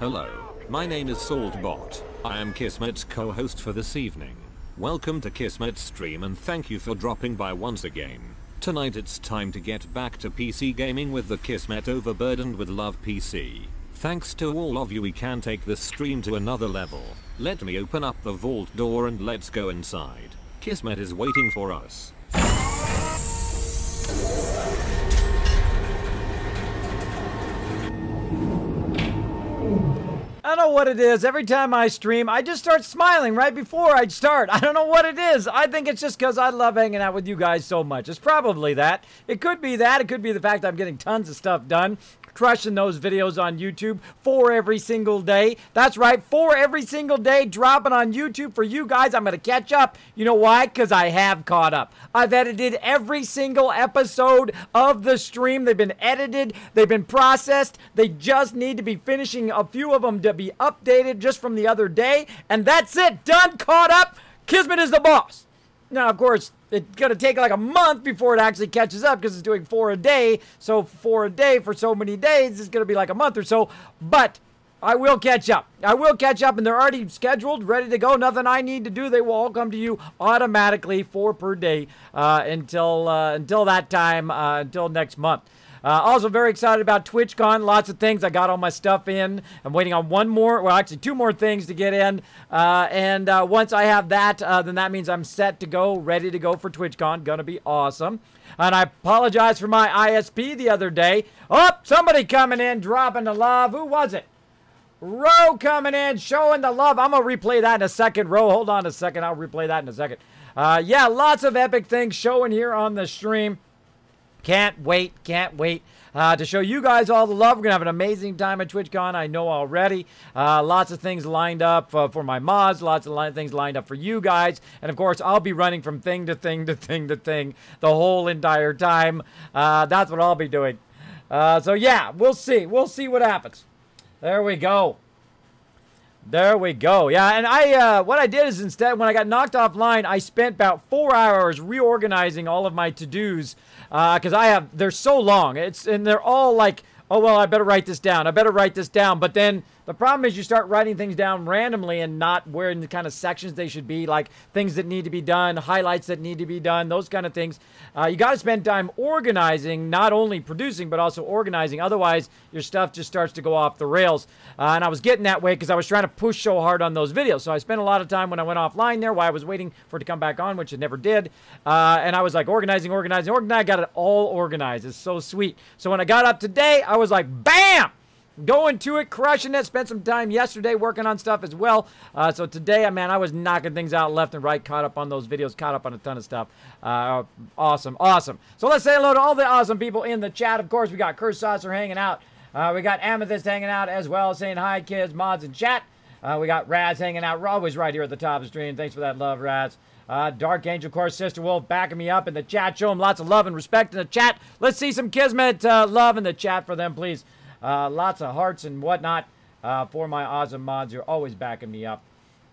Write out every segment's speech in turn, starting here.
Hello, my name is Saltbot. I am Kismet's co-host for this evening. Welcome to Kismet's stream and thank you for dropping by once again. Tonight it's time to get back to PC gaming with the Kismet Overburdened with Love PC. Thanks to all of you, we can take this stream to another level. Let me open up the vault door and let's go inside. Kismet is waiting for us. I don't know what it is. Every time I stream, I just start smiling right before I start. I don't know what it is. I think it's just because I love hanging out with you guys so much. It's probably that. It could be that. It could be the fact I'm getting tons of stuff done. Crushing those videos on YouTube 4 every single day. That's right, 4 every single day dropping on YouTube for you guys. I'm going to catch up. You know why? Because I have caught up. I've edited every single episode of the stream. They've been edited. They've been processed. They just need to be finishing a few of them to be updated just from the other day. And that's it. Done. Caught up. Kismet is the boss. Now, of course, it's going to take like a month before it actually catches up because it's doing 4 a day. So 4 a day for so many days is going to be like a month or so. But I will catch up. I will catch up, and they're already scheduled, ready to go. Nothing I need to do. They will all come to you automatically, 4 per day until that time, until next month. Also very excited about TwitchCon. Lots of things. I got all my stuff in. I'm waiting on one more, well, actually 2 more things to get in. Once I have that, then that means I'm set to go, ready to go for TwitchCon. Gonna be awesome. And I apologize for my ISP the other day. Oh, somebody coming in, dropping the love. Who was it? Ro coming in, showing the love. I'm gonna replay that in a second. Ro, hold on a second. I'll replay that in a second. Yeah, lots of epic things showing here on the stream. Can't wait to show you guys all the love. We're going to have an amazing time at TwitchCon, I know already. Lots of things lined up for my mods, lots of things lined up for you guys. And, of course, I'll be running from thing to thing to thing to thing the whole entire time. That's what I'll be doing. So, yeah, we'll see. We'll see what happens. There we go. There we go. Yeah, and what I did is instead, when I got knocked offline, I spent about 4 hours reorganizing all of my to-dos because they're so long. And they're all like, oh, well, I better write this down. I better write this down. But then the problem is you start writing things down randomly and not where in the kind of sections they should be, like things that need to be done, highlights that need to be done, those kind of things. You got to spend time organizing, not only producing, but also organizing. Otherwise, your stuff just starts to go off the rails. And I was getting that way because I was trying to push so hard on those videos. So I spent a lot of time when I went offline there while I was waiting for it to come back on, which it never did. And I was like organizing. I got it all organized. It's so sweet. So when I got up today, I was like, bam! Going to it, crushing it. Spent some time yesterday working on stuff as well. So today, man, I was knocking things out left and right. Caught up on those videos. Caught up on a ton of stuff. Awesome. So let's say hello to all the awesome people in the chat. Of course, we got Curse Saucer hanging out. We got Amethyst hanging out as well, saying hi, kids, mods, and chat. We got Raz hanging out. We're always right here at the top of the stream. Thanks for that love, Raz. Dark Angel, of course, Sister Wolf backing me up in the chat. Show them lots of love and respect in the chat. Let's see some Kismet love in the chat for them, please. Lots of hearts and whatnot for my awesome mods. You're always backing me up.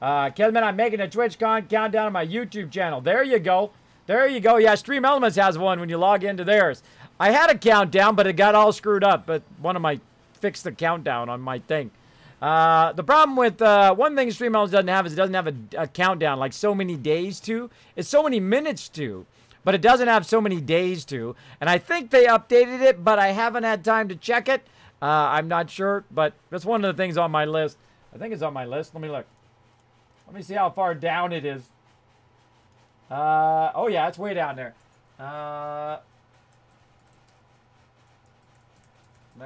Kismet, I'm making a TwitchCon countdown on my YouTube channel. There you go. There you go. Yeah, Stream Elements has one when you log into theirs. I had a countdown, but it got all screwed up. But one of my fixed the countdown on my thing. The problem with one thing Stream Elements doesn't have is it doesn't have a countdown like so many days to. It's so many minutes to. But it doesn't have so many days to. And I think they updated it, but I haven't had time to check it. I'm not sure, but that's one of the things on my list. I think it's on my list. Let me look. Let me see how far down it is. Oh, yeah, it's way down there. There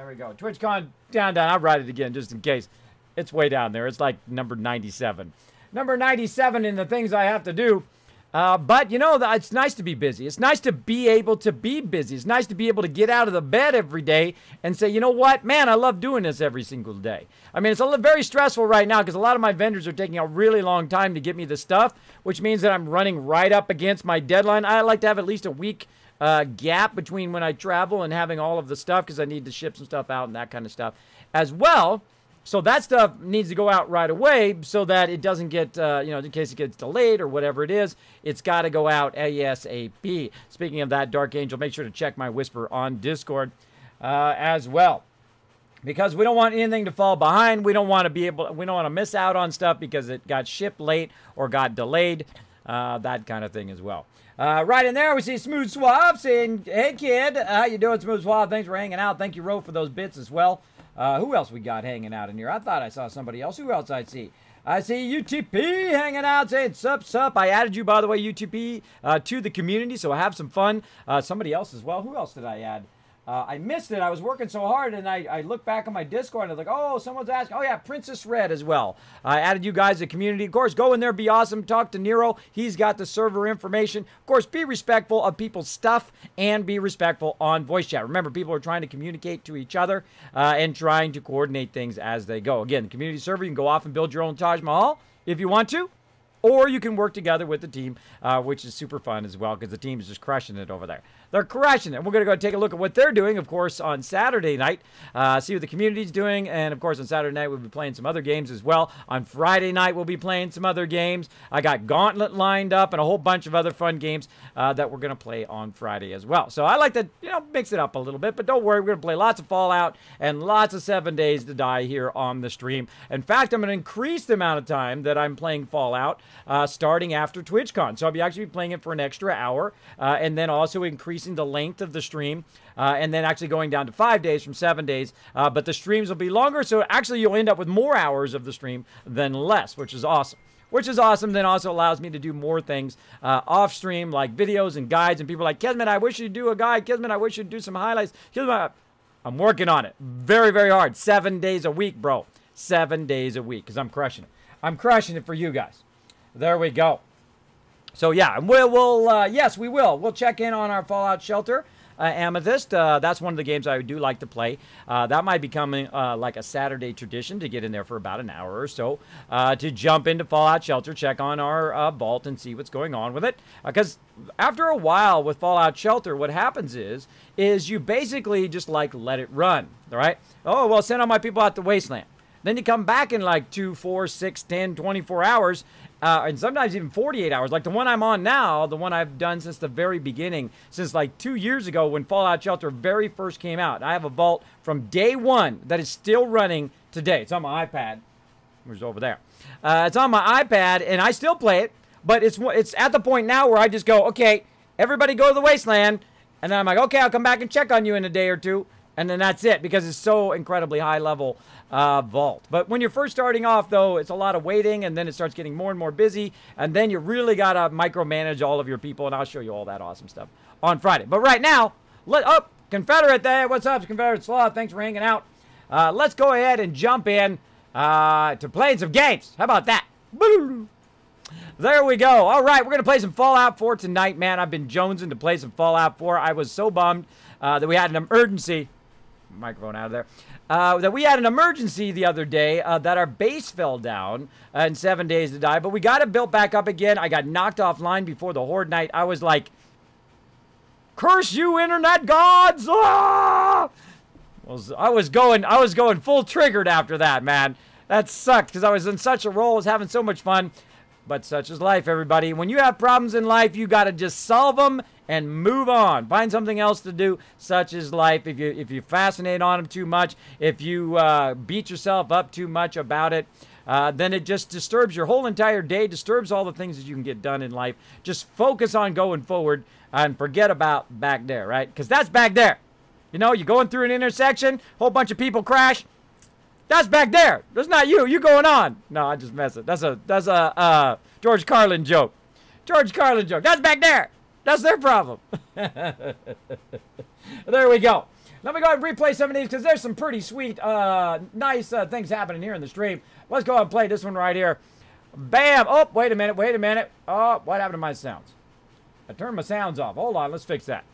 we go. TwitchCon down. I'll write it again just in case. It's way down there. It's like number 97. Number 97 in the things I have to do. But, you know, it's nice to be busy. It's nice to be able to be busy. It's nice to be able to get out of the bed every day and say, you know what, man, I love doing this every single day. I mean, it's very stressful right now because a lot of my vendors are taking a really long time to get me the stuff, which means that I'm running right up against my deadline. I like to have at least a week gap between when I travel and having all of the stuff because I need to ship some stuff out and that kind of stuff as well. So that stuff needs to go out right away so that it doesn't get, you know, in case it gets delayed or whatever it is, it's got to go out ASAP. Speaking of that, Dark Angel, make sure to check my Whisper on Discord as well. because we don't want anything to fall behind. We don't want to miss out on stuff because it got shipped late or got delayed. That kind of thing as well. Right in there, we see Smooth Suave saying, hey, kid. How you doing, Smooth Suave? Thanks for hanging out. Thank you, Ro, for those bits as well. Who else we got hanging out in here? I thought I saw somebody else. Who else I see? I see UTP hanging out saying, sup, sup. I added you, by the way, UTP, to the community, so have some fun. Somebody else as well. Who else did I add? I missed it. I was working so hard, and I looked back on my Discord, and I was like, oh, someone's asking. Oh, yeah, Princess Red as well. I added you guys to the community. Of course, go in there, be awesome. Talk to Nero. He's got the server information. Of course, be respectful of people's stuff and be respectful on voice chat. Remember, people are trying to communicate to each other and trying to coordinate things as they go. Again, the community server, you can go off and build your own Taj Mahal if you want to. Or you can work together with the team, which is super fun as well because the team is just crushing it over there. They're crushing it. We're going to go take a look at what they're doing, of course, on Saturday night. See what the community's doing. And, of course, on Saturday night, we'll be playing some other games as well. On Friday night, we'll be playing some other games. I got Gauntlet lined up and a whole bunch of other fun games that we're going to play on Friday as well. So I like to, mix it up a little bit. But don't worry, we're going to play lots of Fallout and lots of 7 Days to Die here on the stream. In fact, I'm going to increase the amount of time that I'm playing Fallout starting after TwitchCon. So I'll be actually playing it for an extra hour and then also increasing the length of the stream and then actually going down to 5 days from 7 days. But the streams will be longer, so actually you'll end up with more hours of the stream than less, which is awesome. Which is awesome, then also allows me to do more things off stream, like videos and guides. And people are like, Kismet, I wish you'd do a guide. Kismet, I wish you'd do some highlights. Kismet, I'm working on it. Very, very hard. 7 days a week, bro. 7 days a week, because I'm crushing it. I'm crushing it for you guys. There we go. So yeah, yes, we will. We'll check in on our Fallout Shelter, Amethyst. That's one of the games I do like to play. That might become like a Saturday tradition to get in there for about an hour or so to jump into Fallout Shelter, check on our vault and see what's going on with it. Because after a while with Fallout Shelter, what happens is you basically just like let it run, all right? Oh, well, send all my people out to Wasteland. Then you come back in like 2, 4, 6, 10, 24 hours, and sometimes even 48 hours. Like the one I'm on now, the one I've done since the very beginning, since like 2 years ago when Fallout Shelter very first came out. I have a vault from day one that is still running today. It's on my iPad. Where's over there? It's on my iPad, and I still play it, but it's at the point now where I just go, okay, everybody go to the Wasteland, and then I'm like, okay, I'll come back and check on you in a day or two. And then that's it, because it's so incredibly high level vault. But when you're first starting off, though, it's a lot of waiting, and then it starts getting more and more busy, and then you really got to micromanage all of your people, and I'll show you all that awesome stuff on Friday. But right now, Confederate there. What's up, Confederate Sloth? Thanks for hanging out. Let's go ahead and jump in to playing some games. How about that? There we go. All right, we're going to play some Fallout 4 tonight, man. I've been jonesing to play some Fallout 4. I was so bummed that we had an emergency. Microphone out of there. That we had an emergency the other day that our base fell down in 7 Days to Die, but we got it built back up again. I got knocked offline before the Horde night. I was like, curse you, internet gods! Ah! I was going full triggered after that, man. That sucked because I was in such a roll, I was having so much fun. But such is life, everybody. When you have problems in life, you got to just solve them and move on. Find something else to do. Such is life. If you fascinate on them too much, if you beat yourself up too much about it, then it just disturbs your whole entire day, disturbs all the things that you can get done in life. Just focus on going forward and forget about back there, right? Because that's back there. You know, you're going through an intersection, whole bunch of people crash. That's back there. That's not you. You going on. No, I just messed it. That's a George Carlin joke. George Carlin joke. That's back there. That's their problem. There we go. Let me go ahead and replay some of these because there's some pretty sweet, nice things happening here in the stream. Let's go ahead and play this one right here. Bam. Oh, wait a minute. Wait a minute. Oh, what happened to my sounds? I turned my sounds off. Hold on. Let's fix that.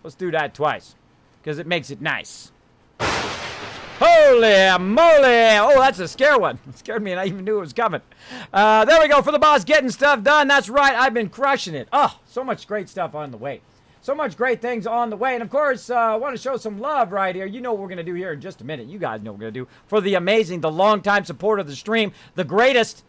Let's do that twice because it makes it nice. Holy moly! Oh, that's a scare one. It scared me and I even knew it was coming. There we go for the boss getting stuff done. That's right. I've been crushing it. Oh, so much great stuff on the way. So much great things on the way. And, of course, I want to show some love right here. You know what we're going to do here in just a minute. You guys know what we're going to do. For the amazing, the long-time support of the stream, the greatest,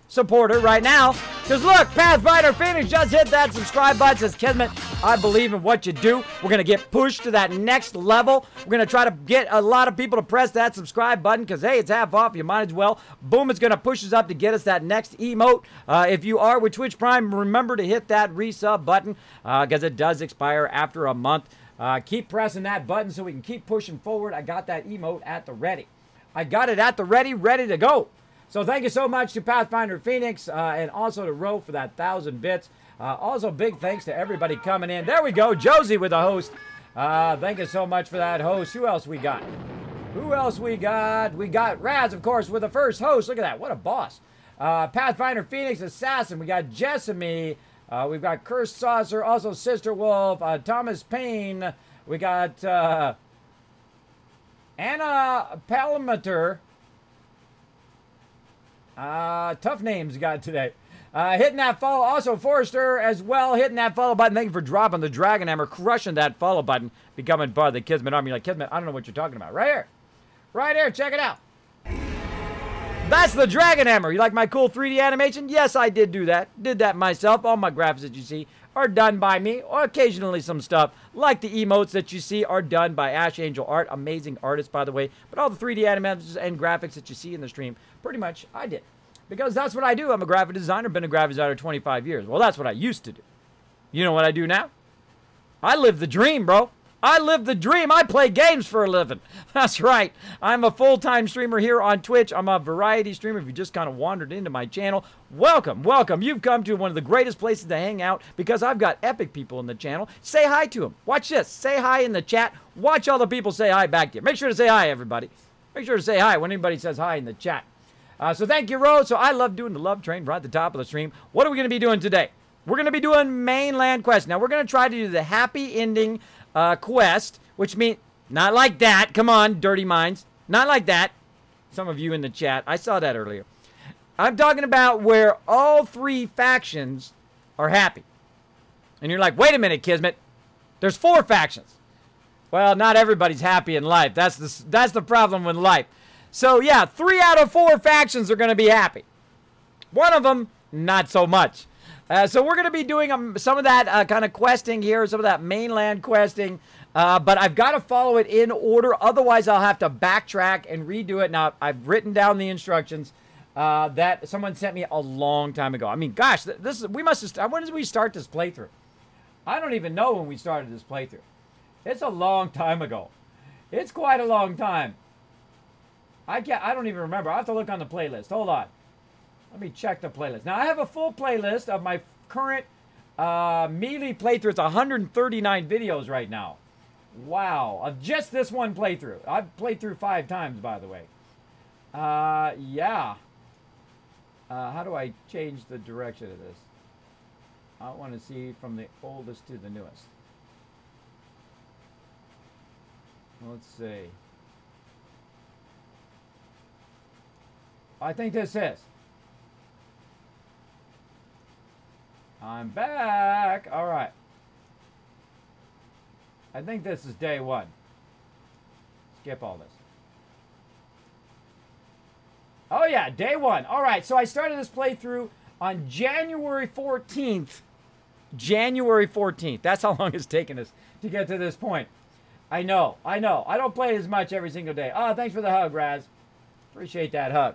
supporter right now. Because look, Pathfinder Phoenix just hit that subscribe button. Says, Kismet, I believe in what you do. We're going to get pushed to that next level. We're going to try to get a lot of people to press that subscribe button because, hey, it's half off. You might as well. Boom, it's going to push us up to get us that next emote. If you are with Twitch Prime, remember to hit that resub button because it does expire after a month. Keep pressing that button so we can keep pushing forward. I got that emote at the ready. I got it at the ready to go. So thank you so much to Pathfinder Phoenix and also to Ro for that 1,000 bits. Also, big thanks to everybody coming in. There we go, Josie with the host. Thank you so much for that host. Who else we got? Who else we got? We got Raz, of course, with the first host. Look at that. What a boss. Pathfinder Phoenix Assassin. We got Jessamy. We've got Cursed Saucer. Also Sister Wolf. Thomas Payne. We got Anna Palameter. Tough names you got today. Hitting that follow. Also, Forrester as well, hitting that follow button. Thank you for dropping the Dragon Hammer, crushing that follow button, becoming part of the Kismet Army. You're like, Kismet, I don't know what you're talking about. Right here. Right here. Check it out. That's the Dragon Hammer. You like my cool 3D animation? Yes, I did do that. Did that myself. All my graphics that you see are done by me. Or occasionally some stuff like the emotes that you see are done by Ash Angel Art. Amazing artist, by the way. But all the 3D animations and graphics that you see in the stream, pretty much I did. Because that's what I do. I'm a graphic designer. Been a graphic designer 25 years. Well, that's what I used to do. You know what I do now? I live the dream, bro. I live the dream. I play games for a living. That's right. I'm a full-time streamer here on Twitch. I'm a variety streamer. If you just kind of wandered into my channel, welcome, welcome. You've come to one of the greatest places to hang out because I've got epic people in the channel. Say hi to them. Watch this. Say hi in the chat. Watch all the people say hi back to you. Make sure to say hi, everybody. Make sure to say hi when anybody says hi in the chat. So thank you, Rose. So I love doing the love train right at the top of the stream. What are we going to be doing today? We're going to be doing mainland quest. Now, we're going to try to do the happy ending quest, which means not like that. Come on, dirty minds. Not like that. Some of you in the chat. I saw that earlier. I'm talking about where all three factions are happy. And you're like, wait a minute, Kismet. There's 4 factions. Well, not everybody's happy in life. That's the problem with life. So, yeah, 3 out of 4 factions are going to be happy. One of them, not so much. So we're going to be doing some of that kind of questing here, some of that mainland questing. But I've got to follow it in order. Otherwise, I'll have to backtrack and redo it. Now, I've written down the instructions that someone sent me a long time ago. I mean, gosh, we must have... When did we start this playthrough? I don't even know when we started this playthrough. It's a long time ago. It's quite a long time. I don't even remember. I have to look on the playlist. Hold on. Let me check the playlist. Now, I have a full playlist of my current Melee playthrough. It's 139 videos right now. Wow. Of just this one playthrough. I've played through 5 times, by the way. Yeah. How do I change the direction of this? I want to see from the oldest to the newest. Let's see. I think this is. I'm back. All right. I think this is day 1. Skip all this. Oh, yeah, day 1. All right, so I started this playthrough on January 14th. January 14th. That's how long it's taken us to get to this point. I know. I don't play as much every single day. Oh, thanks for the hug, Raz. Appreciate that hug.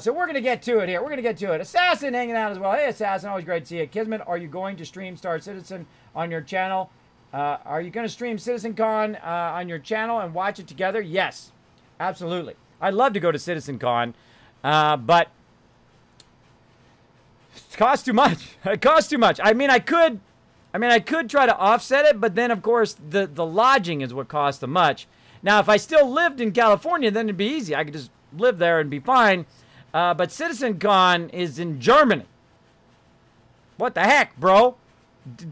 So we're going to get to it here. We're going to get to it. Assassin hanging out as well. Hey, Assassin. Always great to see you. Kismet, are you going to stream Star Citizen on your channel? Are you going to stream CitizenCon on your channel and watch it together? Yes. Absolutely. I'd love to go to CitizenCon, but it costs too much. It costs too much. I mean, I could try to offset it, but then, of course, the lodging is what costs the much. Now, if I still lived in California, then it'd be easy. I could just live there and be fine. But CitizenCon is in Germany. What the heck, bro?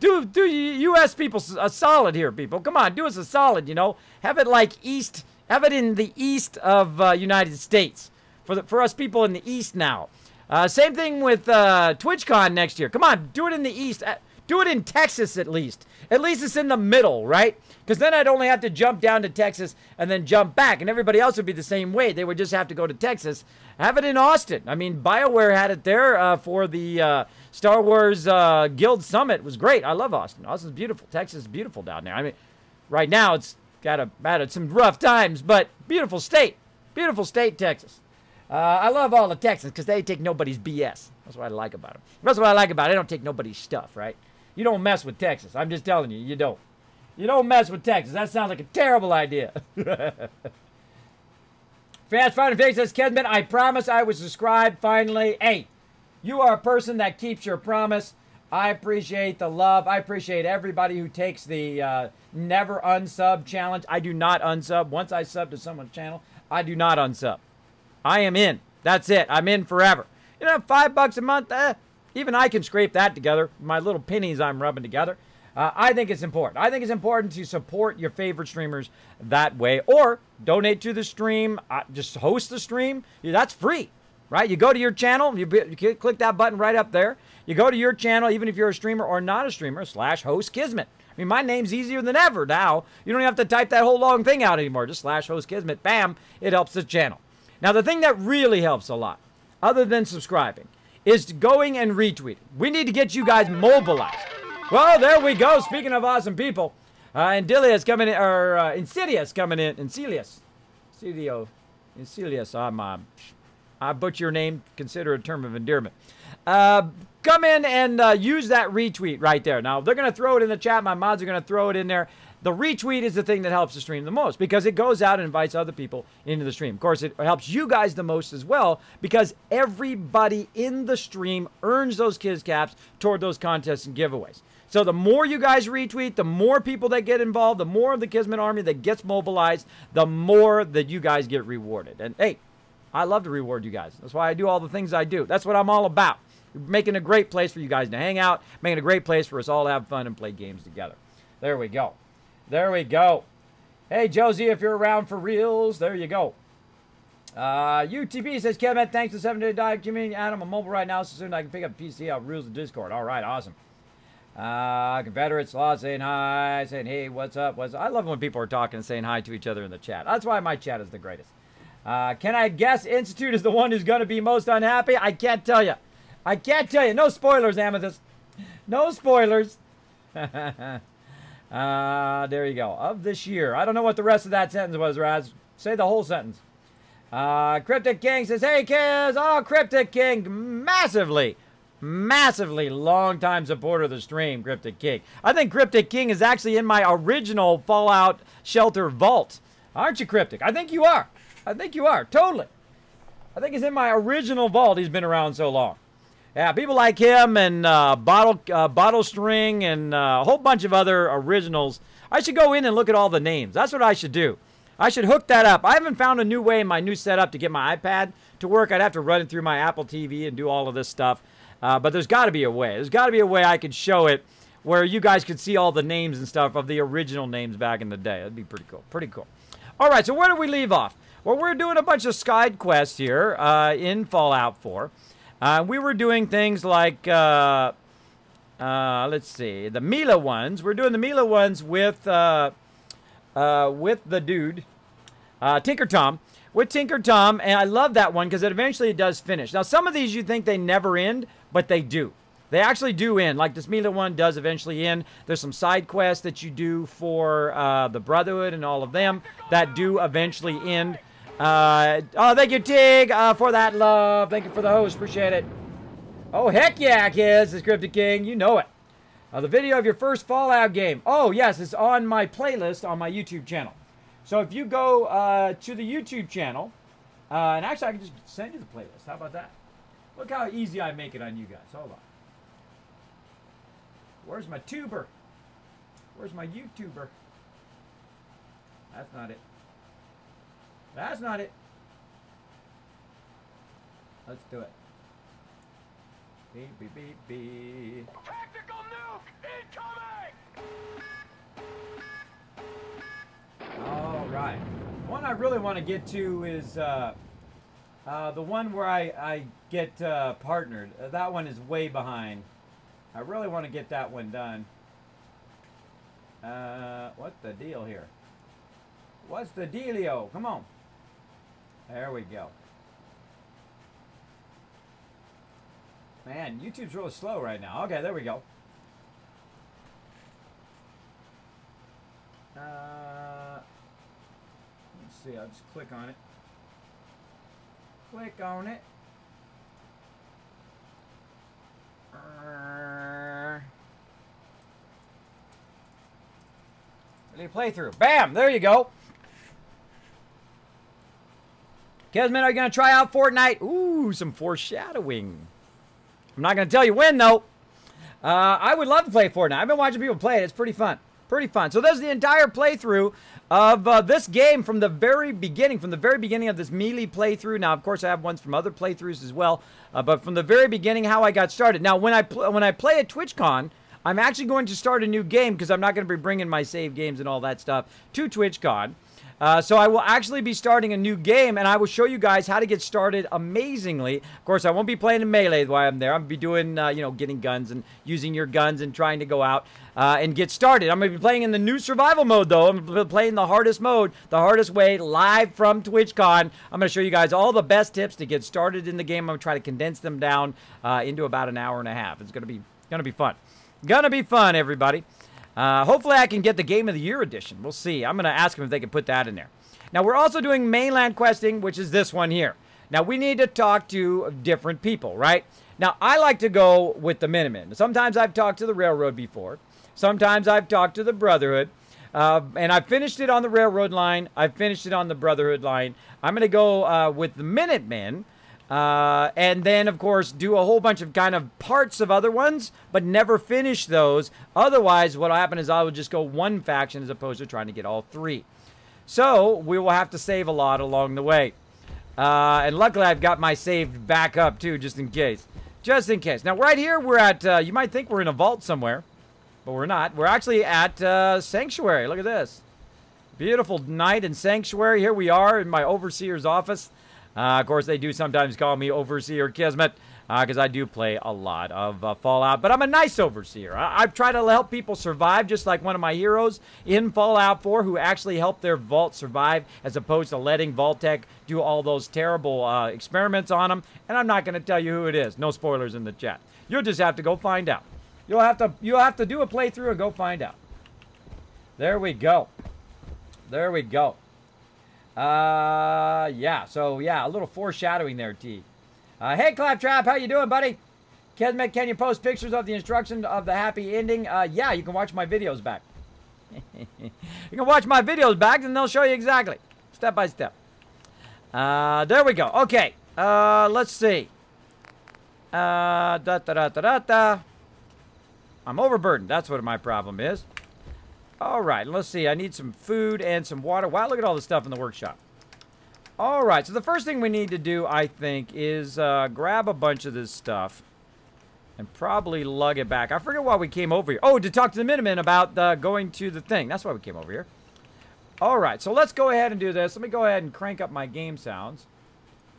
Do U.S. people a solid here, people. Come on, do us a solid, you know. Have it like east. Have it in the east of United States. For us people in the east now. Same thing with TwitchCon next year. Come on, do it in the east. Do it in Texas at least. At least it's in the middle, right? Because then I'd only have to jump down to Texas and then jump back. And everybody else would be the same way. They would just have to go to Texas. Have it in Austin. I mean, BioWare had it there for the Star Wars Guild Summit. It was great. I love Austin. Austin's beautiful. Texas is beautiful down there. I mean, right now it's had some rough times, but beautiful state. Beautiful state, Texas. I love all the Texans because they take nobody's BS. That's what I like about them. That's what I like about it. They don't take nobody's stuff, right? You don't mess with Texas. I'm just telling you, you don't. You don't mess with Texas. That sounds like a terrible idea. Fast Fine Fix says, Kismet, I promise I will subscribe finally. Hey, you are a person that keeps your promise. I appreciate the love. I appreciate everybody who takes the never unsub challenge. I do not unsub. Once I sub to someone's channel, I do not unsub. I am in. That's it. I'm in forever. You know, $5 a month, even I can scrape that together. My little pennies I'm rubbing together. I think it's important. I think it's important to support your favorite streamers that way. Or donate to the stream. Just host the stream. Yeah, that's free, right? You go to your channel. You click that button right up there. You go to your channel, even if you're a streamer or not a streamer, /host Kismet. I mean, my name's easier than ever now. You don't have to type that whole long thing out anymore. Just /host Kismet. Bam. It helps the channel. Now, the thing that really helps a lot, other than subscribing, is going and retweeting. We need to get you guys mobilized. Well, there we go. Speaking of awesome people, Insidious coming in, or Insidious coming in. Insidious. I butcher your name. Consider it a term of endearment. Come in and use that retweet right there. Now, they're going to throw it in the chat. My mods are going to throw it in there. The retweet is the thing that helps the stream the most because it goes out and invites other people into the stream. Of course, it helps you guys the most as well because everybody in the stream earns those Kiz Caps toward those contests and giveaways. So the more you guys retweet, the more people that get involved, the more of the Kismet army that gets mobilized, the more that you guys get rewarded. And hey, I love to reward you guys. That's why I do all the things I do. That's what I'm all about. Making a great place for you guys to hang out, making a great place for us all to have fun and play games together. There we go. There we go. Hey, Josie, if you're around for reals, there you go. UTP says, Kevin, thanks to 7 Day Dive Community. Adam, I'm mobile right now, so soon I can pick up PC. I'll rules the Discord. All right, awesome. Confederates, Law saying hi, saying, hey, what's up? I love when people are talking and saying hi to each other in the chat. That's why my chat is the greatest. Can I guess Institute is the one who's going to be most unhappy? I can't tell you. I can't tell you. No spoilers, Amethyst. No spoilers. There you go. Of this year. I don't know what the rest of that sentence was, Raz. Say the whole sentence. Cryptic King says, hey, kids. Oh, Cryptic King. Massively long-time supporter of the stream, Cryptic King. I think Cryptic King is actually in my original Fallout Shelter vault. Aren't you, Cryptic? I think you are. I think you are. Totally. I think he's in my original vault. He's been around so long. Yeah, people like him and Bottle String and a whole bunch of other originals. I should go in and look at all the names. That's what I should do. I should hook that up. I haven't found a new way in my new setup to get my iPad to work. I'd have to run it through my Apple TV and do all of this stuff. But there's got to be a way. There's got to be a way I could show it where you guys could see all the names and stuff of the original names back in the day. That'd be pretty cool. Pretty cool. All right, so where do we leave off? Well, we're doing a bunch of side quests here in Fallout 4. We were doing things like, let's see, the Mila ones. We're doing the Mila ones with the dude, Tinker Tom. With Tinker Tom, and I love that one because it eventually does finish. Now, some of these you think they never end, but they do. They actually do end. Like this Mila one does eventually end. There's some side quests that you do for the Brotherhood and all of them that do eventually end. Oh, thank you, Tig, for that love. Thank you for the host. Appreciate it. Oh, heck yeah, kids. It's Cryptic King. You know it. The video of your first Fallout game. Oh, yes, it's on my playlist on my YouTube channel. So if you go to the YouTube channel, and actually I can just send you the playlist. How about that? Look how easy I make it on you guys. Hold on. Where's my tuber? Where's my YouTuber? That's not it. That's not it. Let's do it. Beep, beep, beep, beep. Tactical nuke incoming! All right. The one I really want to get to is the one where I get partnered. That one is way behind. I really want to get that one done. What's the deal here? What's the dealio? Come on. There we go. Man, YouTube's really slow right now. Okay, there we go. Let's see. I'll just click on it. Click on it. Playthrough. Bam! There you go. Kismet, are you going to try out Fortnite? Ooh, some foreshadowing. I'm not going to tell you when, though. I would love to play Fortnite. I've been watching people play it. It's pretty fun. Pretty fun. So there's the entire playthrough of this game from the very beginning of this melee playthrough. Now, of course, I have ones from other playthroughs as well, but from the very beginning, how I got started. Now, when I play at TwitchCon, I'm actually going to start a new game because I'm not going to be bringing my save games and all that stuff to TwitchCon. So I will actually be starting a new game, and I will show you guys how to get started amazingly. Of course, I won't be playing in Melee while I'm there. I'm going to be doing, you know, getting guns and using your guns and trying to go out and get started. I'm going to be playing in the new survival mode, though. I'm going to be playing the hardest mode, the hardest way, live from TwitchCon. I'm going to show you guys all the best tips to get started in the game. I'm going to try to condense them down into about an hour and a half. It's going to be fun. Gonna be fun, everybody. Hopefully I can get the Game of the Year edition. We'll see. I'm going to ask them if they can put that in there. Now, we're also doing mainland questing, which is this one here. Now, we need to talk to different people, right? Now, I like to go with the Minutemen. Sometimes I've talked to the Railroad before. Sometimes I've talked to the Brotherhood. And I finished it on the Railroad line. I finished it on the Brotherhood line. I'm going to go with the Minutemen. And then, of course, do a whole bunch of kind of parts of other ones, but never finish those. Otherwise, what will happen is I will just go one faction as opposed to trying to get all three. So, we will have to save a lot along the way. And luckily, I've got my save back up, too, just in case. Just in case. Now, right here, we're at, you might think we're in a vault somewhere, but we're not. We're actually at Sanctuary. Look at this. Beautiful night in Sanctuary. Here we are in my Overseer's office. Of course, they do sometimes call me Overseer Kismet because I do play a lot of Fallout. But I'm a nice Overseer. I try to help people survive, just like one of my heroes in Fallout 4 who actually helped their vault survive as opposed to letting vault-tec do all those terrible experiments on them. And I'm not going to tell you who it is. No spoilers in the chat. You'll just have to go find out. You'll have to do a playthrough and go find out. There we go. There we go. Yeah, so, yeah, a little foreshadowing there, T. Hey, Claptrap, how you doing, buddy? Kismet, can you post pictures of the instruction of the happy ending? Yeah, you can watch my videos back. You can watch my videos back, and they'll show you exactly, step by step. There we go. Okay, let's see. I'm overburdened. That's what my problem is. All right, let's see. I need some food and some water. Wow, look at all the stuff in the workshop. All right, so the first thing we need to do, I think, is grab a bunch of this stuff and probably lug it back. I forget why we came over here. Oh, to talk to the Minutemen about going to the thing. That's why we came over here. All right, so let's go ahead and do this. Let me go ahead and crank up my game sounds.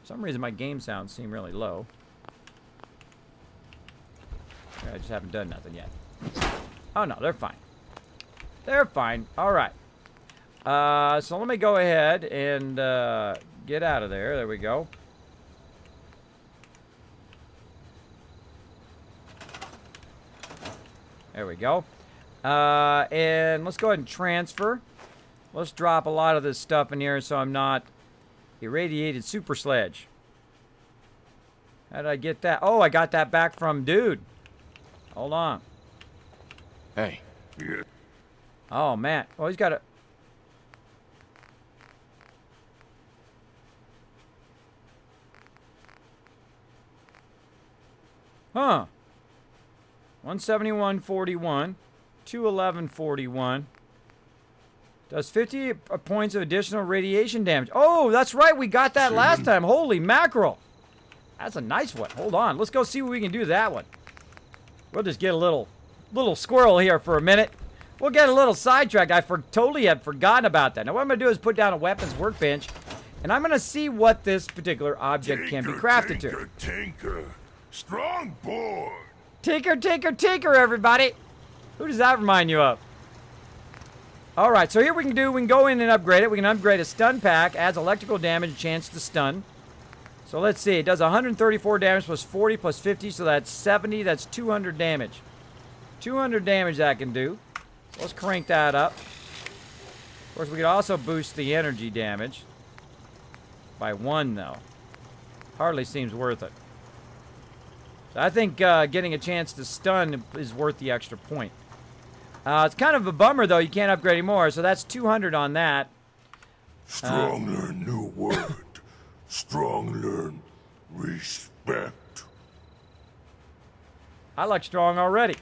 For some reason, my game sounds seem really low. I just haven't done nothing yet. Oh, no, they're fine. They're fine. All right. So let me go ahead and get out of there. There we go. There we go. And let's go ahead and transfer. Let's drop a lot of this stuff in here so I'm not irradiated super sledge. How did I get that? Oh, I got that back from dude. Hold on. Hey. Yeah. Oh, man. Oh, he's got a... Huh. 171.41. 211.41. Does 50 points of additional radiation damage. Oh, that's right. We got that last time. Holy mackerel. That's a nice one. Hold on. Let's go see what we can do with that one. We'll just get a little squirrel here for a minute. We'll get a little sidetracked. I totally had forgotten about that. Now, what I'm going to do is put down a weapons workbench, and I'm going to see what this particular object can be crafted to. Tinker. Strong board. Tinker, tinker, tinker, everybody. Who does that remind you of? All right, so here we can go in and upgrade it. We can upgrade a stun pack, adds electrical damage, chance to stun. So let's see, it does 134 damage plus 40 plus 50, so that's 70, that's 200 damage. 200 damage that can do. So let's crank that up. Of course, we could also boost the energy damage by 1, though. Hardly seems worth it. So I think getting a chance to stun is worth the extra point. It's kind of a bummer, though. You can't upgrade anymore, so that's 200 on that. Strong learn new word. Strong learn respect. I like strong already.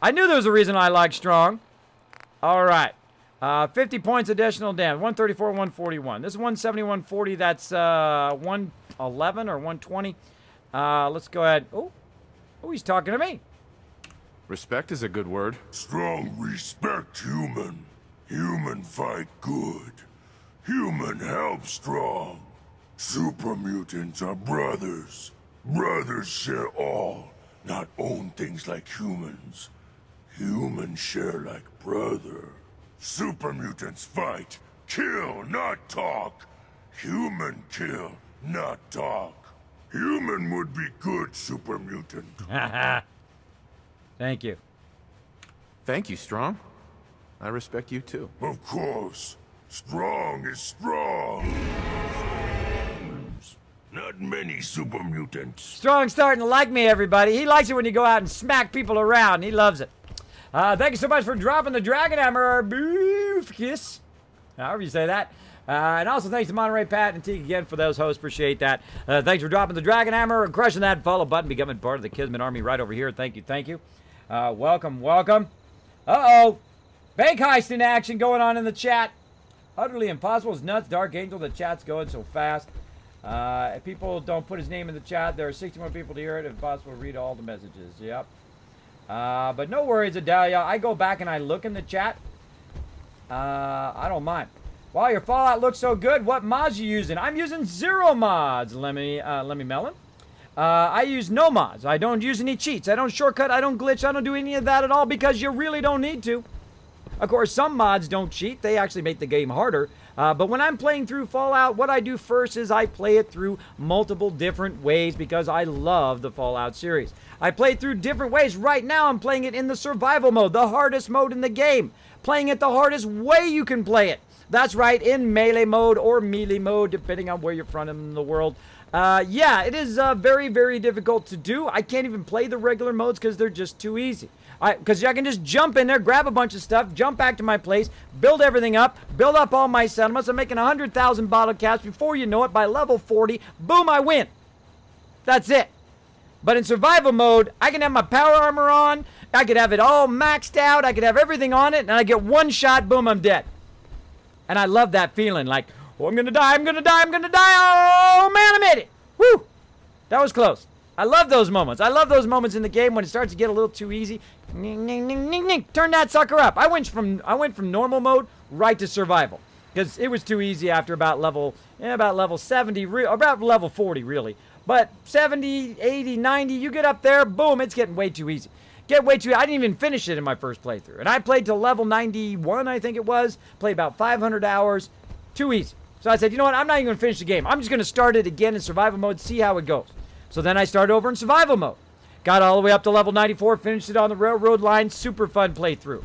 I knew there was a reason I like strong. All right. 50 points additional damage. 134, 141. This is 170, 140. That's 111 or 120. Let's go ahead. Oh, he's talking to me. Respect is a good word. Strong respect human. Human fight good. Human help strong. Super mutants are brothers. Brothers share all, not own things like humans. Humans share like brother. Super mutants fight. Kill, not talk. Human kill, not talk. Human would be good, super mutant. Thank you. Thank you, Strong. I respect you too. Of course. Strong is strong. Not many super mutants. Strong's starting to like me, everybody. He likes it when you go out and smack people around. He loves it. Thank you so much for dropping the Dragon Hammer. Boof kiss. However you say that. And also thanks to Monterey Pat and Teague again for those hosts. Appreciate that. Thanks for dropping the Dragon Hammer and crushing that follow button, becoming part of the Kismet Army right over here. Thank you, thank you. Welcome, welcome. Uh-oh. Bank heist in action going on in the chat. Utterly impossible is nuts. Dark Angel, the chat's going so fast. If people don't put his name in the chat, there are 61 people to hear it. If possible, read all the messages. Yep. But no worries, Adalia. I go back and I look in the chat. I don't mind. Wow, your Fallout looks so good. What mods you using? I'm using 0 mods, Lemmy Melon. I use no mods. I don't use any cheats. I don't shortcut. I don't glitch. I don't do any of that at all because you really don't need to. Of course, some mods don't cheat. They actually make the game harder. But when I'm playing through Fallout, what I do first is I play it through multiple different ways because I love the Fallout series. I play it through different ways. Right now, I'm playing it in the survival mode, the hardest mode in the game. Playing it the hardest way you can play it. That's right, in melee mode or melee mode, depending on where you're from in the world. Yeah, it is very, very difficult to do. I can't even play the regular modes because they're just too easy. Because I can just jump in there, grab a bunch of stuff, jump back to my place, build everything up, build up all my settlements. I'm making 100,000 bottle caps. Before you know it, by level 40, boom, I win. That's it. But in survival mode, I can have my power armor on, I could have it all maxed out, I could have everything on it, and I get one shot, boom, I'm dead. And I love that feeling, like, oh, I'm gonna die, I'm gonna die, I'm gonna die, oh man, I made it. Woo! That was close. I love those moments. I love those moments in the game when it starts to get a little too easy. Turn that sucker up. I went from normal mode right to survival because it was too easy after about level 70, about level 40 really. But 70, 80, 90, you get up there, boom, it's getting way too easy. I didn't even finish it in my first playthrough. And I played to level 91, I think it was. Played about 500 hours. Too easy. So I said, you know what? I'm not even going to finish the game. I'm just going to start it again in survival mode, see how it goes. So then I started over in survival mode. Got all the way up to level 94, finished it on the railroad line. Super fun playthrough.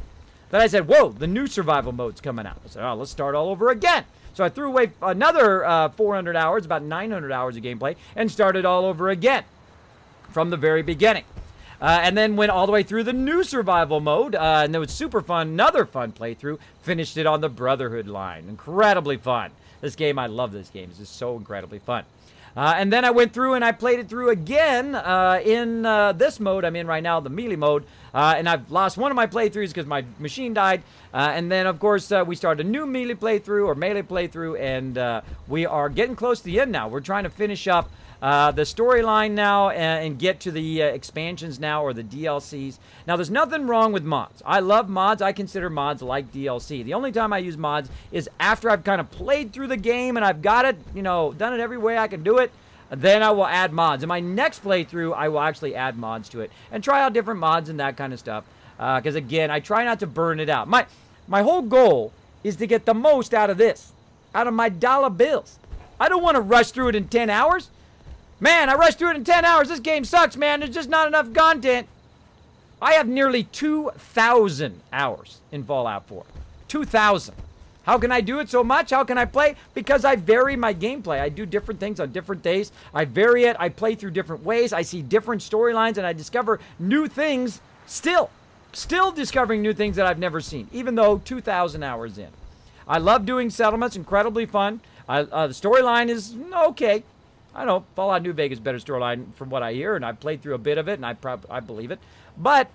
Then I said, whoa, the new survival mode's coming out. I said, oh, let's start all over again. So I threw away another 400 hours, about 900 hours of gameplay, and started all over again from the very beginning. And then went all the way through the new survival mode, and it was super fun, another fun playthrough. Finished it on the Brotherhood line. Incredibly fun. This game, I love this game. It's just so incredibly fun. And then I went through and I played it through again in this mode I'm in right now, the melee mode. And I've lost one of my playthroughs because my machine died. And then, of course, we started a new melee playthrough, and we are getting close to the end now. We're trying to finish up the storyline now and get to the expansions now, or the DLCs. Now, there's nothing wrong with mods. I love mods. I consider mods like DLC. The only time I use mods is after I've kind of played through the game and I've got it, you know, done it every way I can do it. then I will add mods. In my next playthrough, I will actually add mods to it and try out different mods and that kind of stuff. Because again, I try not to burn it out. My whole goal is to get the most out of this, out of my dollar bills. I don't want to rush through it in 10 hours. Man, I rushed through it in 10 hours. This game sucks, man. There's just not enough content. I have nearly 2,000 hours in Fallout 4. 2,000. How can I do it so much? How can I play? Because I vary my gameplay. I do different things on different days. I vary it. I play through different ways. I see different storylines, and I discover new things still. Still discovering new things that I've never seen, even though 2,000 hours in. I love doing settlements. Incredibly fun. The storyline is okay. I don't know. Fallout New Vegas is better storyline from what I hear, and I've played through a bit of it, and I believe it. But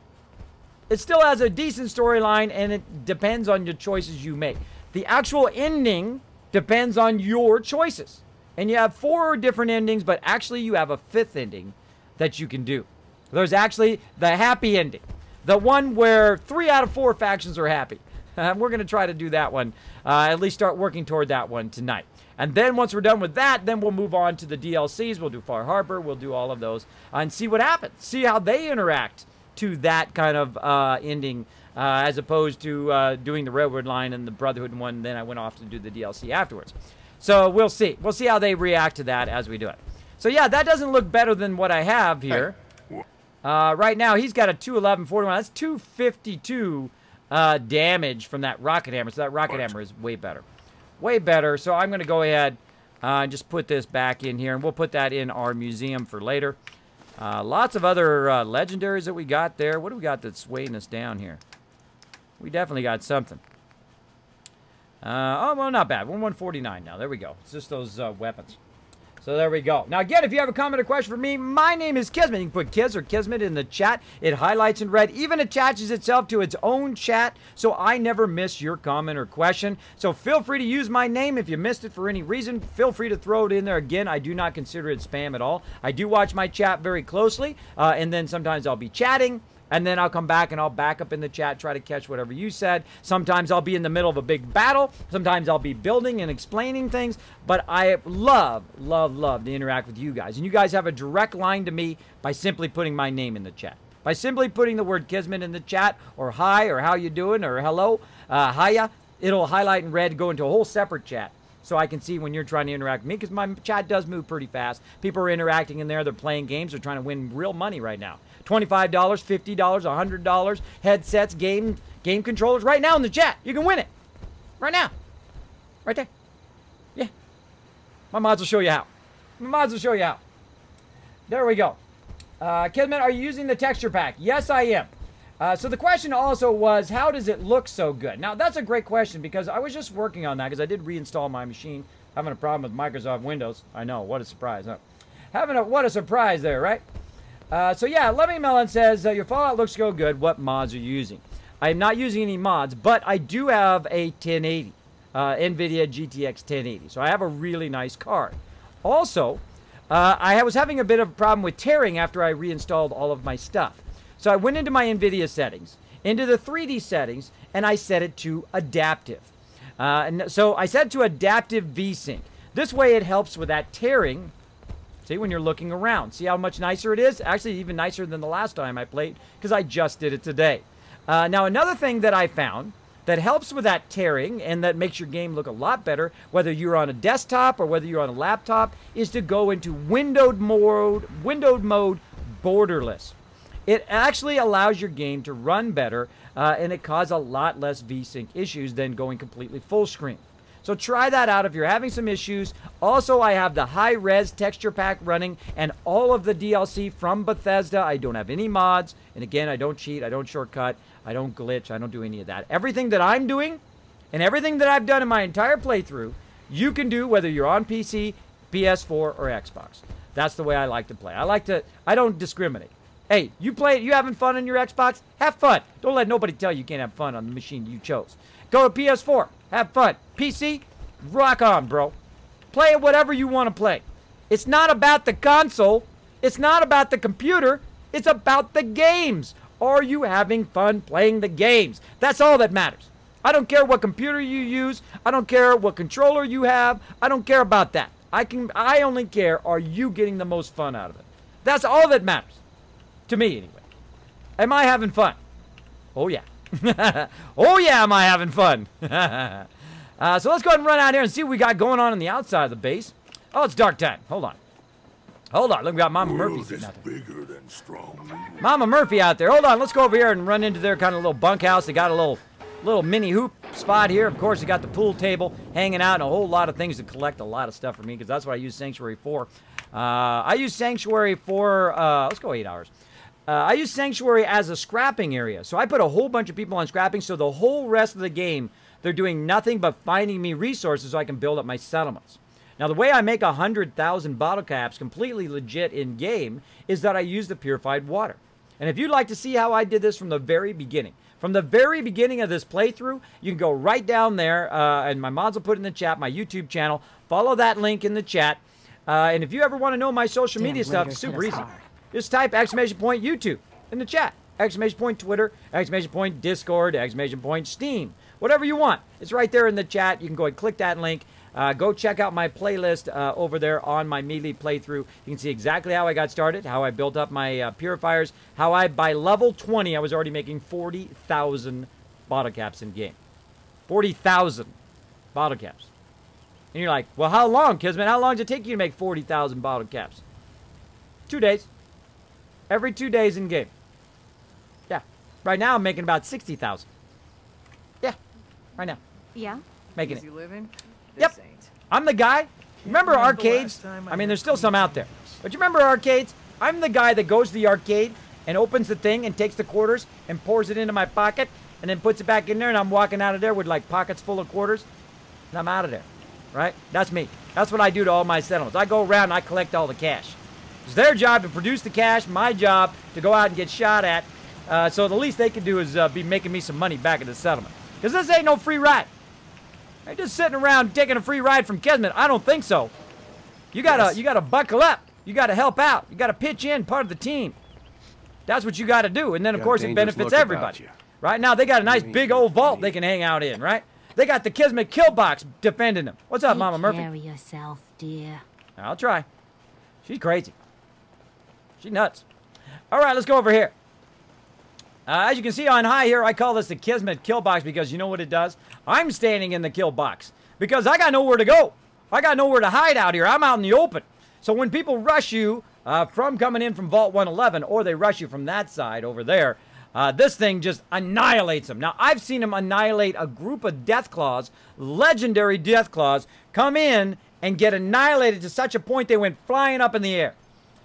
it still has a decent storyline, and it depends on the choices you make. The actual ending depends on your choices. And you have 4 different endings, but actually you have a 5th ending that you can do. There's actually the happy ending. The one where 3 out of 4 factions are happy. We're going to try to do that one. At least start working toward that one tonight. And then once we're done with that, then we'll move on to the DLCs. We'll do Far Harbor. We'll do all of those and see what happens. See how they interact to that kind of ending. As opposed to doing the Railroad Line and the Brotherhood one, and then I went off to do the DLC afterwards. So we'll see. We'll see how they react to that as we do it. So yeah, that doesn't look better than what I have here. Right now, he's got a 211-41. That's 252 damage from that rocket hammer. So that rocket hammer is way better. Way better. So I'm going to go ahead and just put this back in here, and we'll put that in our museum for later. Lots of other legendaries that we got there. What do we got that's weighing us down here? We definitely got something. Oh, well, not bad. 149 now. There we go. It's just those weapons. So there we go. Now, again, if you have a comment or question for me, my name is Kismet. You can put Kiz or Kismet in the chat. It highlights in red, even attaches itself to its own chat, so I never miss your comment or question. So feel free to use my name. If you missed it for any reason, feel free to throw it in there. Again, I do not consider it spam at all. I do watch my chat very closely, and then sometimes I'll be chatting, and then I'll come back and I'll back up in the chat, try to catch whatever you said. Sometimes I'll be in the middle of a big battle. Sometimes I'll be building and explaining things. But I love, love, love to interact with you guys. And you guys have a direct line to me by simply putting my name in the chat. By simply putting the word Kismet in the chat, or hi, or how you doing, or hello, hiya, it'll highlight in red, go into a whole separate chat. So I can see when you're trying to interact with me, because my chat does move pretty fast. People are interacting in there. They're playing games. They're trying to win real money right now. $25, $50, $100, headsets, game controllers. Right now in the chat, you can win it. Right now. Right there. Yeah. My mods will show you how. My mods will show you how. There we go. Kismet, are you using the texture pack? Yes, I am. So the question also was, how does it look so good? Now, that's a great question, because I was just working on that, because I did reinstall my machine. Having a problem with Microsoft Windows. I know, what a surprise, huh? What a surprise there, right? So yeah, Lemmy Melon says, your Fallout looks so good. What mods are you using? I'm not using any mods, but I do have a 1080. NVIDIA GTX 1080. So I have a really nice card. Also, I was having a bit of a problem with tearing after I reinstalled all of my stuff. So I went into my NVIDIA settings, into the 3D settings, and I set it to adaptive. And so I set it to adaptive VSync. This way it helps with that tearing. See, when you're looking around. See how much nicer it is? Actually, even nicer than the last time I played, because I just did it today. Now, another thing that I found that helps with that tearing and that makes your game look a lot better, whether you're on a desktop or whether you're on a laptop, is to go into windowed mode borderless. It actually allows your game to run better, and it causes a lot less VSync issues than going completely full screen. So try that out if you're having some issues. Also, I have the high-res texture pack running and all of the DLC from Bethesda. I don't have any mods. And again, I don't cheat. I don't shortcut. I don't glitch. I don't do any of that. Everything that I'm doing and everything that I've done in my entire playthrough, you can do whether you're on PC, PS4, or Xbox. That's the way I like to play. I don't discriminate. Hey, you having fun on your Xbox? Have fun. Don't let nobody tell you can't have fun on the machine you chose. Go to PS4. Have fun. PC, rock on, bro. Play whatever you want to play. It's not about the console. It's not about the computer. It's about the games. Are you having fun playing the games? That's all that matters. I don't care what computer you use. I don't care what controller you have. I don't care about that. I only care, are you getting the most fun out of it? That's all that matters. To me, anyway. Am I having fun? Oh, yeah. Oh, yeah, am I having fun? So let's go ahead and run out here and see what we got going on the outside of the base. Oh, it's dark time. Hold on. Hold on. Look, we got Mama Murphy sitting out there. Bigger than strong. Mama Murphy out there. Hold on. Let's go over here and run into their kind of little bunkhouse. They got a little mini hoop spot here. Of course, they got the pool table hanging out and a whole lot of things to collect a lot of stuff for me because that's what I use Sanctuary for. I use Sanctuary for, let's go 8 hours. I use Sanctuary as a scrapping area. So I put a whole bunch of people on scrapping, so the whole rest of the game, they're doing nothing but finding me resources so I can build up my settlements. Now, the way I make 100,000 bottle caps completely legit in-game is that I use the purified water. And if you'd like to see how I did this from the very beginning of this playthrough, you can go right down there, and my mods will put it in the chat, my YouTube channel. Follow that link in the chat. And if you ever want to know my social media stuff, it's super easy. Just type !YouTube in the chat. !Twitter, !Discord, Steam. Whatever you want. It's right there in the chat. You can go and click that link. Go check out my playlist over there on my Melee playthrough. You can see exactly how I got started, how I built up my purifiers, how by level 20, I was already making 40,000 bottle caps in game. 40,000 bottle caps. And you're like, well, how long, Kismet? How long does it take you to make 40,000 bottle caps? 2 days. Every 2 days in game. Yeah. Right now, I'm making about 60,000. Yeah. Right now. Yeah. Making Easy it. living? Yep. This ain't. I'm the guy. Remember Remember the arcades? last time I I mean, there's had still some out there. But you remember arcades? I'm the guy that goes to the arcade and opens the thing and takes the quarters and pours it into my pocket and then puts it back in there, and I'm walking out of there with like pockets full of quarters, and I'm out of there. Right? That's me. That's what I do to all my settlements. I go around and I collect all the cash. It's their job to produce the cash, my job to go out and get shot at. So the least they can do is be making me some money back at the settlement. Because this ain't no free ride. I ain't just sitting around taking a free ride from Kismet. I don't think so. You gotta buckle up. You gotta help out. You gotta pitch in, part of the team. That's what you gotta do. And then of course it benefits everybody. Right now they got a nice big old vault they can hang out in, right? They got the Kismet kill box defending them. What's up, Mama Murphy? Carry yourself, dear. I'll try. She's crazy. She's nuts. All right, let's go over here. As you can see on high here, I call this the Kismet kill box because you know what it does? I'm standing in the kill box because I got nowhere to go. I got nowhere to hide out here. I'm out in the open. So when people rush you from coming in from Vault 111 or they rush you from that side over there, this thing just annihilates them. Now, I've seen them annihilate a group of Deathclaws, legendary Deathclaws, come in and get annihilated to such a point they went flying up in the air.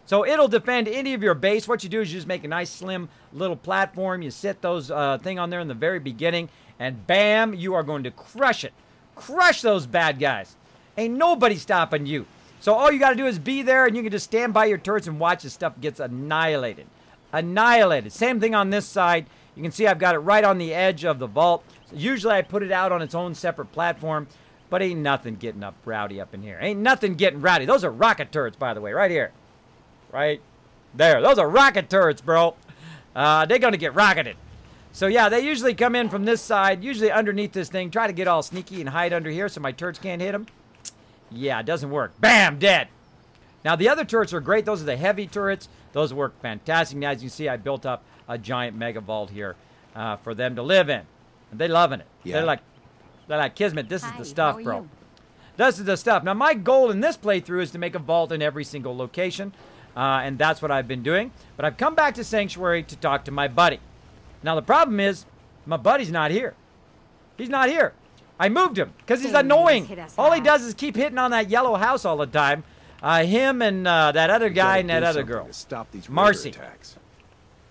So it'll defend any of your base. What you do is you just make a nice slim little platform. You sit those thing on there in the very beginning, and bam, you are going to crush it. Crush those bad guys. Ain't nobody stopping you. So all you got to do is be there, and you can just stand by your turrets and watch the stuff gets annihilated. Annihilated. Same thing on this side. You can see I've got it right on the edge of the vault. So usually I put it out on its own separate platform, but ain't nothing getting up rowdy up in here. Ain't nothing getting rowdy. Those are rocket turrets, by the way, right here. Right there. Those are rocket turrets, bro. They're going to get rocketed. So, yeah, they usually come in from this side, usually underneath this thing, try to get all sneaky and hide under here so my turrets can't hit them. Yeah, it doesn't work. Bam, dead. Now, the other turrets are great. Those are the heavy turrets. Those work fantastic. Now, as you see, I built up a giant mega vault here for them to live in. And they're loving it. Yeah. They're like, Kismet, this is the stuff, bro. This is the stuff. Now, my goal in this playthrough is to make a vault in every single location. And that's what I've been doing. But I've come back to Sanctuary to talk to my buddy. Now, the problem is, my buddy's not here. He's not here. I moved him because he's annoying. All he does is keep hitting on that yellow house all the time. Him and that other guy and that other girl, Marcy,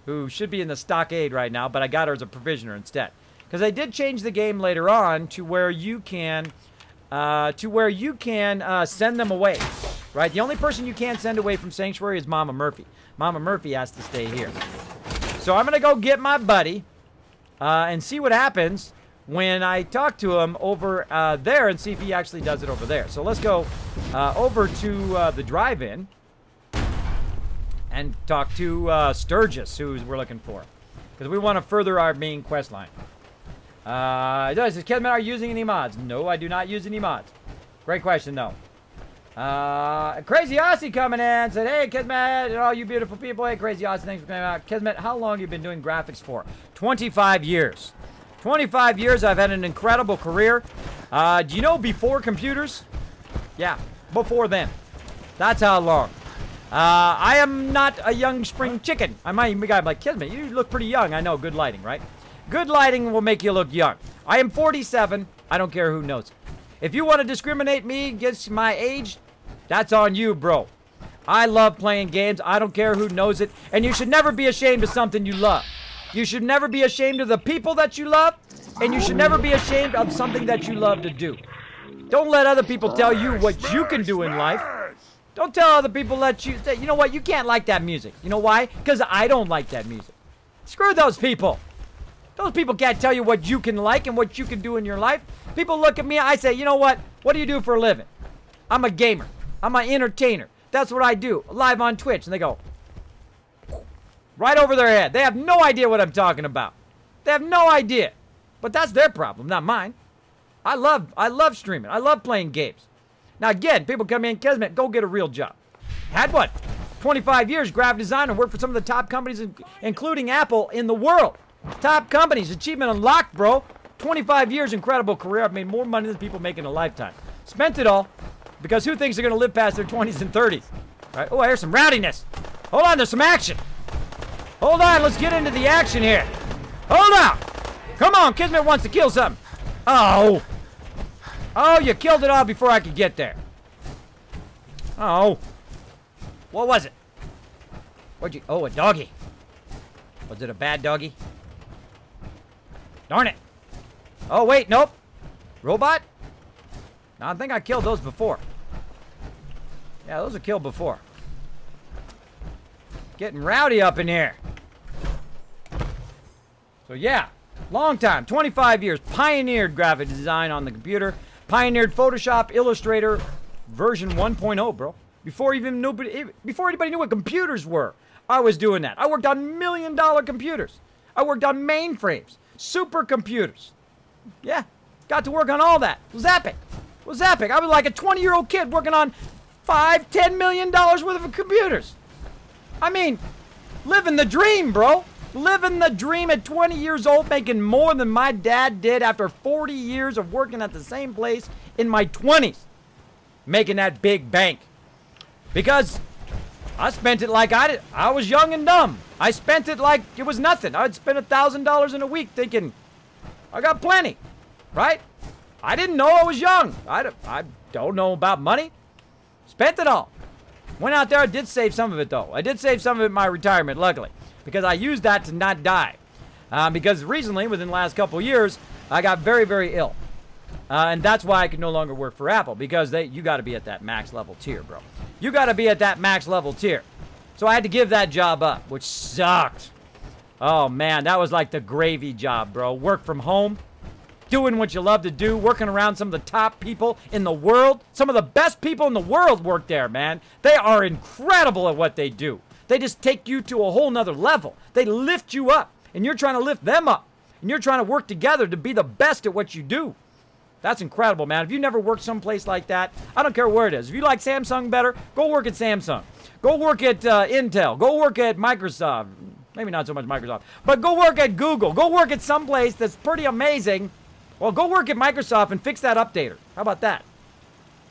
who should be in the stockade right now, but I got her as a provisioner instead. Because I did change the game later on to where you can send them away. Right? The only person you can't send away from Sanctuary is Mama Murphy. Mama Murphy has to stay here. So I'm going to go get my buddy and see what happens when I talk to him over there and see if he actually does it over there. So let's go over to the drive-in and talk to Sturgis, who we're looking for. Because we want to further our main quest line. Does Kismet, are you using any mods? No, I do not use any mods. Great question, though. Crazy Aussie coming in, said, hey, Kismet, and all you beautiful people. Hey, Crazy Aussie, thanks for coming out. Kismet, how long have you been doing graphics for? 25 years. 25 years, I've had an incredible career. Do you know before computers? Yeah, before then. That's how long. I am not a young spring chicken. I might be like, Kismet, you look pretty young. I know, good lighting, right? Good lighting will make you look young. I am 47. I don't care who knows it. If you want to discriminate me against my age, that's on you, bro. I love playing games. I don't care who knows it. And you should never be ashamed of something you love. You should never be ashamed of the people that you love. And you should never be ashamed of something that you love to do. Don't let other people tell you what you can do in life. Don't tell other people that you know what, you can't like that music. You know why? Because I don't like that music. Screw those people. Those people can't tell you what you can like and what you can do in your life. People look at me, I say, you know what? What do you do for a living? I'm a gamer. I'm an entertainer. That's what I do, live on Twitch. And they go, right over their head. They have no idea what I'm talking about. They have no idea. But that's their problem, not mine. I love streaming. I love playing games. Now again, people come in, Kismet, go get a real job. Had what? 25 years, graphic designer, worked for some of the top companies, including Apple, in the world. Top companies, achievement unlocked, bro. 25 years, incredible career. I've made more money than people make in a lifetime. Spent it all. Because who thinks they're going to live past their 20s and 30s? Right? Oh, I hear some rowdiness. Hold on, there's some action. Hold on, let's get into the action here. Hold on. Come on, Kismet wants to kill something. Oh. Oh, you killed it all before I could get there. Oh. What was it? What'd you... Oh, a doggy. Was it a bad doggy? Darn it. Oh, wait, nope. Robot? No, I think I killed those before. Yeah, those were killed before. Getting rowdy up in here. So yeah, long time, 25 years. Pioneered graphic design on the computer. Pioneered Photoshop, Illustrator, version 1.0, bro. Before anybody knew what computers were, I was doing that. I worked on $1 million computers. I worked on mainframes, supercomputers. Yeah, got to work on all that. It was epic. It was epic. I was like a 20-year-old kid working on $5–10 million worth of computers. I mean, living the dream, bro. Living the dream at 20 years old, making more than my dad did after 40 years of working at the same place in my 20s. Making that big bank. Because I spent it like I did. I was young and dumb. I spent it like it was nothing. I'd spend $1,000 in a week thinking, I got plenty, right? I didn't know I was young. I don't know about money. Spent it all. Went out there, I did save some of it though. I did save some of it in my retirement, luckily. Because I used that to not die. Because recently, within the last couple of years, I got very, very ill. And that's why I could no longer work for Apple. Because you got to be at that max level tier, bro. You got to be at that max level tier. So I had to give that job up, which sucked. Oh, man, that was like the gravy job, bro. Work from home. Doing what you love to do, working around some of the top people in the world. Some of the best people in the world work there, man. They are incredible at what they do. They just take you to a whole nother level. They lift you up, and you're trying to lift them up. And you're trying to work together to be the best at what you do. That's incredible, man. If you never worked someplace like that, I don't care where it is. If you like Samsung better, go work at Samsung. Go work at Intel. Go work at Microsoft. Maybe not so much Microsoft. But go work at Google. Go work at someplace that's pretty amazing. Well, go work at Microsoft and fix that updater. How about that?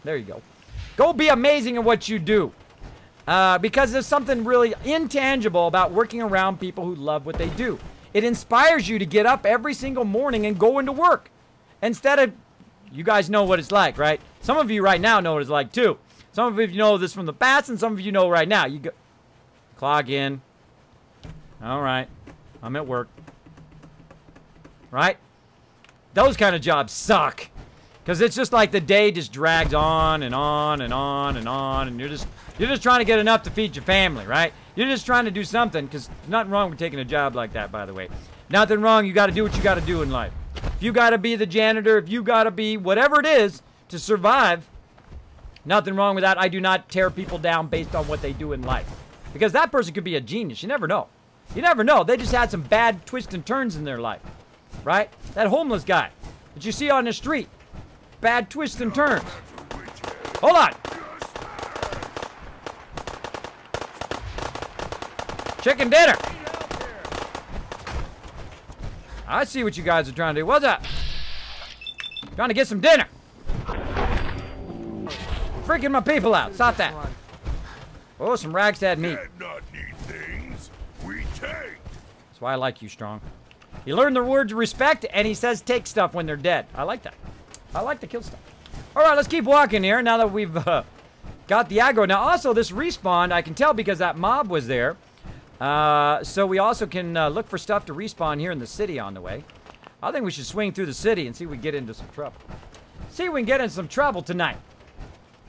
There you go. Go be amazing at what you do. Because there's something really intangible about working around people who love what they do. It inspires you to get up every single morning and go into work. Instead of, you guys know what it's like, right? Some of you right now know what it's like too. Some of you know this from the past, and some of you know right now. You go, clock in. All right, I'm at work. Right? Those kind of jobs suck. Because it's just like the day just drags on and on and on and on, and you're just trying to get enough to feed your family, right? You're just trying to do something, because there's nothing wrong with taking a job like that, by the way. Nothing wrong, you got to do what you got to do in life. If you got to be the janitor, if you got to be whatever it is to survive, nothing wrong with that. I do not tear people down based on what they do in life. Because that person could be a genius, you never know. You never know, they just had some bad twists and turns in their life, right? That homeless guy that you see on the street. Bad twists and turns. Hold on. Chicken dinner. I see what you guys are trying to do. What's up? Trying to get some dinner. Freaking my people out. Stop that. Oh, some Ragstad meat. Not need things. We take. That's why I like you, Strong. He learned the words respect, and he says take stuff when they're dead. I like that. I like to kill stuff. All right, let's keep walking here now that we've got the aggro. Now, also, this respawn, I can tell because that mob was there. So we also can look for stuff to respawn here in the city on the way. I think we should swing through the city and see if we get into some trouble. See if we can get into some trouble tonight.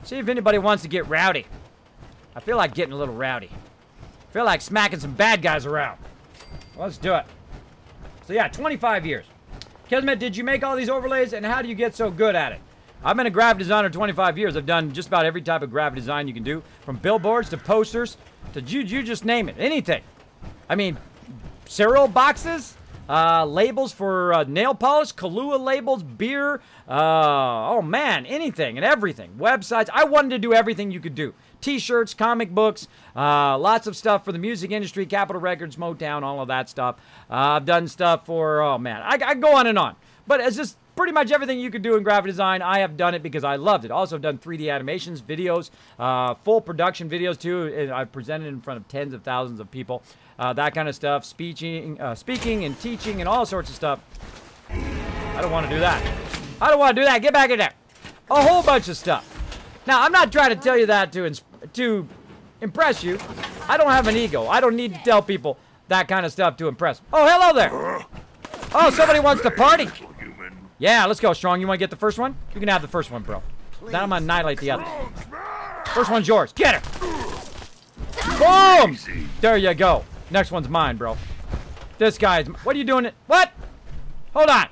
See if anybody wants to get rowdy. I feel like getting a little rowdy. I feel like smacking some bad guys around. Let's do it. So yeah, 25 years. Kismet, did you make all these overlays, and how do you get so good at it? I've been a graphic designer 25 years. I've done just about every type of graphic design you can do, from billboards to posters to you just name it, anything. I mean, cereal boxes, labels for nail polish, Kahlua labels, beer, oh man, anything and everything. Websites. I wanted to do everything you could do. T-shirts, comic books, lots of stuff for the music industry, Capitol Records, Motown, all of that stuff. I've done stuff for, oh man, I go on and on. But it's just pretty much everything you could do in graphic design. I have done it because I loved it. Also, I've done 3D animations, videos, full production videos too. And I've presented in front of tens of thousands of people. That kind of stuff, speaking and teaching and all sorts of stuff. I don't want to do that. I don't want to do that. Get back in there. A whole bunch of stuff. Now, I'm not trying to tell you that to impress you. I don't have an ego. I don't need to tell people that kind of stuff to impress them. Oh, hello there. Oh, somebody wants to party. Yeah, let's go, Strong. You want to get the first one? You can have the first one, bro. Then I'm going to annihilate the others. First one's yours. Get her. Boom. There you go. Next one's mine, bro. This guy's... What are you doing? What? Hold on.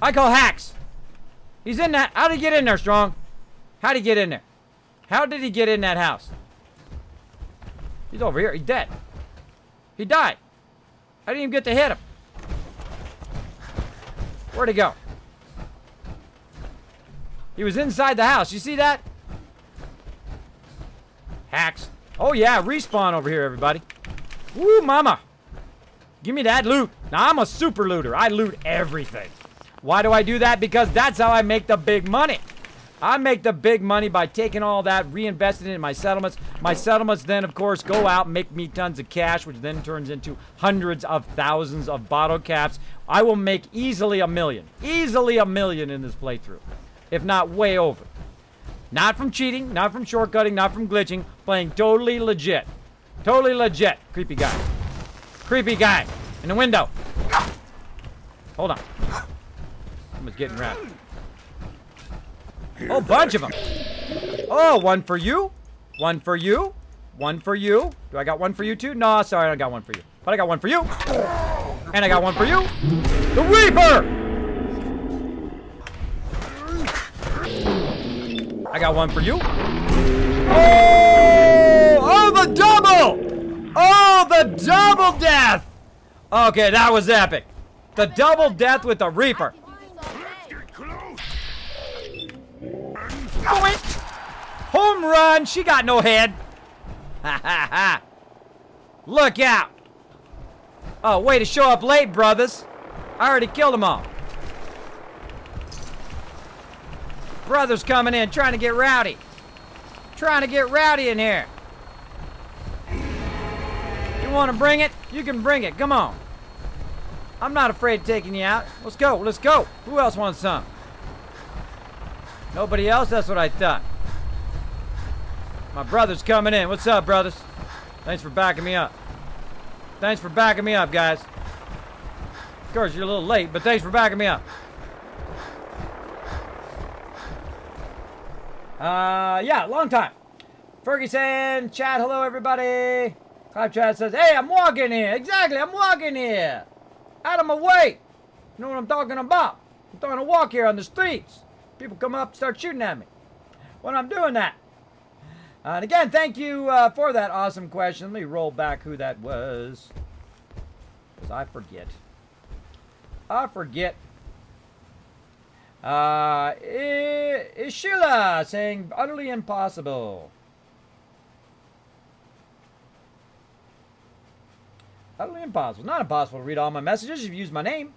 I call hacks. He's in that... How did he get in there, Strong? How did he get in there? How did he get in that house? He's over here. He's dead. He died. I didn't even get to hit him. Where'd he go? He was inside the house. You see that? Hacks. Oh, yeah. Respawn over here, everybody. Woo, mama. Give me that loot. Now, I'm a super looter. I loot everything. Why do I do that? Because that's how I make the big money. I make the big money by taking all that, reinvesting it in my settlements. My settlements then, of course, go out and make me tons of cash, which then turns into hundreds of thousands of bottle caps. I will make easily $1 million. Easily $1 million in this playthrough. If not way over. Not from cheating, not from shortcutting, not from glitching. Playing totally legit. Totally legit. Creepy guy. Creepy guy. In the window. Hold on. Someone's getting wrapped. Oh, bunch of them. Oh, one for you. One for you. One for you. Do I got one for you too? No, sorry, I don't got one for you. But I got one for you. And I got one for you. The Reaper! I got one for you. Oh! Oh, the double! Oh, the double death! Okay, that was epic. The double death with the Reaper. Home run! She got no head. Ha ha ha. Look out. Oh, way to show up late, brothers. I already killed them all. Brothers coming in, trying to get rowdy. Trying to get rowdy in here. You want to bring it? You can bring it. Come on. I'm not afraid of taking you out. Let's go. Let's go. Who else wants some? Nobody else? That's what I thought. My brother's coming in. What's up, brothers? Thanks for backing me up. Thanks for backing me up, guys. Of course, you're a little late, but thanks for backing me up. Yeah, long time. Ferguson, chat, hello, everybody. Clap chat says, hey, I'm walking here. Exactly, I'm walking here. Out of my way. You know what I'm talking about? I'm trying to walk here on the streets. People come up and start shooting at me when I'm doing that. And again, thank you for that awesome question. Let me roll back who that was. Because I forget. I forget. Ishila saying utterly impossible. Utterly impossible. Not impossible to read all my messages if you use my name.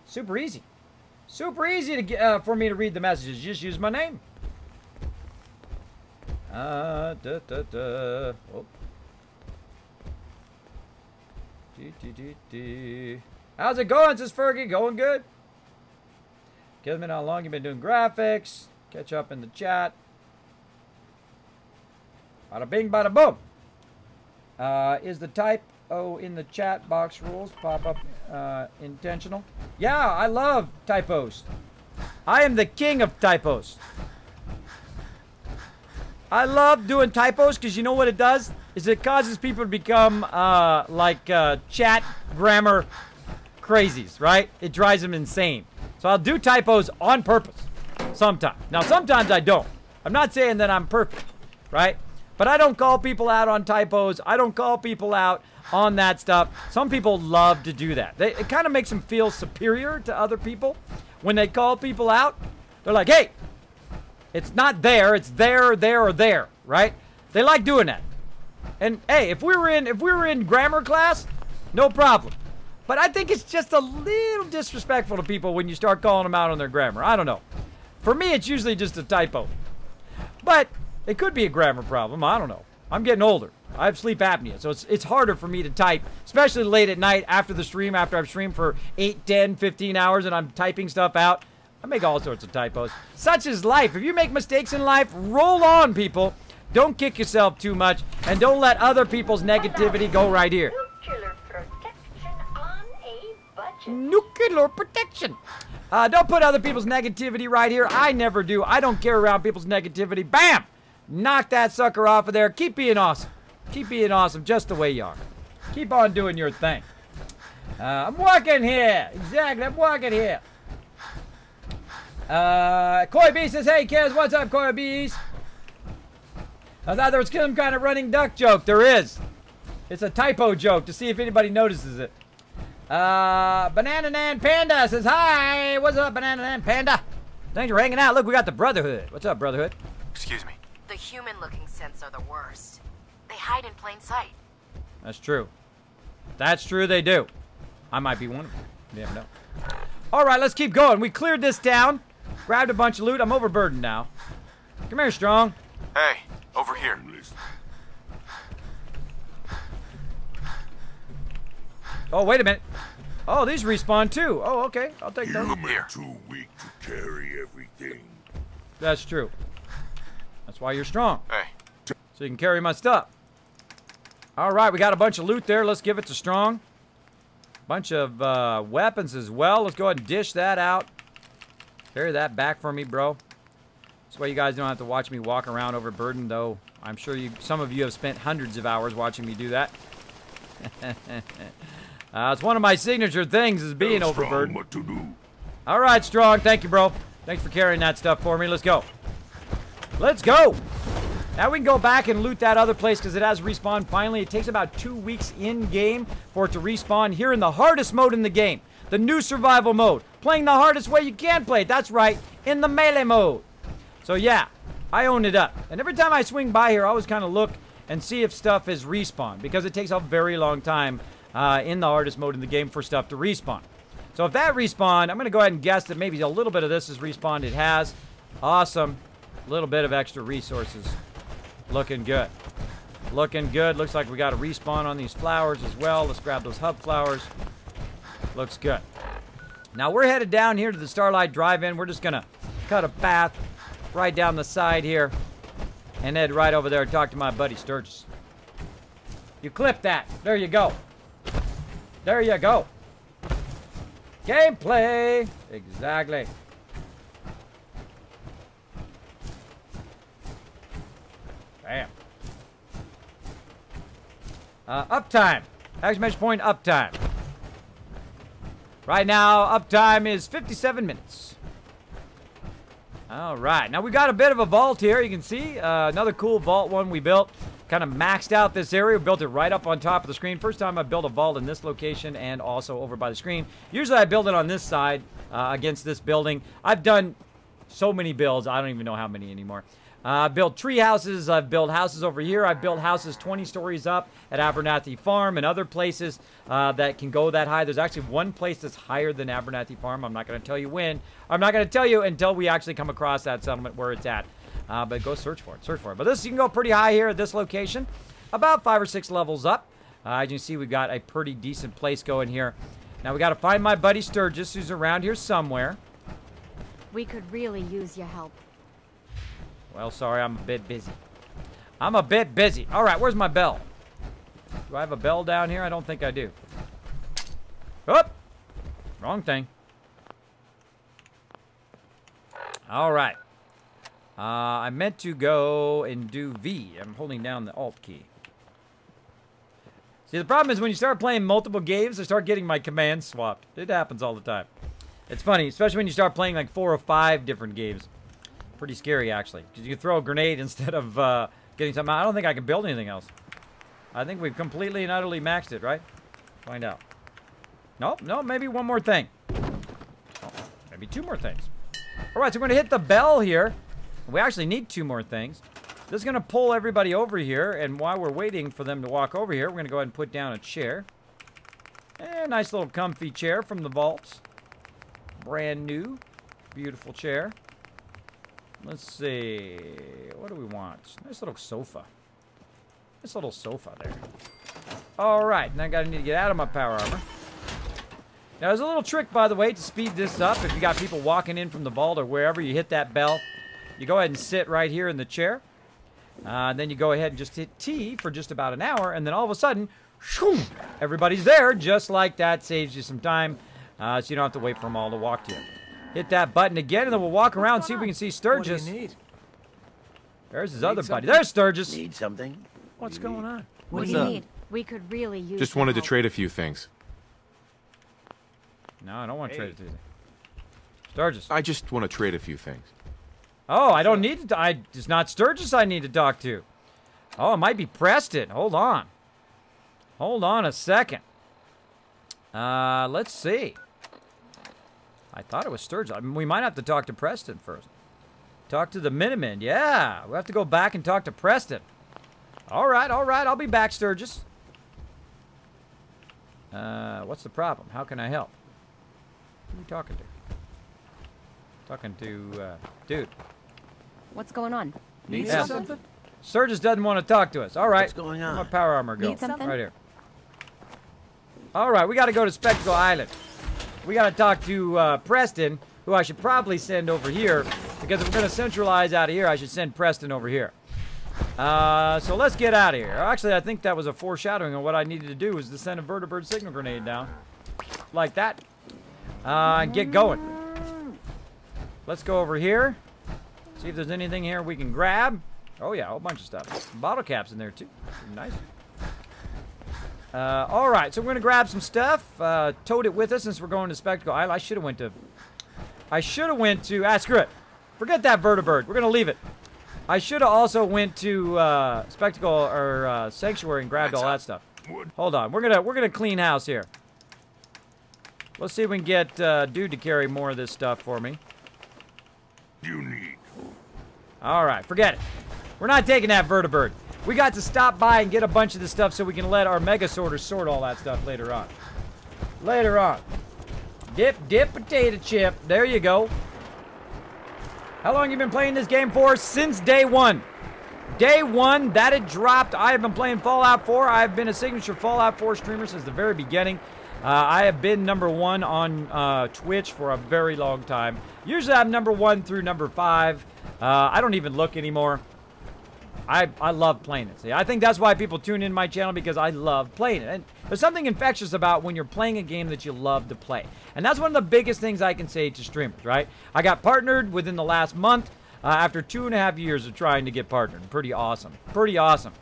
Super easy. Super easy to get, for me to read the messages. Just use my name. Oh. How's it going, says Fergie? Going good. Kismet, how long you been doing graphics? Catch up in the chat. Bada bing, bada boom. Is the typo in the chat box rules pop up intentional? Yeah, I love typos. I am the king of typos. I love doing typos because you know what it does? Is it causes people to become chat grammar crazies, right? It drives them insane. So I'll do typos on purpose sometimes. Now, sometimes I don't. I'm not saying that I'm perfect, right? But I don't call people out on typos. I don't call people out on that stuff. Some people love to do that. It kind of makes them feel superior to other people. When they call people out, they're like, hey, it's not there. It's there, there, or there, right? They like doing that. And hey, if we were in grammar class, no problem. But I think it's just a little disrespectful to people when you start calling them out on their grammar. I don't know. For me, it's usually just a typo. But it could be a grammar problem. I don't know. I'm getting older. I have sleep apnea, so it's harder for me to type, especially late at night after the stream, after I've streamed for 8, 10, 15 hours and I'm typing stuff out. I make all sorts of typos. Such is life. If you make mistakes in life, roll on, people. Don't kick yourself too much, and don't let other people's negativity go right here. Nuclear protection on a budget. Nuclear protection. Don't put other people's negativity right here. I never do. I don't care around people's negativity. Bam! Knock that sucker off of there. Keep being awesome. Keep being awesome just the way you are. Keep on doing your thing. I'm walking here. Exactly, I'm walking here. Koi B says, hey, kids, what's up, Koi Bees? I thought there was some kind of running duck joke. There is. It's a typo joke to see if anybody notices it. Banana Nan Panda says, hi. What's up, Banana Nan Panda? Thanks for hanging out. Look, we got the Brotherhood. What's up, Brotherhood? Excuse me. The human-looking synths are the worst. They hide in plain sight. That's true. That's true, they do. I might be one of them. You never know. All right, let's keep going. We cleared this down. Grabbed a bunch of loot. I'm overburdened now. Come here, Strong. Hey, over here. Oh, wait a minute. Oh, these respawn too. Oh, okay. I'll take those. Human too weak to carry everything. That's true. That's why you're strong. Hey. So you can carry my stuff. All right, we got a bunch of loot there. Let's give it to Strong. Bunch of weapons as well. Let's go ahead and dish that out. Carry that back for me, bro. This way you guys don't have to watch me walk around overburdened, though I'm sure some of you have spent hundreds of hours watching me do that. It's one of my signature things is being overburdened. What to do? All right, Strong. Thank you, bro. Thanks for carrying that stuff for me. Let's go. Let's go. Now we can go back and loot that other place because it has respawned finally. It takes about 2 weeks in-game for it to respawn here in the hardest mode in the game. The new survival mode. Playing the hardest way you can play it. That's right, in the melee mode. So yeah, I own it up. And every time I swing by here, I always kind of look and see if stuff is respawned because it takes a very long time in the hardest mode in the game for stuff to respawn. So if that respawned, I'm going to go ahead and guess that maybe a little bit of this is respawned. It has. Awesome. A little bit of extra resources. Looking good. Looking good. Looks like we got a respawn on these flowers as well. Let's grab those hub flowers. Looks good. Now we're headed down here to the Starlight Drive-In. We're just going to cut a path right down the side here and head right over there and talk to my buddy Sturgis. You clip that. There you go. There you go. Gameplay. Exactly. Bam. Uptime. Exclamation point uptime. Right now, uptime is 57 minutes. All right. Now, we got a bit of a vault here. You can see another cool vault one we built. Kind of maxed out this area. We built it right up on top of the screen. First time I built a vault in this location and also over by the screen. Usually I build it on this side against this building. I've done so many builds. I don't even know how many anymore. I've built tree houses. I've built houses over here. I've built houses 20 stories up at Abernathy Farm and other places that can go that high. There's actually one place that's higher than Abernathy Farm. I'm not going to tell you when. I'm not going to tell you until we actually come across that settlement where it's at. But go search for it. Search for it. But this, you can go pretty high here at this location. About 5 or 6 levels up. As you can see, we've got a pretty decent place going here. Now, we got to find my buddy Sturgis, who's around here somewhere. We could really use your help. Well, sorry, I'm a bit busy. I'm a bit busy. All right, where's my bell? Do I have a bell down here? I don't think I do. Oh! Wrong thing. All right. I meant to go and do V. I'm holding down the Alt key. See, the problem is when you start playing multiple games, I start getting my commands swapped. It happens all the time. It's funny, especially when you start playing like 4 or 5 different games. Pretty scary, actually, because you can throw a grenade instead of getting something out. I don't think I can build anything else. I think we've completely and utterly maxed it, right? Find out. Nope, no, maybe one more thing. Oh, maybe 2 more things. All right, so we're going to hit the bell here. We actually need 2 more things. This is going to pull everybody over here, and while we're waiting for them to walk over here, we're going to go ahead and put down a chair. A nice little comfy chair from the vaults. Brand new. Beautiful chair. Let's see. What do we want? Nice little sofa. Nice little sofa there. All right. Now I need to get out of my power armor. Now, there's a little trick, by the way, to speed this up. If you got people walking in from the vault or wherever, you hit that bell. You go ahead and sit right here in the chair. Then you go ahead and just hit T for just about an hour. And then all of a sudden, shoo, everybody's there. Just like that. Saves you some time. So you don't have to wait for them all to walk to you. Hit that button again, and then we'll walk around and see if we can see Sturgis. What do you need? There's his other buddy. There's Sturgis. Need something? What's going on? What do you need? We could really use Just your wanted to help. trade a few things. No, I don't want to trade it to you. Sturgis. I just want to trade a few things. Oh, I don't need to. It's not Sturgis I need to talk to. Oh, it might be Preston. Hold on. Hold on a second. Let's see. I thought it was Sturgis. I mean, we might have to talk to Preston first. Talk to the Miniman. Yeah, we have to go back and talk to Preston. All right, all right. I'll be back, Sturgis. What's the problem? How can I help? Who are you talking to? Talking to, dude. What's going on? Need Yeah. something? Sturgis doesn't want to talk to us. All right. What's going on? Where'd my power armor go? Need something? Right here. All right, we got to go to Spectacle Island. We got to talk to Preston, who I should probably send over here, because if we're going to centralize out of here, I should send Preston over here. So let's get out of here. Actually, I think that was a foreshadowing of what I needed to do, was to send a vertibird signal grenade down. Like that. And get going. Let's go over here. See if there's anything here we can grab. Oh, yeah, a whole bunch of stuff. Bottle caps in there, too. Nice. All right, so we're going to grab some stuff. Tote it with us since we're going to Spectacle Island. I should have went to... screw it. Forget that vertibird. We're going to leave it. I should have also went to Spectacle or Sanctuary and grabbed all that stuff. Hold on. We're gonna clean house here. Let's see if we can get Dude to carry more of this stuff for me. You need. All right, forget it. We're not taking that vertibird. We got to stop by and get a bunch of this stuff so we can let our mega sorters sort all that stuff later on. Later on. Dip, potato chip. There you go. How long have you been playing this game for? Since day one. Day one that it dropped. I have been playing Fallout 4. I have been a signature Fallout 4 streamer since the very beginning. I have been #1 on Twitch for a very long time. Usually I'm #1 through #5. I don't even look anymore. I love playing it. See, I think that's why people tune in my channel, because I love playing it. And there's something infectious about when you're playing a game that you love to play. And that's one of the biggest things I can say to streamers, right? I got partnered within the last month after 2.5 years of trying to get partnered. Pretty awesome. Pretty awesome.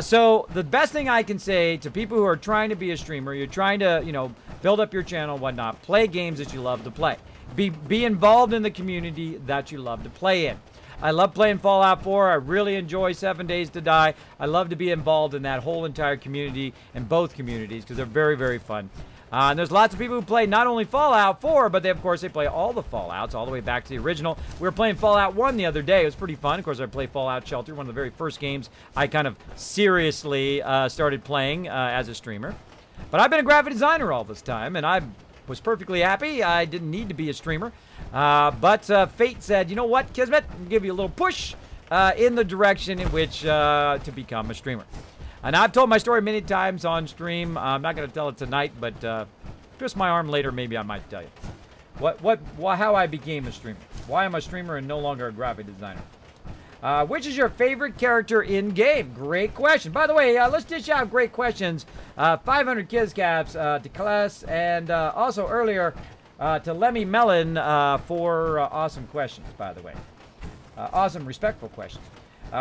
So the best thing I can say to people who are trying to be a streamer, you're trying to, you know, build up your channel and whatnot, play games that you love to play. Be involved in the community that you love to play in. I love playing Fallout 4. I really enjoy 7 Days to Die. I love to be involved in that whole entire community, in both communities, because they're very, very fun. And there's lots of people who play not only Fallout 4, but of course, they play all the Fallouts, all the way back to the original. We were playing Fallout 1 the other day. It was pretty fun. Of course, I played Fallout Shelter, one of the very first games I kind of seriously started playing as a streamer. But I've been a graphic designer all this time, and I was perfectly happy. I didn't need to be a streamer. But fate said, you know what, Kismet, I'll give you a little push in the direction in which to become a streamer. And I've told my story many times on stream. I'm not going to tell it tonight, but twist my arm later, maybe I might tell you. How I became a streamer. Why I'm a streamer and no longer a graphic designer. Which is your favorite character in game? Great question. By the way, let's dish out great questions. 500 Kids Caps to Class, and also earlier to Lemmy Mellon for awesome questions, by the way. Awesome, respectful questions.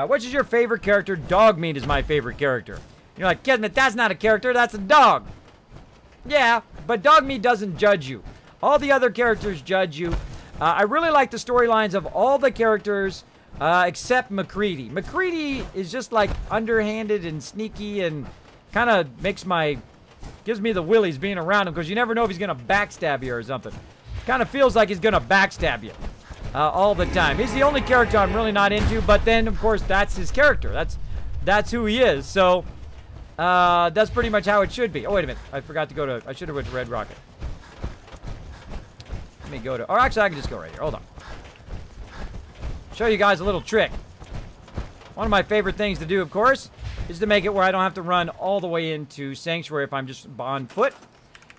Which is your favorite character? Dogmeat is my favorite character. You're like, Kismet, that's not a character, that's a dog. Yeah, but Dogmeat doesn't judge you. All the other characters judge you. I really like the storylines of all the characters except McCready. McCready is just like underhanded and sneaky and kind of gives me the willies being around him because you never know if he's going to backstab you or something. Kind of feels like he's going to backstab you. All the time. He's the only character I'm really not into, but then, of course, that's his character. That's who he is. So, that's pretty much how it should be. Oh, wait a minute. I forgot to go to... I should have went to Red Rocket. Let me go to... Or actually, I can just go right here. Hold on. Show you guys a little trick. One of my favorite things to do, of course, is to make it where I don't have to run all the way into Sanctuary if I'm just on foot.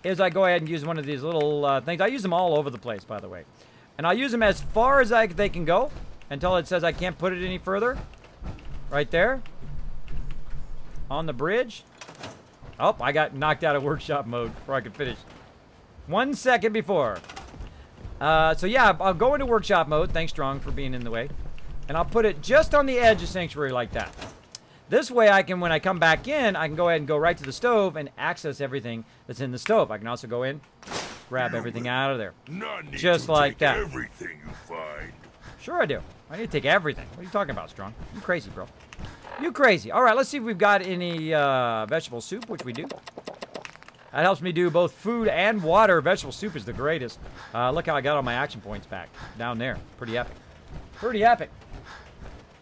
Is I go ahead and use one of these little things. I use them all over the place, by the way. And I'll use them as far as they can go until it says I can't put it any further. Right there. On the bridge. Oh, I got knocked out of workshop mode before I could finish. 1 second before. So yeah, I'll go into workshop mode. Thanks, Strong, for being in the way. And I'll put it just on the edge of Sanctuary like that. This way I can, when I come back in, I can go ahead and go right to the stove and access everything that's in the stove. I can also go in, grab everything out of there. Just like that. Everything you find. Sure I do. I need to take everything. What are you talking about, Strong? You crazy, bro. You crazy. All right, let's see if we've got any vegetable soup, which we do. That helps me do both food and water. Vegetable soup is the greatest. Look how I got all my action points back. Down there. Pretty epic. Pretty epic.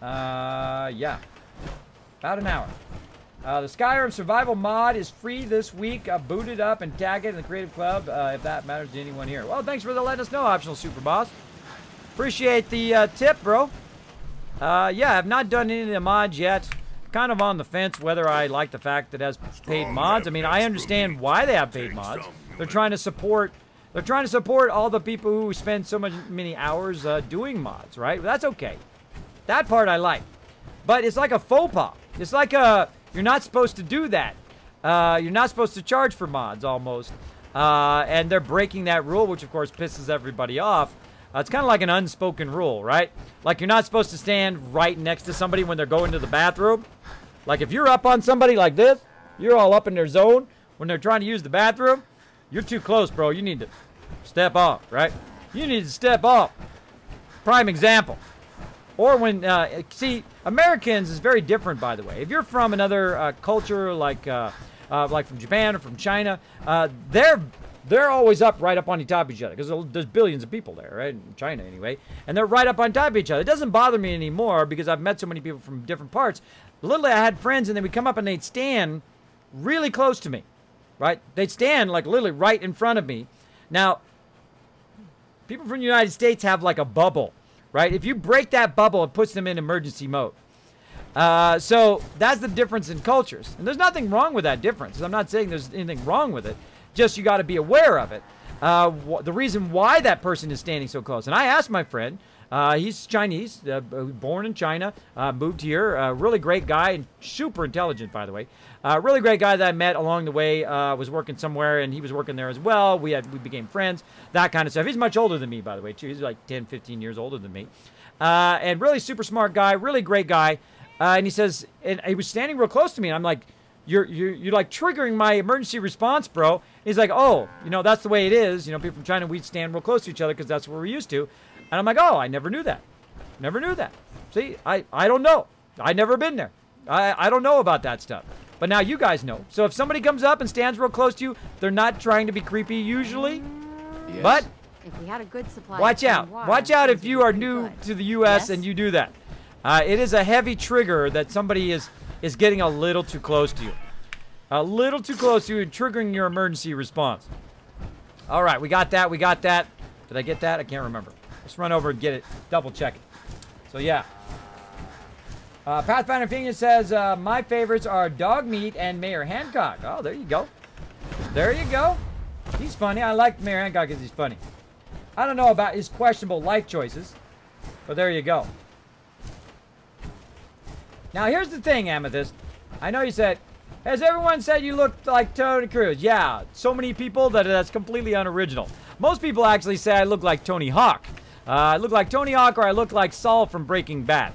Yeah. About an hour. The Skyrim Survival mod is free this week. Boot it up and tag it in the Creative Club if that matters to anyone here. Well, thanks for letting us know, Optional Super Boss. Appreciate the tip, bro. Yeah, I've not done any of the mods yet. Kind of on the fence whether I like the fact that it has paid mods. I mean, I understand why they have paid mods. They're trying to support all the people who spend so many hours doing mods, right? That's okay. That part I like. But it's like a faux pas. It's like you're not supposed to do that. You're not supposed to charge for mods, almost. And they're breaking that rule, which, of course, pisses everybody off. It's kind of like an unspoken rule, right? Like, you're not supposed to stand right next to somebody when they're going to the bathroom. Like, if you're up on somebody like this, you're all up in their zone when they're trying to use the bathroom, you're too close, bro. You need to step off, right? You need to step off. Prime example. Or when, see, Americans is very different, by the way. If you're from another culture, like from Japan or from China, they're always up right up on the top of each other because there's billions of people there, right? In China, anyway. And they're right up on top of each other. It doesn't bother me anymore because I've met so many people from different parts. Literally, I had friends, and then we'd come up and they'd stand really close to me, right? They'd stand, like, literally right in front of me. Now, people from the United States have, like, a bubble, right? If you break that bubble, it puts them in emergency mode. So that's the difference in cultures. And there's nothing wrong with that difference. I'm not saying there's anything wrong with it. Just you got to be aware of it. The reason why that person is standing so close. And I asked my friend, he's Chinese, born in China, moved here, really great guy, and super intelligent, by the way. Really great guy that I met along the way, was working somewhere, and he was working there as well. We became friends, that kind of stuff. He's much older than me, by the way, too. He's like 10, 15 years older than me. And really super smart guy, really great guy. And he says, and he was standing real close to me, and I'm like, you're like triggering my emergency response, bro. He's like, oh, you know, that's the way it is. You know, people from China, we stand real close to each other because that's what we're used to. And I'm like, oh, I never knew that. Never knew that. See, I don't know. I never been there. I don't know about that stuff. But now you guys know. So if somebody comes up and stands real close to you, they're not trying to be creepy usually. Yes. But If we had a good supply watch of out. water, Watch out if things you would are be new good. to the U.S. Yes? and you do that. It is a heavy trigger that somebody is getting a little too close to you. A little too close to you and triggering your emergency response. All right, we got that. We got that. Did I get that? I can't remember. Let's run over and get it. Double check it. So, yeah. Pathfinder Phoenix says, my favorites are Dog Meat and Mayor Hancock. Oh, there you go. There you go. He's funny. I like Mayor Hancock because he's funny. I don't know about his questionable life choices, but there you go. Now, here's the thing, Amethyst. I know you said, has everyone said you looked like Tony Cruz? Yeah, so many people that's completely unoriginal. Most people actually say I look like Tony Hawk. I look like Tony Hawk or I look like Saul from Breaking Bad.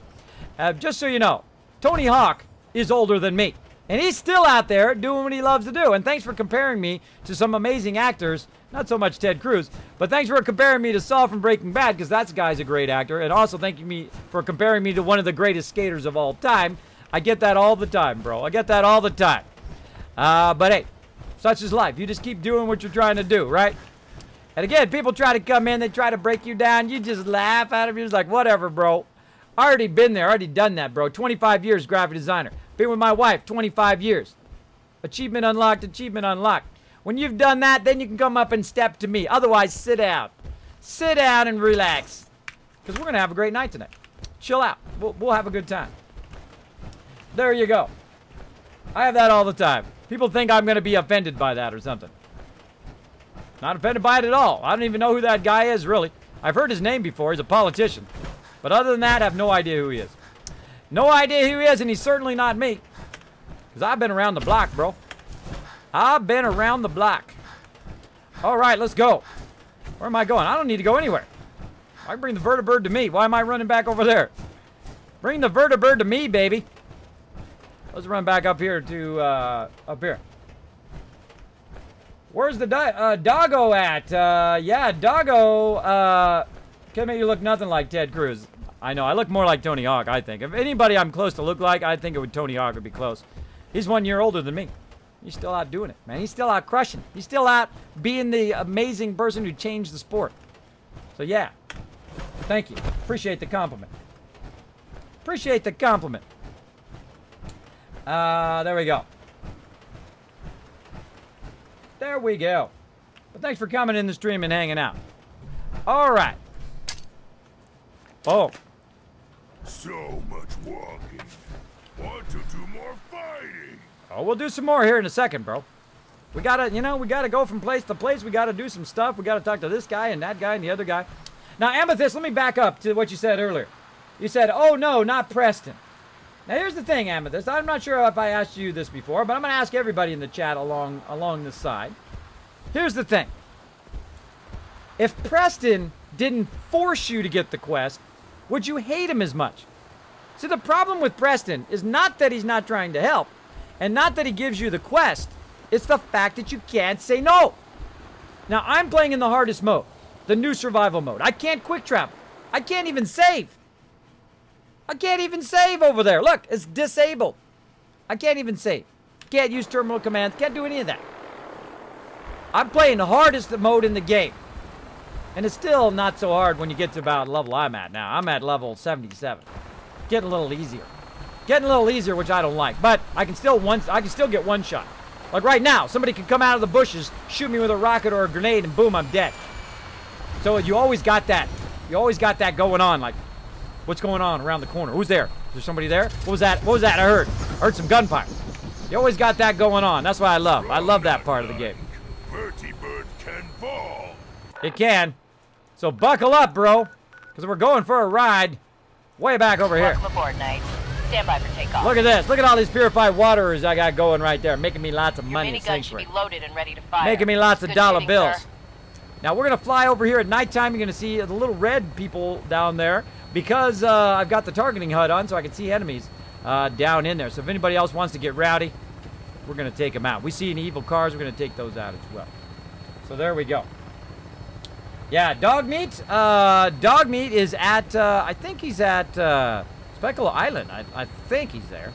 Just so you know, Tony Hawk is older than me. And he's still out there doing what he loves to do. And thanks for comparing me to some amazing actors. Not so much Ted Cruz. But thanks for comparing me to Saul from Breaking Bad, because that guy's a great actor. And also thank you for comparing me to one of the greatest skaters of all time. I get that all the time, bro. I get that all the time. But hey, such is life. You just keep doing what you're trying to do, right? And again, people try to come in. They try to break you down. You just laugh at them. You're just like, whatever, bro. I already been there. Already done that, bro. 25 years graphic designer. Been with my wife 25 years. Achievement unlocked, achievement unlocked. When you've done that, then you can come up and step to me. Otherwise, sit down. Sit down and relax. Because we're going to have a great night tonight. Chill out. We'll have a good time. There you go. I have that all the time. People think I'm going to be offended by that or something. Not offended by it at all. I don't even know who that guy is, really. I've heard his name before. He's a politician. But other than that, I have no idea who he is. No idea who he is, and he's certainly not me. Because I've been around the block, bro. I've been around the block. All right, let's go. Where am I going? I don't need to go anywhere. I can bring the vertibird to me. Why am I running back over there? Bring the vertibird to me, baby. Let's run back up here to, up here. Where's the doggo at? Yeah, doggo, can't make you look nothing like Ted Cruz. I know, I look more like Tony Hawk, I think. If anybody I'm close to look like, I think it would Tony Hawk would be close. He's 1 year older than me. He's still out doing it, man. He's still out crushing. He's still out being the amazing person who changed the sport. So, yeah. Thank you. Appreciate the compliment. Appreciate the compliment. There we go. There we go. But thanks for coming in the stream and hanging out. All right. Oh. So much walking. Want to do more fighting? Oh, we'll do some more here in a second, bro. We gotta, you know, we gotta go from place to place. We gotta do some stuff. We gotta talk to this guy and that guy and the other guy. Now, Amethyst, let me back up to what you said earlier. You said, oh, no, not Preston. Now, here's the thing, Amethyst. I'm not sure if I asked you this before, but I'm going to ask everybody in the chat along this side. Here's the thing. If Preston didn't force you to get the quest, would you hate him as much? See, the problem with Preston is not that he's not trying to help, and not that he gives you the quest. It's the fact that you can't say no. Now, I'm playing in the hardest mode, the new survival mode. I can't quick travel. I can't even save. I can't even save over there. Look, it's disabled. I can't even save. Can't use terminal commands. Can't do any of that. I'm playing the hardest mode in the game. And it's still not so hard when you get to about level I'm at now. I'm at level 77. Getting a little easier. Getting a little easier, which I don't like. But I can still get one shot. Like right now, somebody can come out of the bushes, shoot me with a rocket or a grenade, and boom, I'm dead. So you always got that. You always got that going on. Like, what's going on around the corner? Who's there? Is there somebody there? What was that? What was that? I heard some gunfire. You always got that going on. That's what I love. I love that part of the game. Vertibird can fall. It can. So buckle up, bro. Because we're going for a ride way back over here. Welcome aboard, Knight. Stand by for takeoff. Look at this. Look at all these purified waters I got going right there. Making me lots of Your money. minigun should be loaded and ready to fire. Making me lots of Good dollar shooting, bills. sir. Now, we're going to fly over here at nighttime. You're going to see the little red people down there. Because I've got the targeting HUD on, so I can see enemies down in there. So if anybody else wants to get rowdy, we're going to take them out. We see any evil cars, we're going to take those out as well. So there we go. Yeah, dog meat. Dog meat is at, I think he's at Speckle Island. I think he's there.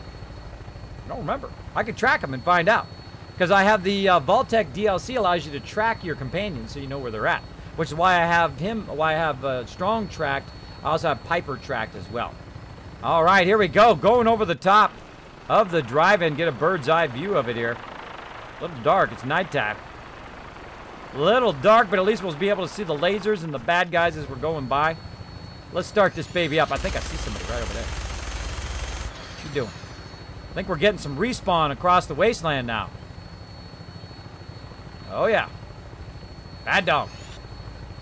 I don't remember. I could track them and find out. Because I have the vault-tec DLC allows you to track your companions so you know where they're at. Which is why I have Strong tracked. I also have Piper tracked as well. All right, here we go. Going over the top of the drive-in. Get a bird's eye view of it here. A little dark. It's nighttime. A little dark, but at least we'll be able to see the lasers and the bad guys as we're going by. Let's start this baby up. I think I see somebody right over there. What you doing? I think we're getting some respawn across the wasteland now. Oh, yeah. Bad dog.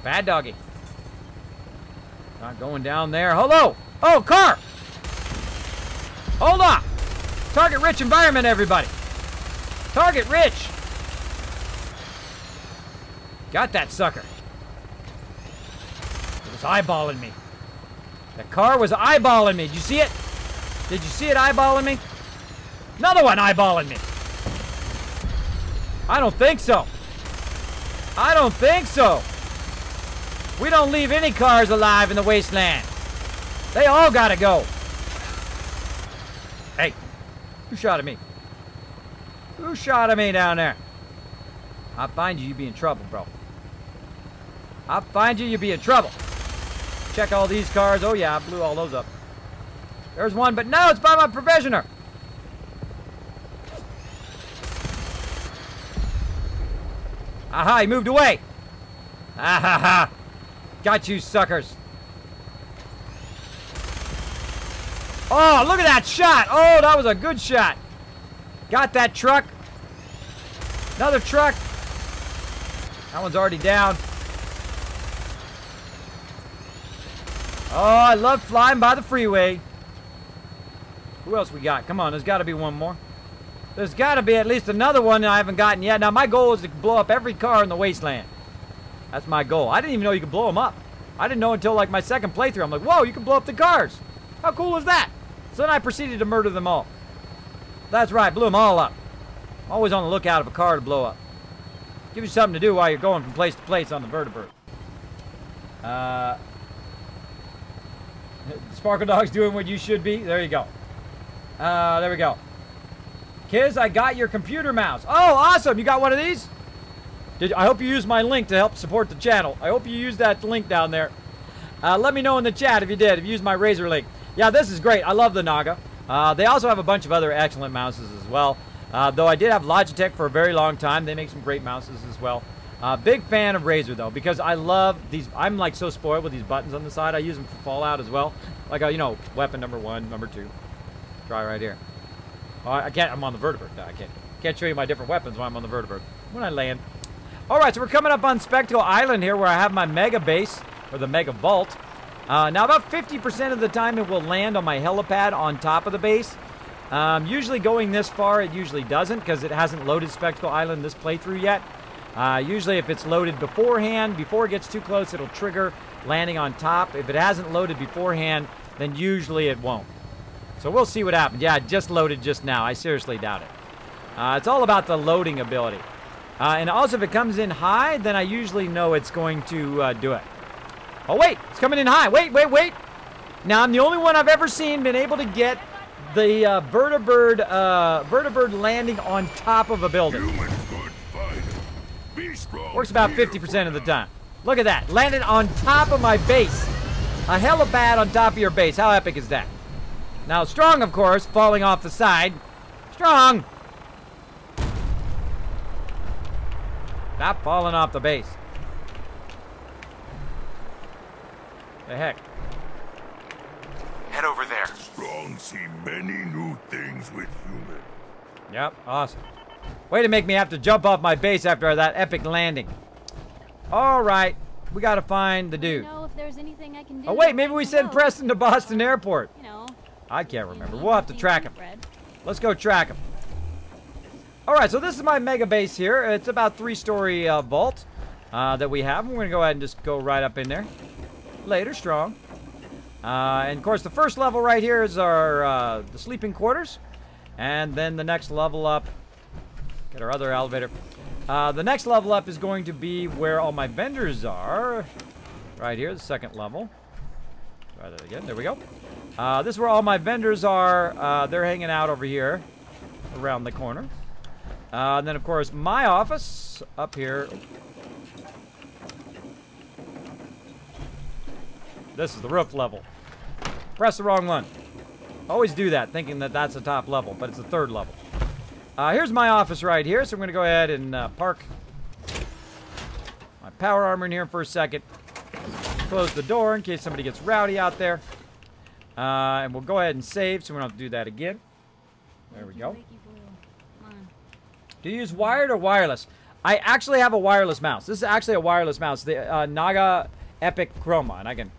Bad doggy. Not going down there. Hello! Oh, car! Hold on! Target rich environment, everybody. Target rich. Got that sucker. It was eyeballing me. The car was eyeballing me. Did you see it? Did you see it eyeballing me? Another one eyeballing me. I don't think so. I don't think so. We don't leave any cars alive in the wasteland. They all gotta go. Hey, who shot at me? Who shot at me down there? I'll find you, you'd be in trouble, bro. I'll find you, you'd be in trouble. Check all these cars. Oh yeah, I blew all those up. There's one, but no, it's by my provisioner. Aha, he moved away. Ah ha ha. Got you, suckers. Oh, look at that shot. Oh, that was a good shot. Got that truck. Another truck. That one's already down. Oh, I love flying by the freeway. Who else we got? Come on, there's got to be one more. There's got to be at least another one that I haven't gotten yet. Now, my goal is to blow up every car in the wasteland. That's my goal. I didn't even know you could blow them up. I didn't know until, like, my second playthrough. I'm like, whoa, you can blow up the cars. How cool is that? So then I proceeded to murder them all. That's right, blew them all up. I'm always on the lookout for a car to blow up. Give you something to do while you're going from place to place on the vertebrate. Sparkle Dog's doing what you should be. There you go. There we go. Kids, I got your computer mouse. Oh, awesome. You got one of these? I hope you use my link to help support the channel. I hope you use that link down there. Let me know in the chat if you did, if you used my Razer link. Yeah, this is great. I love the Naga. They also have a bunch of other excellent mouses as well. Though I did have Logitech for a very long time. They make some great mouses as well. Big fan of Razer, though, because I love these. I'm, like, so spoiled with these buttons on the side. I use them for Fallout as well. Like, you know, weapon number 1, number 2. Try right here. Oh, I can't. I'm on the vertebrate. No, I can't show you my different weapons while I'm on the vertebrate. When I land. All right, so we're coming up on Spectacle Island here, where I have my mega base, or the mega vault. Now, about 50% of the time, it will land on my helipad on top of the base. Usually going this far, it usually doesn't, because it hasn't loaded Spectacle Island this playthrough yet. Usually, if it's loaded beforehand, before it gets too close, it'll trigger landing on top. If it hasn't loaded beforehand, then usually it won't. So we'll see what happens. Yeah, it just loaded just now. I seriously doubt it. It's all about the loading ability. And also, if it comes in high, then I usually know it's going to do it. Oh, wait. It's coming in high. Wait, wait, wait. Now, I'm the only one I've ever seen been able to get the vertibird landing on top of a building. Works about 50% of the time. Look at that. Landed on top of my base. A helipad on top of your base. How epic is that? Now, Strong, of course, falling off the side. Strong! Stop falling off the base. The heck? Head over there. Strong see many new things with human. Yep, awesome. Way to make me have to jump off my base after that epic landing. All right, we gotta find the dude. Know if there's anything I can do. Oh wait, maybe we sent Preston to Boston Airport. You know, I can't remember. We'll have to track him. Let's go track him. All right, so this is my mega base here. It's about 3-story vault that we have. We're gonna go ahead and just go right up in there. Later, Strong. And of course, the first level right here is our the sleeping quarters, and then the next level up. Get our other elevator. The next level up is going to be where all my vendors are. Right here, the second level. Try that again. There we go. This is where all my vendors are. They're hanging out over here. around the corner. And then, of course, my office up here. This is the roof level. Press the wrong one. Always do that, thinking that that's the top level, but it's the third level. Here's my office right here, so I'm going to go ahead and park my power armor in here for a second. Close the door in case somebody gets rowdy out there. And we'll go ahead and save, so we don't have to do that again. There we go. Do you use wired or wireless? I actually have a wireless mouse. This is actually a wireless mouse. The Naga Epic Chroma, and I can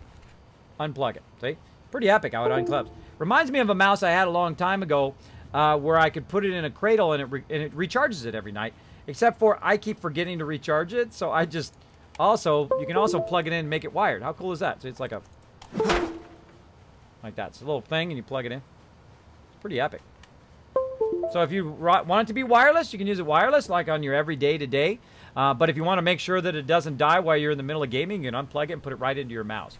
unplug it. See? Pretty epic how it unclips. Reminds me of a mouse I had a long time ago where I could put it in a cradle and it recharges it every night. Except for I keep forgetting to recharge it, so I just... Also, you can also plug it in and make it wired. How cool is that? So it's like a... Like that. It's a little thing and you plug it in. It's pretty epic. So if you want it to be wireless, you can use it wireless, like on your everyday to day. But if you want to make sure that it doesn't die while you're in the middle of gaming, you can unplug it and put it right into your mouse.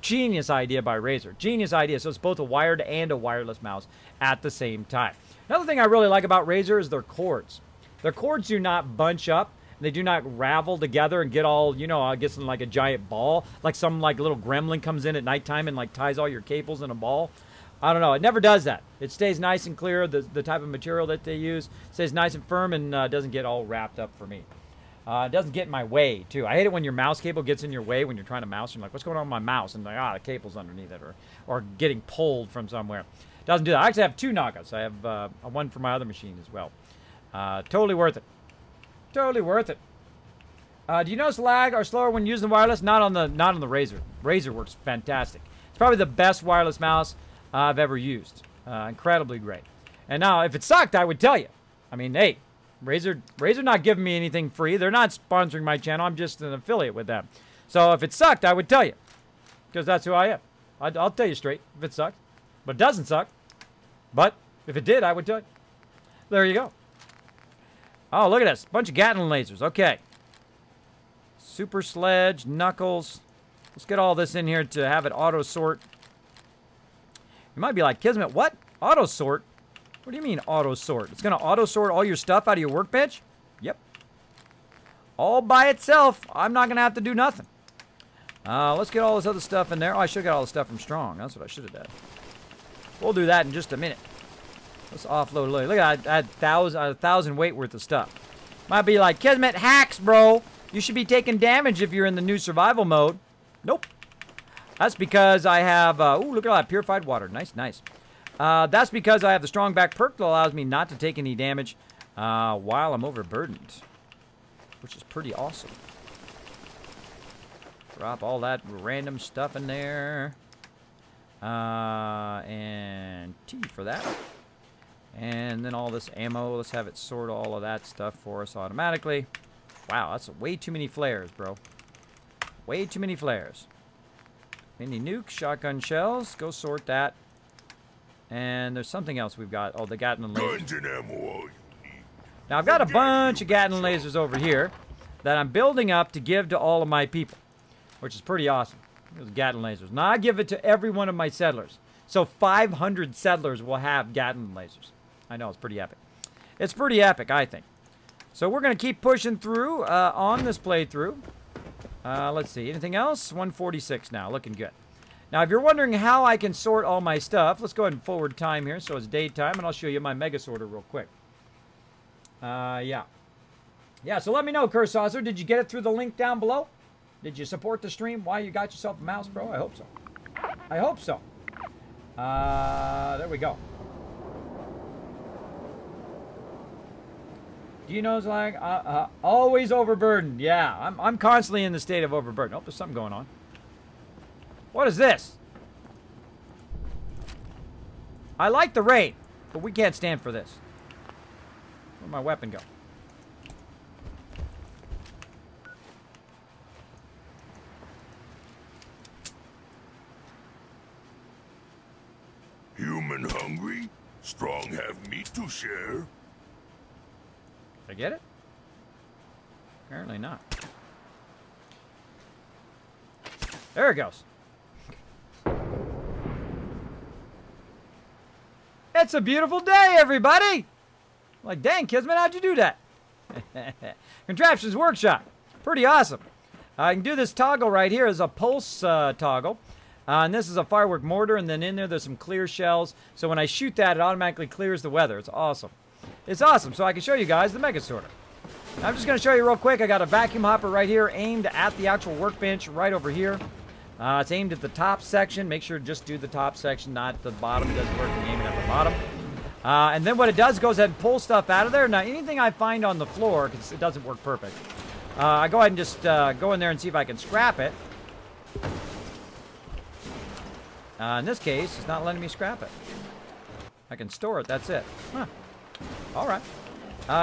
Genius idea by Razer. Genius idea. So it's both a wired and a wireless mouse at the same time. Another thing I really like about Razer is their cords. Their cords do not bunch up. They do not ravel together and get all, you know, gets in like a giant ball. Like some like little gremlin comes in at nighttime and like ties all your cables in a ball. I don't know. It never does that. It stays nice and clear. The type of material that they use stays nice and firm and doesn't get all wrapped up for me. It doesn't get in my way, too. I hate it when your mouse cable gets in your way when you're trying to mouse. And you're like, what's going on with my mouse? And like, the cable's underneath it or getting pulled from somewhere. It doesn't do that. I actually have two Nagas. I have one for my other machine as well. Totally worth it. Totally worth it. Do you notice lag or slower when using the wireless? Not on the Razer. Razer works fantastic. It's probably the best wireless mouse I've ever used. Incredibly great. And now, if it sucked, I would tell you. I mean, hey, Razer not giving me anything free. They're not sponsoring my channel. I'm just an affiliate with them. So if it sucked, I would tell you. Because that's who I am. I'll tell you straight if it sucked. But it doesn't suck. But if it did, I would tell you. There you go. Oh, look at this. Bunch of Gatling lasers. Okay. Super Sledge, Knuckles. Let's get all this in here to have it auto-sort. You might be like, Kismet, what? Auto-sort? What do you mean auto-sort? It's going to auto-sort all your stuff out of your workbench? Yep. All by itself. I'm not going to have to do nothing. Let's get all this other stuff in there. Oh, I should have got all the stuff from Strong. That's what I should have done. We'll do that in just a minute. Let's offload a little. Look at that. I had 1,000 weight worth of stuff. Might be like, Kismet, hacks, bro. You should be taking damage if you're in the new survival mode. Nope. That's because I have... ooh, look at all that purified water. Nice, nice. That's because I have the strong back perk that allows me not to take any damage while I'm overburdened. Which is pretty awesome. Drop all that random stuff in there. And T for that. And then all this ammo. Let's have it sort all of that stuff for us automatically. Wow, that's way too many flares, bro. Way too many flares. Mini nuke, shotgun shells. Go sort that. And there's something else we've got. Oh, the Gatling lasers. Now, I've got a bunch of Gatling lasers over here that I'm building up to give to all of my people, which is pretty awesome. Those Gatling lasers. Now, I give it to every one of my settlers. So 500 settlers will have Gatling lasers. I know, it's pretty epic. It's pretty epic, I think. So we're going to keep pushing through on this playthrough. Let's see. Anything else? 146 now. Looking good. Now, if you're wondering how I can sort all my stuff, let's go ahead and forward time here. So it's daytime, and I'll show you my mega sorter real quick. Yeah. Yeah, so let me know, Cursaucer. Did you get it through the link down below? Did you support the stream? Why you got yourself a mouse, bro? I hope so. I hope so. There we go. Do you know it's like always overburdened? Yeah, I'm constantly in the state of overburden. Oh, there's something going on. What is this? I like the raid, but we can't stand for this. Where'd my weapon go? Human hungry? Strong have meat to share. Did I get it? Apparently not. There it goes. It's a beautiful day, everybody! Like, dang, Kismet, how'd you do that? Contraptions Workshop. Pretty awesome. I can do this toggle right here as a pulse toggle. And this is a firework mortar, and then in there's some clear shells. So when I shoot that, it automatically clears the weather. It's awesome. It's awesome. So I can show you guys the Mega Sorter. I'm just going to show you real quick. I got a vacuum hopper right here aimed at the actual workbench right over here. It's aimed at the top section. Make sure to just do the top section, not the bottom. It doesn't work when you aim it at the bottom. And then what it does goes ahead and pull stuff out of there. Now, anything I find on the floor, because it doesn't work perfect, I go ahead and just go in there and see if I can scrap it. In this case, it's not letting me scrap it. I can store it. That's it. Huh. All right.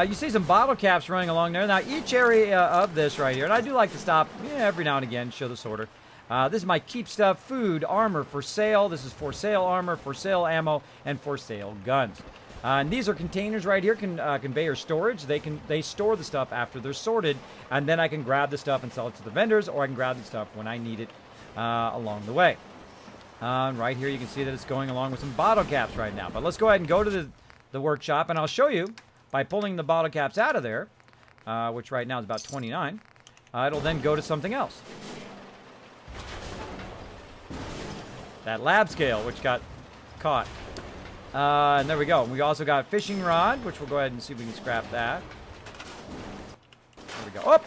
You see some bottle caps running along there. Now, each area of this right here, and I do like to stop every now and again, show the sorter. This is my keep stuff, food, armor for sale. This is for sale armor, for sale ammo, and for sale guns. And these are containers right here, conveyor storage. They store the stuff after they're sorted, and then I can grab the stuff and sell it to the vendors, or I can grab the stuff when I need it along the way. Right here you can see that it's going along with some bottle caps right now. But let's go ahead and go to the workshop, and I'll show you by pulling the bottle caps out of there, which right now is about 29. It'll then go to something else. That lab scale, which got caught. And there we go. We also got a fishing rod, which we'll go ahead and see if we can scrap that. There we go. Oh!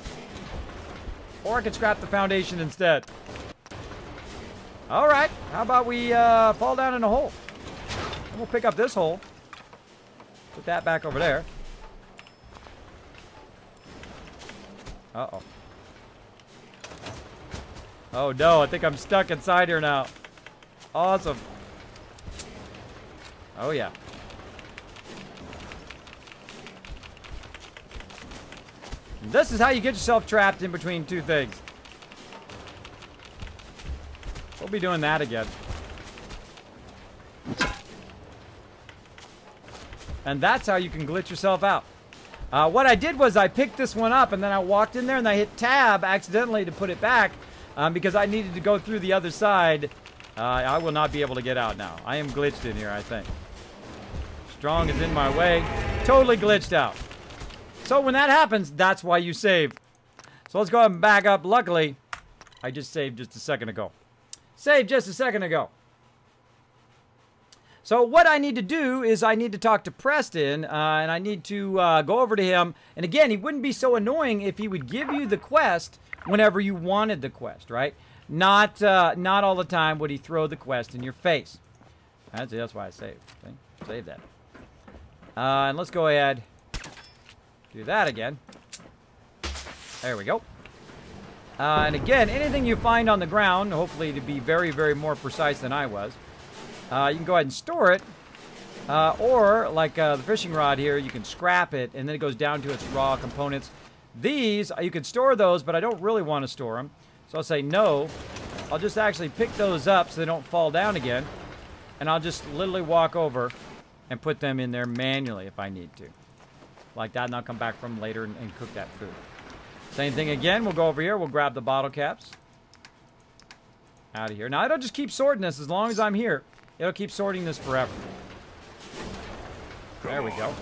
Or I could scrap the foundation instead. All right. How about we fall down in a hole? And we'll pick up this hole. Put that back over there. Uh-oh. Oh, no. I think I'm stuck inside here now. Awesome. Oh, yeah. And this is how you get yourself trapped in between two things. We'll be doing that again. And that's how you can glitch yourself out. What I did was I picked this one up, and then I walked in there, and I hit tab accidentally to put it back because I needed to go through the other side. I will not be able to get out now. I am glitched in here, I think. Strong is in my way. Totally glitched out. So when that happens, that's why you save. So let's go ahead and back up. Luckily, I just saved just a second ago. Saved just a second ago. So what I need to do is I need to talk to Preston, and I need to go over to him. And again, he wouldn't be so annoying if he would give you the quest whenever you wanted the quest, right? Not all the time would he throw the quest in your face. That's why I saved. See? Save that. And let's go ahead. Do that again. There we go. And again, anything you find on the ground, hopefully to be very, very more precise than I was, you can go ahead and store it. Or, like the fishing rod here, you can scrap it, and then it goes down to its raw components. These, you can store those, but I don't really want to store them. So I'll say no. I'll just actually pick those up so they don't fall down again. And I'll just literally walk over and put them in there manually if I need to. Like that, and I'll come back from later and cook that food. Same thing again. We'll go over here. We'll grab the bottle caps. Out of here. Now, it'll just keep sorting this as long as I'm here. It'll keep sorting this forever. There we go.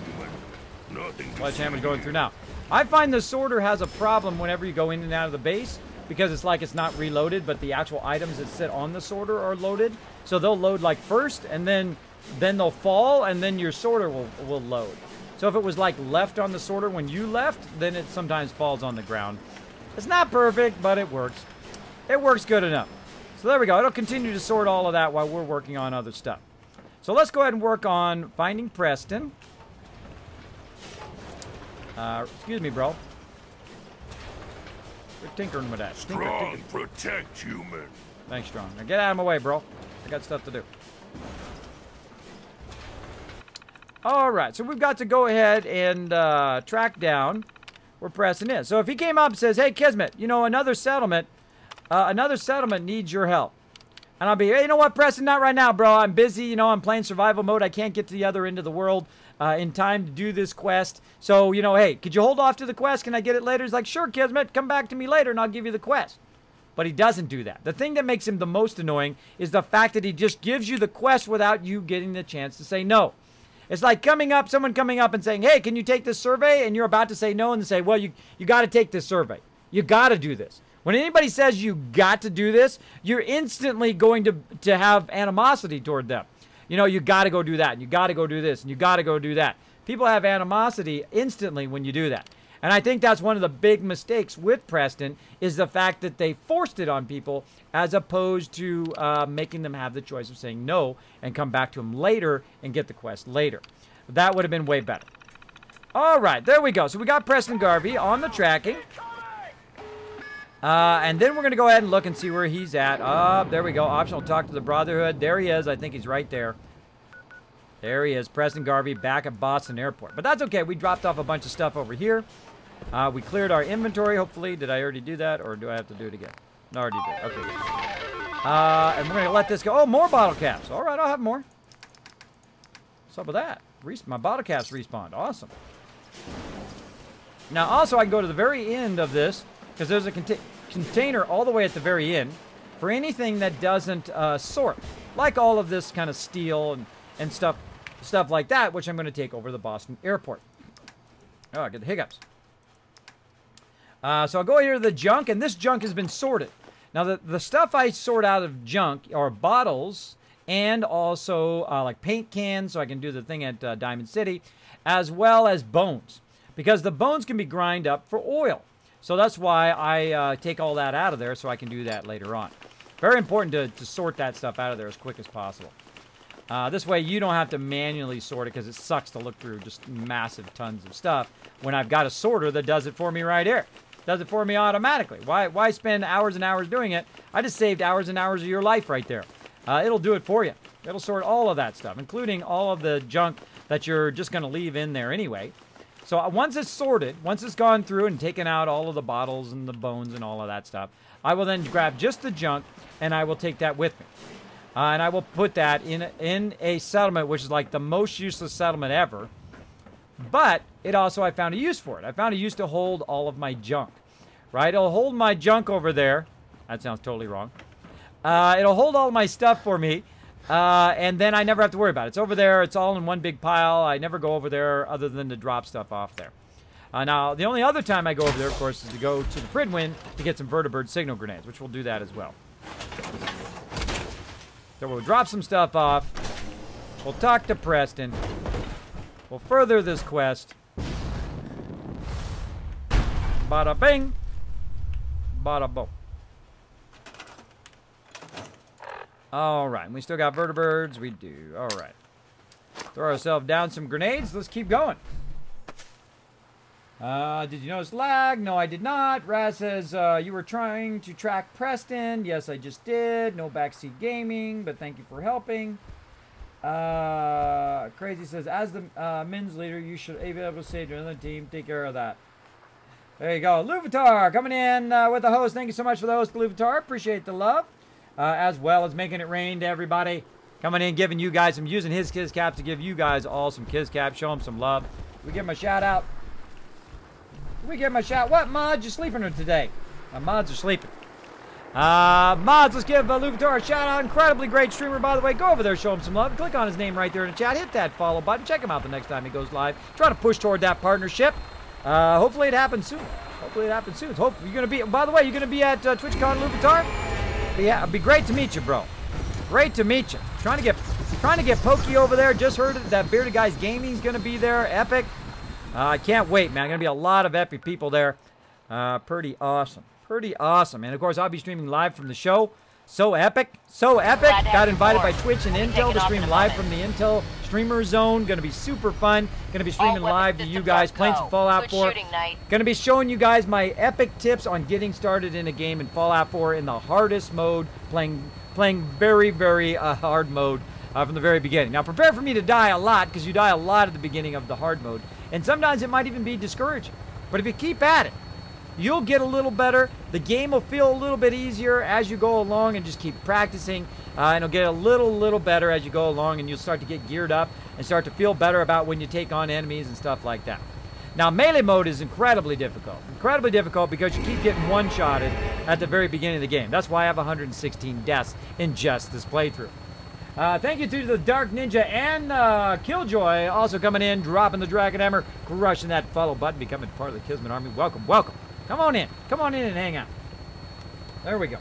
Sledgehammer's going through now. I find the sorter has a problem whenever you go in and out of the base because it's like it's not reloaded, but the actual items that sit on the sorter are loaded. So they'll load like first, and then they'll fall, and then your sorter will load. So if it was like left on the sorter when you left, then it sometimes falls on the ground. It's not perfect, but it works. It works good enough. So there we go. It'll continue to sort all of that while we're working on other stuff. So let's go ahead and work on finding Preston. Excuse me, bro. We're tinkering with that. Strong, protect human. Thanks, Strong. Now get out of my way, bro. I got stuff to do. Alright, so we've got to go ahead and track down where Preston is. So if he came up and says, hey, Kismet, you know, another settlement needs your help. And I'll be, hey, you know what, Preston, not right now, bro. I'm busy, you know, I'm playing survival mode. I can't get to the other end of the world in time to do this quest. So, you know, hey, could you hold off to the quest? Can I get it later? He's like, sure, Kismet, come back to me later and I'll give you the quest. But he doesn't do that. The thing that makes him the most annoying is the fact that he just gives you the quest without you getting the chance to say no. It's like someone coming up and saying, hey, can you take this survey? And you're about to say no, and they say, well, you got to take this survey. You got to do this. When anybody says you got to do this, you're instantly going to have animosity toward them. You know, you got to go do that, and you got to go do this, and you got to go do that. People have animosity instantly when you do that. And I think that's one of the big mistakes with Preston is the fact that they forced it on people as opposed to making them have the choice of saying no and come back to them later and get the quest later. That would have been way better. All right, there we go. So we got Preston Garvey on the tracking. And then we're going to go ahead and look and see where he's at. There we go. Optional talk to the Brotherhood. There he is. I think he's right there. There he is. Preston Garvey back at Boston Airport. But that's okay. We dropped off a bunch of stuff over here. We cleared our inventory, hopefully. Did I already do that, or do I have to do it again? No, I already did. Okay. And we're going to let this go. Oh, more bottle caps. All right, I'll have more. What's up with that? My bottle caps respawned. Awesome. Now, also, I can go to the very end of this, because there's a container all the way at the very end for anything that doesn't sort. Like all of this kind of steel and stuff like that, which I'm going to take over the Boston Airport. Oh, I get the hiccups. So I'll go here to the junk, and this junk has been sorted. Now, the stuff I sort out of junk are bottles and also like paint cans, so I can do the thing at Diamond City, as well as bones. Because the bones can be ground up for oil. So that's why I take all that out of there so I can do that later on. Very important to sort that stuff out of there as quick as possible. This way you don't have to manually sort it because it sucks to look through just massive tons of stuff when I've got a sorter that does it for me right here. Does it for me automatically. Why spend hours and hours doing it? I just saved hours and hours of your life right there. It'll do it for you. It'll sort all of that stuff, including all of the junk that you're just going to leave in there anyway. So once it's sorted, once it's gone through and taken out all of the bottles and the bones and all of that stuff, I will then grab just the junk and I will take that with me. And I will put that in a settlement, which is like the most useless settlement ever. But it also, I found a use for it. I found a use to hold all of my junk. Right? It'll hold my junk over there. That sounds totally wrong. It'll hold all my stuff for me. And then I never have to worry about it. It's over there. It's all in one big pile. I never go over there other than to drop stuff off there. Now, the only other time I go over there, of course, is to go to the Pridwin to get some vertibird signal grenades, which we'll do that as well. So we'll drop some stuff off. We'll talk to Preston. We'll further this quest. Bada bing. Bada boom. All right, we still got vertibirds. We do. All right. Throw ourselves down some grenades. Let's keep going. Did you notice lag? No, I did not. Raz says, you were trying to track Preston. Yes, I just did. No backseat gaming, but thank you for helping. Crazy says, as the men's leader, you should be able to say to another team, take care of that. There you go. Luvitar coming in with the host. Thank you so much for the host, Luvitar. Appreciate the love. As well as making it rain to everybody. Coming in, giving you guys some, using his Kiz Caps to give you guys all some Kiz Caps. Show him some love. We give him a shout out. We give him a shout. What, Mods? You sleeping today? Mods are sleeping. Mods, let's give Luvitar a shout out. Incredibly great streamer, by the way. Go over there, show him some love. Click on his name right there in the chat. Hit that follow button. Check him out the next time he goes live. Try to push toward that partnership. Hopefully it happens soon. Hopefully it happens soon. Hope you're gonna be. By the way, you're gonna be at TwitchCon, Luvitar. Yeah, it'd be great to meet you, bro. Great to meet you. Trying to get Pokey over there. Just heard that Bearded Guys Gaming's gonna be there. Epic. I can't wait, man. Gonna be a lot of epic people there. Pretty awesome. Pretty awesome. And of course, I'll be streaming live from the show. So epic. So epic. Got invited by Twitch and Intel to stream live from the Intel Streamer Zone. Gonna be super fun. Gonna be streaming live to you guys, playing some Fallout 4. Gonna be showing you guys my epic tips on getting started in a game in Fallout 4 in the hardest mode, playing very, very hard mode from the very beginning. Now, prepare for me to die a lot, because you die a lot at the beginning of the hard mode. And sometimes it might even be discouraging. But if you keep at it, you'll get a little better. The game will feel a little bit easier as you go along, and just keep practicing. And it'll get a little better as you go along, and you'll start to get geared up and start to feel better about when you take on enemies and stuff like that. Now, melee mode is incredibly difficult. Incredibly difficult because you keep getting one-shotted at the very beginning of the game. That's why I have 116 deaths in just this playthrough. Thank you to the Dark Ninja and Killjoy also coming in, dropping the Dragon Hammer, crushing that follow button, becoming part of the Kismet Army. Welcome, welcome. Come on in. Come on in and hang out. There we go.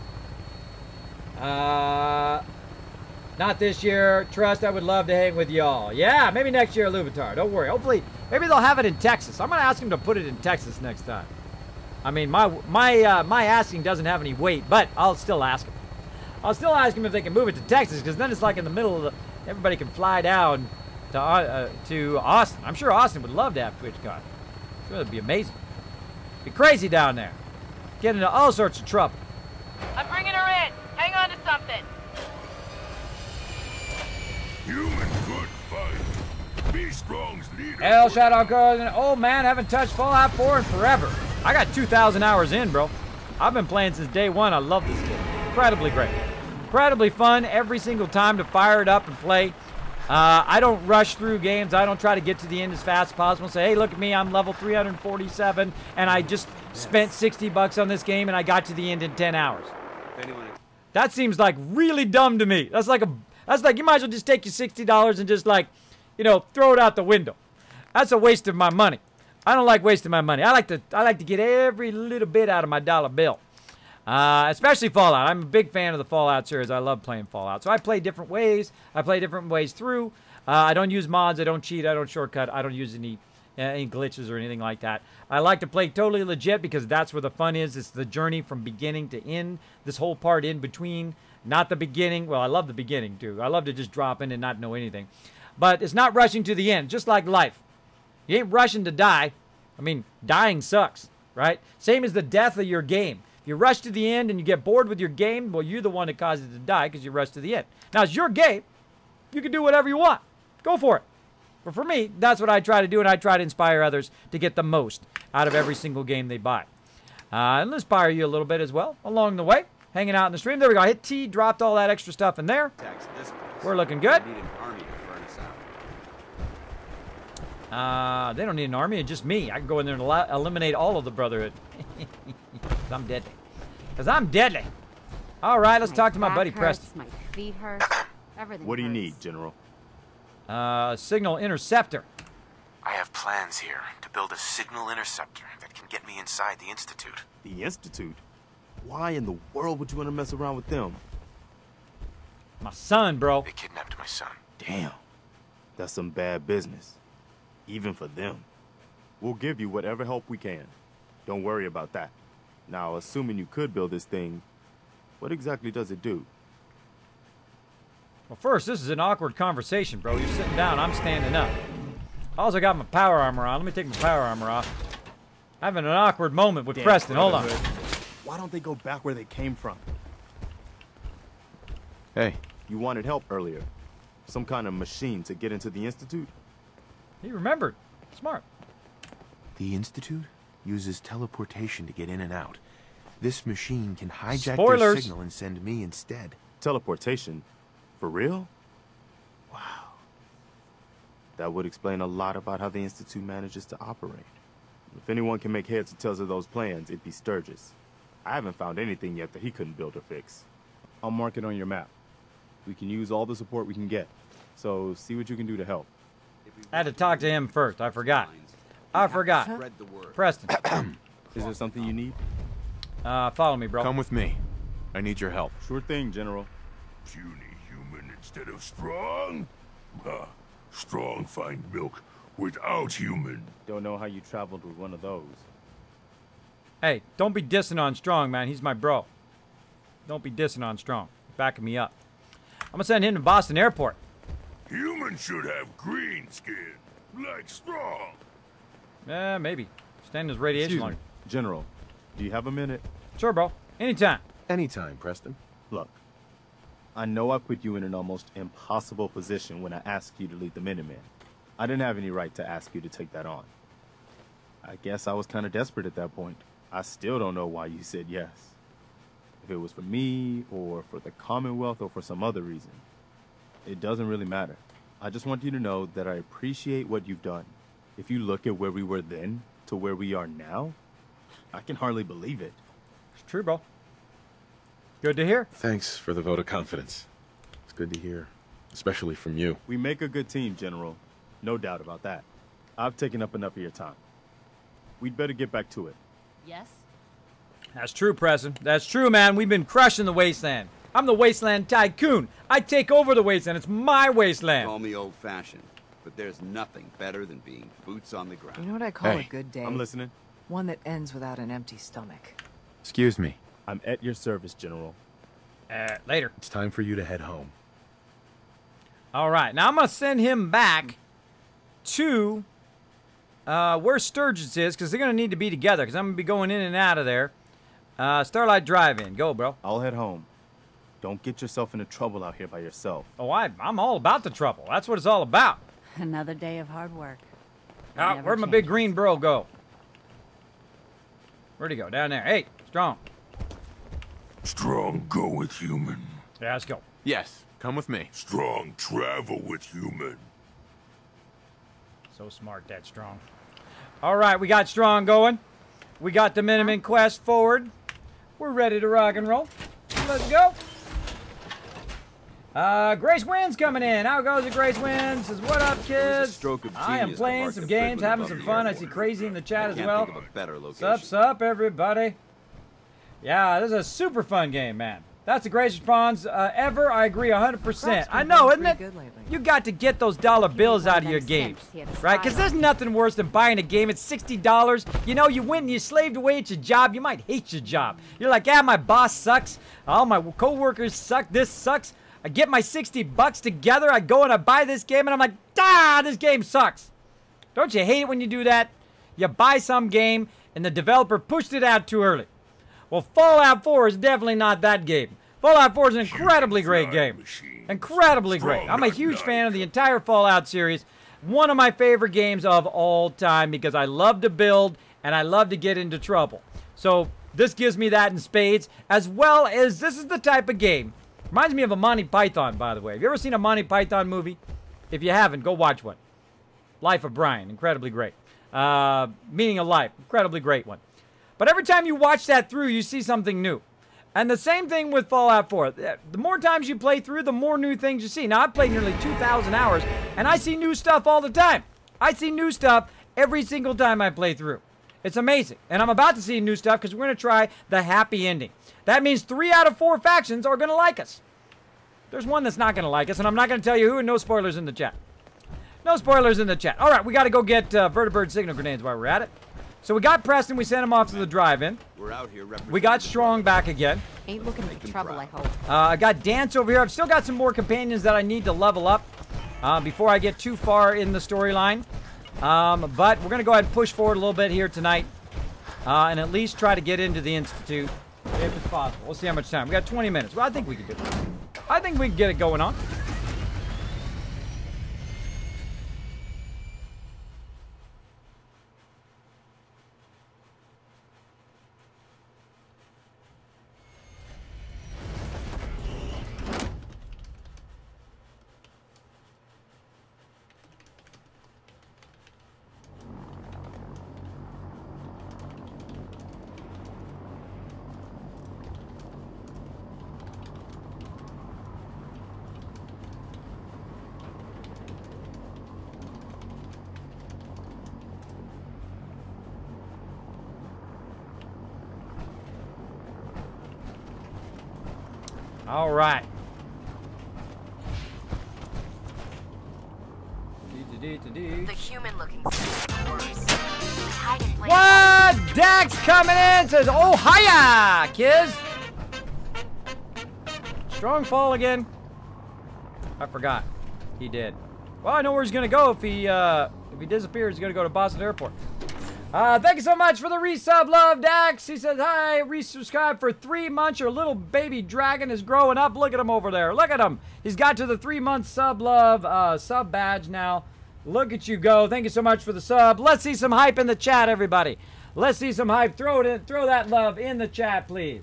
Not this year. Trust, I would love to hang with y'all. Yeah, maybe next year, Louvetar. Don't worry. Hopefully, maybe they'll have it in Texas. I'm going to ask them to put it in Texas next time. I mean, my asking doesn't have any weight, but I'll still ask them. I'll still ask them if they can move it to Texas, because then it's like in the middle of the... Everybody can fly down to Austin. I'm sure Austin would love to have TwitchCon. I'm sure that'd be amazing. Be crazy down there. Get into all sorts of trouble. I'm bringing her in. Hang on to something. Human good fight. Be Strong's leader. El Shadow Cousin. Oh man, haven't touched Fallout 4 in forever. I got 2,000 hours in, bro. I've been playing since day one. I love this game. Incredibly great. Incredibly fun every single time to fire it up and play. I don't rush through games. I don't try to get to the end as fast as possible and say, hey, look at me, I'm level 347, and I just spent 60 bucks on this game, and I got to the end in 10 hours. That seems like really dumb to me. That's like you might as well just take your $60 and just like, you know, throw it out the window. That's a waste of my money. I don't like wasting my money. I like to get every little bit out of my dollar bill. Especially Fallout. I'm a big fan of the Fallout series. I love playing Fallout. So I play different ways. I play different ways through. I don't use mods. I don't cheat. I don't shortcut. I don't use any glitches or anything like that. I like to play totally legit because that's where the fun is. It's the journey from beginning to end. This whole part in between. Not the beginning. Well, I love the beginning too. I love to just drop in and not know anything. But it's not rushing to the end. Just like life. You ain't rushing to die. I mean, dying sucks, right? Same as the death of your game. If you rush to the end and you get bored with your game, well, you're the one that caused it to die because you rushed to the end. Now, it's your game. You can do whatever you want. Go for it. But for me, that's what I try to do, and I try to inspire others to get the most out of every single game they buy. And inspire you a little bit as well along the way. Hanging out in the stream. There we go. I hit T, dropped all that extra stuff in there. We're looking good. They don't need an army, it's just me. I can go in there and eliminate all of the Brotherhood. I'm deadly. Because I'm deadly. All right, let's talk to my buddy Preston. My feet hurt. Everything What do you hurts. need, General? Signal interceptor. I have plans here to build a signal interceptor that can get me inside the Institute. The Institute? Why in the world would you want to mess around with them? My son, bro. They kidnapped my son. Damn. That's some bad business. Even for them. We'll give you whatever help we can. Don't worry about that. Now, assuming you could build this thing, what exactly does it do? Well, first, this is an awkward conversation, bro. You're sitting down, I'm standing up. I also got my power armor on. Let me take my power armor off. Having an awkward moment with Preston. Hold on. Why don't they go back where they came from? Hey. You wanted help earlier. Some kind of machine to get into the Institute? He remembered. Smart. The Institute uses teleportation to get in and out. This machine can hijack Spoilers. their signal and send me instead. Teleportation? For real? Wow. That would explain a lot about how the Institute manages to operate. If anyone can make heads or tails of those plans, it'd be Sturgis. I haven't found anything yet that he couldn't build or fix. I'll mark it on your map. We can use all the support we can get. So see what you can do to help. I had to talk to him first. I forgot. Preston. Is there something you need? Follow me, bro. Come with me. I need your help. Sure thing, General. Puny human instead of strong? Strong find milk without human. Don't know how you traveled with one of those. Hey, don't be dissing on Strong, man. He's my bro. Don't be dissing on Strong. Backing me up. I'm gonna send him to Boston Airport. Human should have green skin, like Strong. Maybe. Stand his radiation Excuse longer. me, General, do you have a minute? Sure, bro. Anytime. Anytime, Preston. Look, I know I put you in an almost impossible position when I asked you to lead the Minutemen. I didn't have any right to ask you to take that on. I guess I was kind of desperate at that point. I still don't know why you said yes. If it was for me, or for the Commonwealth, or for some other reason. It doesn't really matter. I just want you to know that I appreciate what you've done. If you look at where we were then to where we are now, I can hardly believe it. It's true, bro. Good to hear. Thanks for the vote of confidence. It's good to hear. especially from you. We make a good team, General. No doubt about that. I've taken up enough of your time. We'd better get back to it. Yes? That's true, Preston. That's true, man. We've been crushing the Wasteland. I'm the Wasteland Tycoon. I take over the Wasteland. It's my Wasteland. Call me old-fashioned, but there's nothing better than being boots on the ground. You know what I call a good day? I'm listening. One that ends without an empty stomach. Excuse me. I'm at your service, General. Later. It's time for you to head home. All right. Now I'm going to send him back to where Sturgis is, because they're going to need to be together, because I'm going to be going in and out of there. Starlight Drive-In. Go, bro. I'll head home. Don't get yourself into trouble out here by yourself. Oh, I'm all about the trouble. That's what it's all about. Another day of hard work. Where'd my big green bro go? Where'd he go? Down there. Hey, Strong. Strong, go with human. Yeah, let's go. Yes, come with me. Strong, travel with human. So smart, that Strong. All right, we got Strong going. We got the Miniman quest forward. We're ready to rock and roll. Let's go. Grace Wynn's coming in. How goes it, Grace Wynn? Says, what up, kids? I am playing some games, having some fun. I see Crazy in the chat as well. Sup, everybody. Yeah, this is a super fun game, man. That's the greatest response ever. I agree 100%. I know, isn't it? You got to get those dollar bills out of your games, right? Because there's nothing worse than buying a game. It's $60. You know, you win, you slaved away at your job. You might hate your job. You're like, yeah, my boss sucks. All my coworkers suck. This sucks. I get my $60 together. I go and I buy this game, and I'm like, this game sucks. Don't you hate it when you do that? You buy some game, and the developer pushed it out too early. Well, Fallout 4 is definitely not that game. Fallout 4 is an incredibly great game. Incredibly great. I'm a huge fan of the entire Fallout series. One of my favorite games of all time because I love to build and I love to get into trouble. So this gives me that in spades, as well as this is the type of game. Reminds me of a Monty Python, by the way. Have you ever seen a Monty Python movie? If you haven't, go watch one. Life of Brian, incredibly great. Meaning of Life, incredibly great one. But every time you watch that through, you see something new. And the same thing with Fallout 4. The more times you play through, the more new things you see. Now, I've played nearly 2,000 hours, and I see new stuff all the time. I see new stuff every single time I play through. It's amazing. And I'm about to see new stuff because we're going to try the happy ending. That means 3 out of 4 factions are going to like us. There's one that's not going to like us, and I'm not going to tell you who, and no spoilers in the chat. No spoilers in the chat. All right, we got to go get vertibird signal grenades while we're at it. So we got Preston, we sent him off to the drive-in. We're out here. We got Strong back again. Ain't looking for trouble, I hope. I got Dance over here. I've still got some more companions that I need to level up before I get too far in the storyline. But we're going to go ahead and push forward a little bit here tonight. And at least try to get into the Institute if it's possible. We'll see how much time. We got 20 minutes. Well, I think we can do it. I think we can get it going on. All right. The human-looking worse. Hide in plain What? Dax coming in says, oh, hiya, kids. Strong fall again. I forgot. He did. Well, I know where he's going to go if he disappears. He's going to go to Boston Airport. Thank you so much for the resub, love, Dax. He says, hi, resubscribe for 3 months. Your little baby dragon is growing up. Look at him over there. Look at him. He's got to the 3-month sub love, sub badge now. Look at you go. Thank you so much for the sub. Let's see some hype in the chat, everybody. Let's see some hype. Throw it in. Throw that love in the chat, please.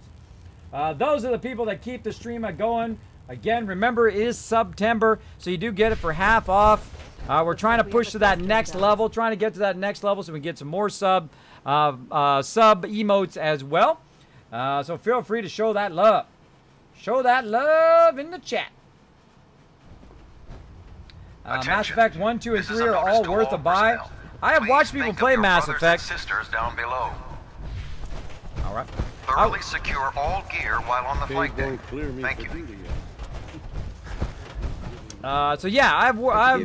Those are the people that keep the stream going. Again, remember, it is September, so you do get it for half off. We're trying to push to that next level, trying to get to that next level so we can get some more sub emotes as well. So feel free to show that love. Show that love in the chat. Mass Effect 1, 2, and 3 are all worth a buy. I have watched people play Mass Effect. Sisters down below. All right. Thoroughly secure all gear while on the flight deck. Thank you. So yeah, I've watched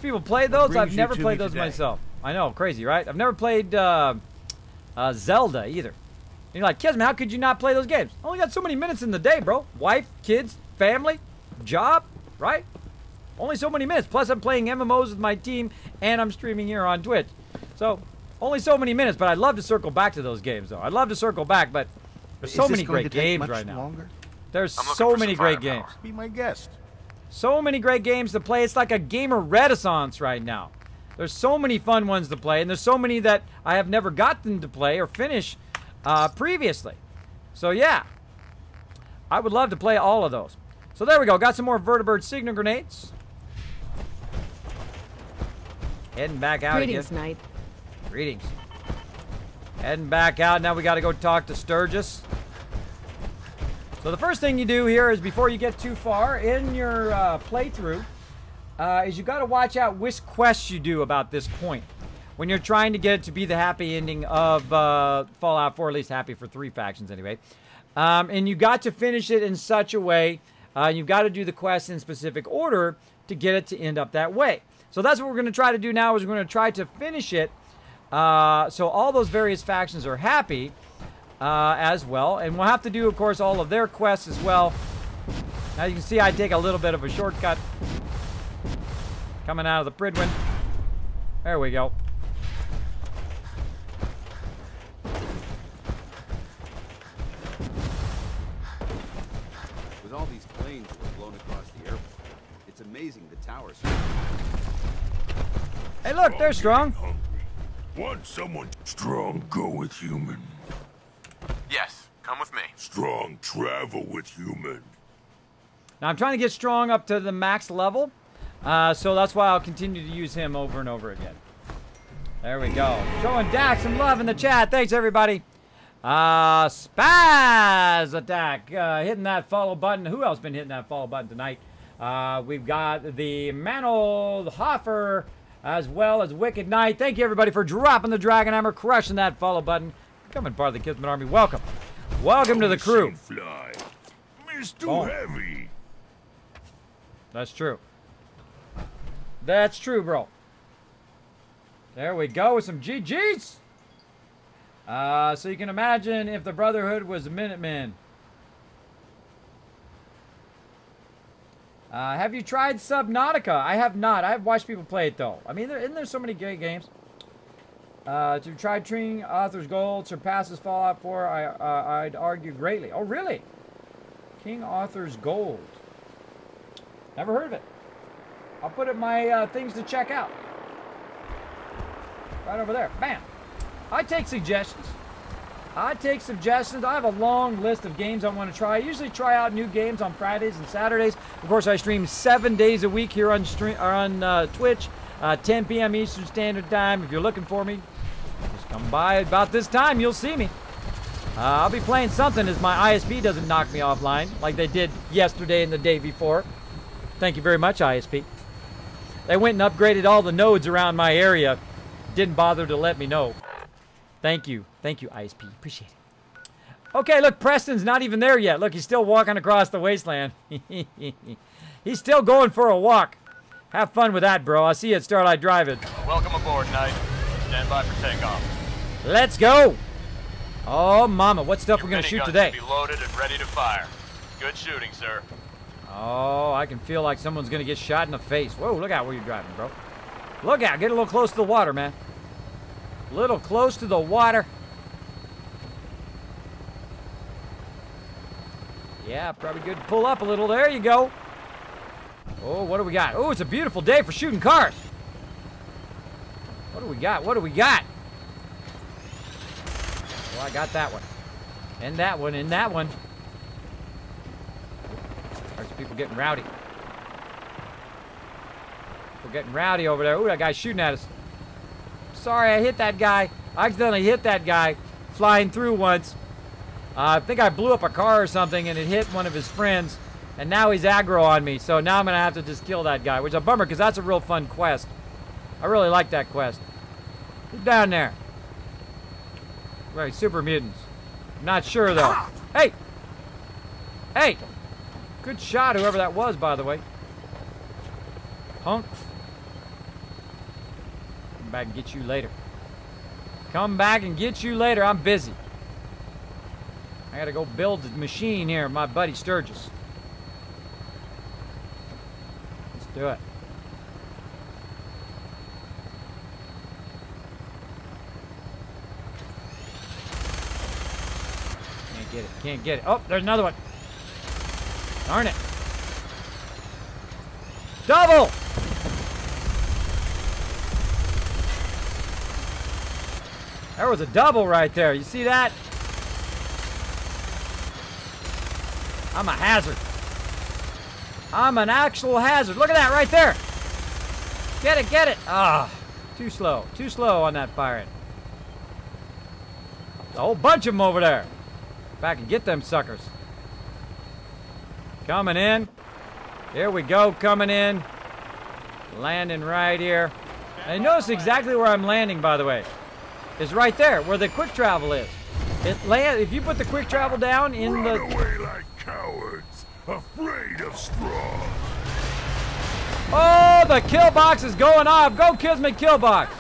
people play those. I've never played those myself. I know, crazy, right? I've never played Zelda either. And you're like, Kismet, how could you not play those games? Only got so many minutes in the day, bro. Wife, kids, family, job, right? Only so many minutes. Plus, I'm playing MMOs with my team, and I'm streaming here on Twitch. So, only so many minutes, but I'd love to circle back to those games, though. I'd love to circle back, but there's so many great games right now. There's so many great games. Be my guest. So many great games to play. It's like a gamer renaissance right now. There's so many fun ones to play, and there's so many that I have never gotten to play or finish previously. So, yeah. I would love to play all of those. So, there we go. Got some more vertibird signal grenades. Heading back out Greetings, again. Knight. Greetings. Heading back out. Now we got to go talk to Sturgis. So the first thing you do here is before you get too far in your playthrough is you got to watch out which quests you do about this point. When you're trying to get it to be the happy ending of Fallout 4, at least happy for 3 factions anyway. And you got to finish it in such a way, you've got to do the quest in specific order to get it to end up that way. So that's what we're going to try to do now is we're going to try to finish it so all those various factions are happy as well. And we'll have to do, of course, all of their quests as well. Now you can see I take a little bit of a shortcut coming out of the Pridwin. There we go. With all these planes that were blown across the airport, it's amazing the towers. Hey, look, they're strong. Want someone strong go with human? Yes, come with me. Strong travel with human. Now, I'm trying to get strong up to the max level, so that's why I'll continue to use him over and over again. There we go. Showing Dak some love in the chat. Thanks, everybody. Spaz attack. Hitting that follow button. Who else been hitting that follow button tonight? We've got the Manold Hoffer, as well as Wicked Knight. Thank you, everybody, for dropping the Dragon Hammer, crushing that follow button. Becoming part of the Kismet Army. Welcome. Welcome to the crew. Fly. It's too heavy. That's true. That's true, bro. There we go with some GGs. So you can imagine if the Brotherhood was the Minutemen. Have you tried Subnautica? I have not. I have watched people play it, though. I mean, isn't there so many great games? To try King Arthur's Gold surpasses Fallout 4, I'd argue greatly. Oh, really? King Arthur's Gold. Never heard of it. I'll put it in my things to check out. Right over there. Bam. I take suggestions. I take suggestions. I have a long list of games I want to try. I usually try out new games on Fridays and Saturdays. Of course, I stream 7 days a week here on Twitch, 10 p.m. Eastern Standard Time. If you're looking for me, just come by about this time. You'll see me. I'll be playing something as my ISP doesn't knock me offline like they did yesterday and the day before. Thank you very much, ISP. They went and upgraded all the nodes around my area. Didn't bother to let me know. Thank you. Thank you, ISP. Appreciate it. Okay, look, Preston's not even there yet. Look, he's still walking across the wasteland. He's still going for a walk. Have fun with that, bro. I'll see you at Starlight Drive-In. Welcome aboard, Knight. Stand by for takeoff. Let's go. Oh, mama, what stuff we're going to shoot today? Be loaded and ready to fire. Good shooting, sir. Oh, I can feel like someone's going to get shot in the face. Whoa, look out where you're driving, bro. Look out. Get a little close to the water, man. A little close to the water. Yeah, probably good to pull up a little. There you go. Oh, what do we got? Oh, it's a beautiful day for shooting cars. What do we got? What do we got? Well, I got that one. And that one, and that one. There's people getting rowdy. We're getting rowdy over there. Ooh, that guy's shooting at us. Sorry, I hit that guy. I accidentally hit that guy flying through once. I think I blew up a car or something, and it hit one of his friends. And now he's aggro on me, so now I'm going to have to just kill that guy, which is a bummer because that's a real fun quest. I really like that quest. Who's down there? Right, super mutants. I'm not sure, though. Hey! Hey! Good shot, whoever that was, by the way. Punk. Come back and get you later. Come back and get you later. I'm busy. I gotta go build the machine here, my buddy Sturgis. Let's do it. Can't get it. Can't get it. Oh, there's another one. Darn it. Double! There was a double right there. You see that? I'm a hazard. I'm an actual hazard. Look at that right there. Get it, get it. Ah, too slow. Too slow on that firing. A whole bunch of them over there. Back and get them suckers. Coming in. Here we go, coming in. Landing right here. And notice exactly where I'm landing, by the way. Is right there, where the quick travel is. If you put the quick travel down in the... Run away like cowards, afraid of straw. Oh, the kill box is going off. Go, Kismet kill box.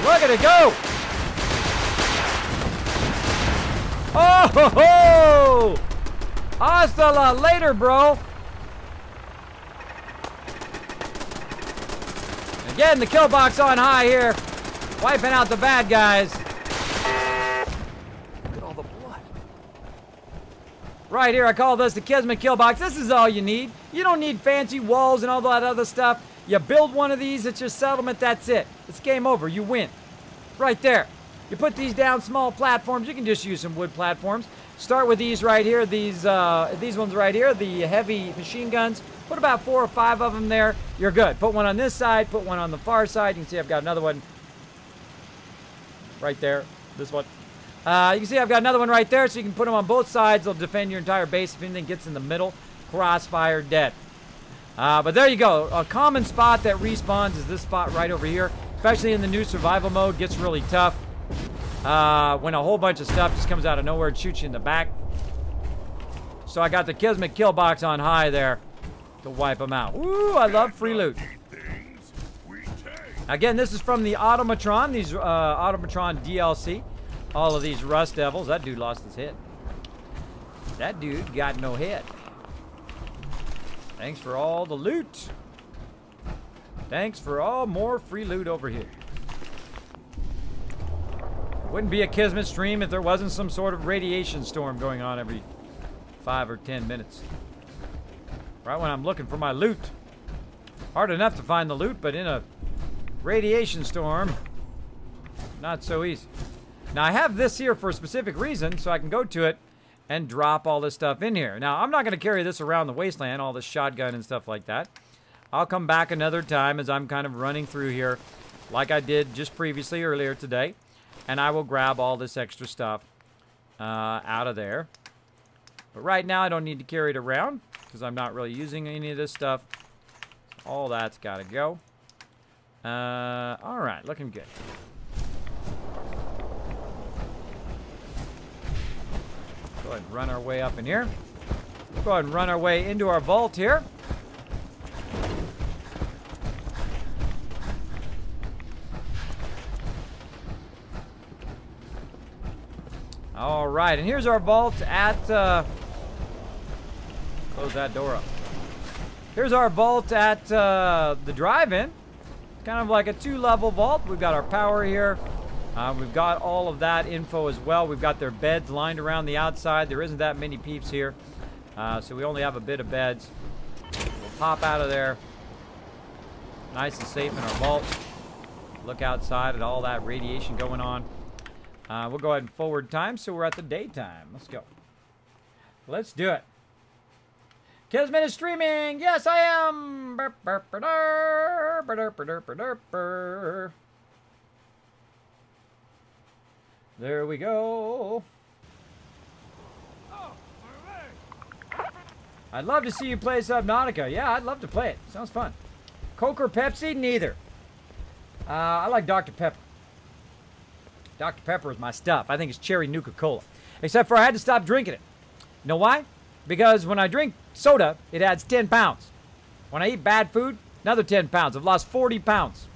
Look at it go. Oh, ho, ho. Hasta la later, bro. Again, the kill box on high here. Wiping out the bad guys. Look at all the blood. Right here, I call this the Kismet kill box. This is all you need. You don't need fancy walls and all that other stuff. You build one of these, it's your settlement, that's it. It's game over, you win. Right there. You put these down, small platforms. You can just use some wood platforms. Start with these right here, these ones right here, the heavy machine guns. Put about 4 or 5 of them there. You're good. Put one on this side, put one on the far side. You can see I've got another one right there. This one. You can see I've got another one right there, so you can put them on both sides. They'll defend your entire base. If anything gets in the middle, crossfire, dead. But there you go. A common spot that respawns is this spot right over here. Especially in the new survival mode, gets really tough. When a whole bunch of stuff just comes out of nowhere and shoots you in the back. So I got the Kismet kill box on high there to wipe them out. Ooh, I love free loot. Again, this is from the Automatron, these Automatron DLC. All of these Rust Devils. That dude lost his head. That dude got no head. Thanks for all the loot. Thanks for all more free loot over here. Wouldn't be a Kismet stream if there wasn't some sort of radiation storm going on every 5 or 10 minutes. Right when I'm looking for my loot. Hard enough to find the loot, but in a radiation storm, not so easy. Now I have this here for a specific reason, so I can go to it and drop all this stuff in here. Now I'm not going to carry this around the wasteland, all this shotgun and stuff like that. I'll come back another time as I'm kind of running through here like I did just previously earlier today. And I will grab all this extra stuff out of there. But right now I don't need to carry it around because I'm not really using any of this stuff. All that's got to go. All right, looking good. Go ahead and run our way up in here. Go ahead and run our way into our vault here. All right, and here's our vault at, close that door up. Here's our vault at the drive-in. Kind of like a 2-level vault. We've got our power here. We've got all of that info as well. We've got their beds lined around the outside. There isn't that many peeps here. So we only have a bit of beds. We'll pop out of there. Nice and safe in our vault. Look outside at all that radiation going on. We'll go ahead and forward time, so we're at the daytime. Let's go. Let's do it. Kismet is streaming. Yes, I am. There we go. I'd love to see you play Subnautica. Yeah, I'd love to play it. Sounds fun. Coke or Pepsi? Neither. I like Dr. Pepper. Dr. Pepper is my stuff. I think it's cherry Nuka-Cola. Except for I had to stop drinking it. You know why? Because when I drink soda, it adds 10 pounds. When I eat bad food, another 10 pounds. I've lost 40 pounds.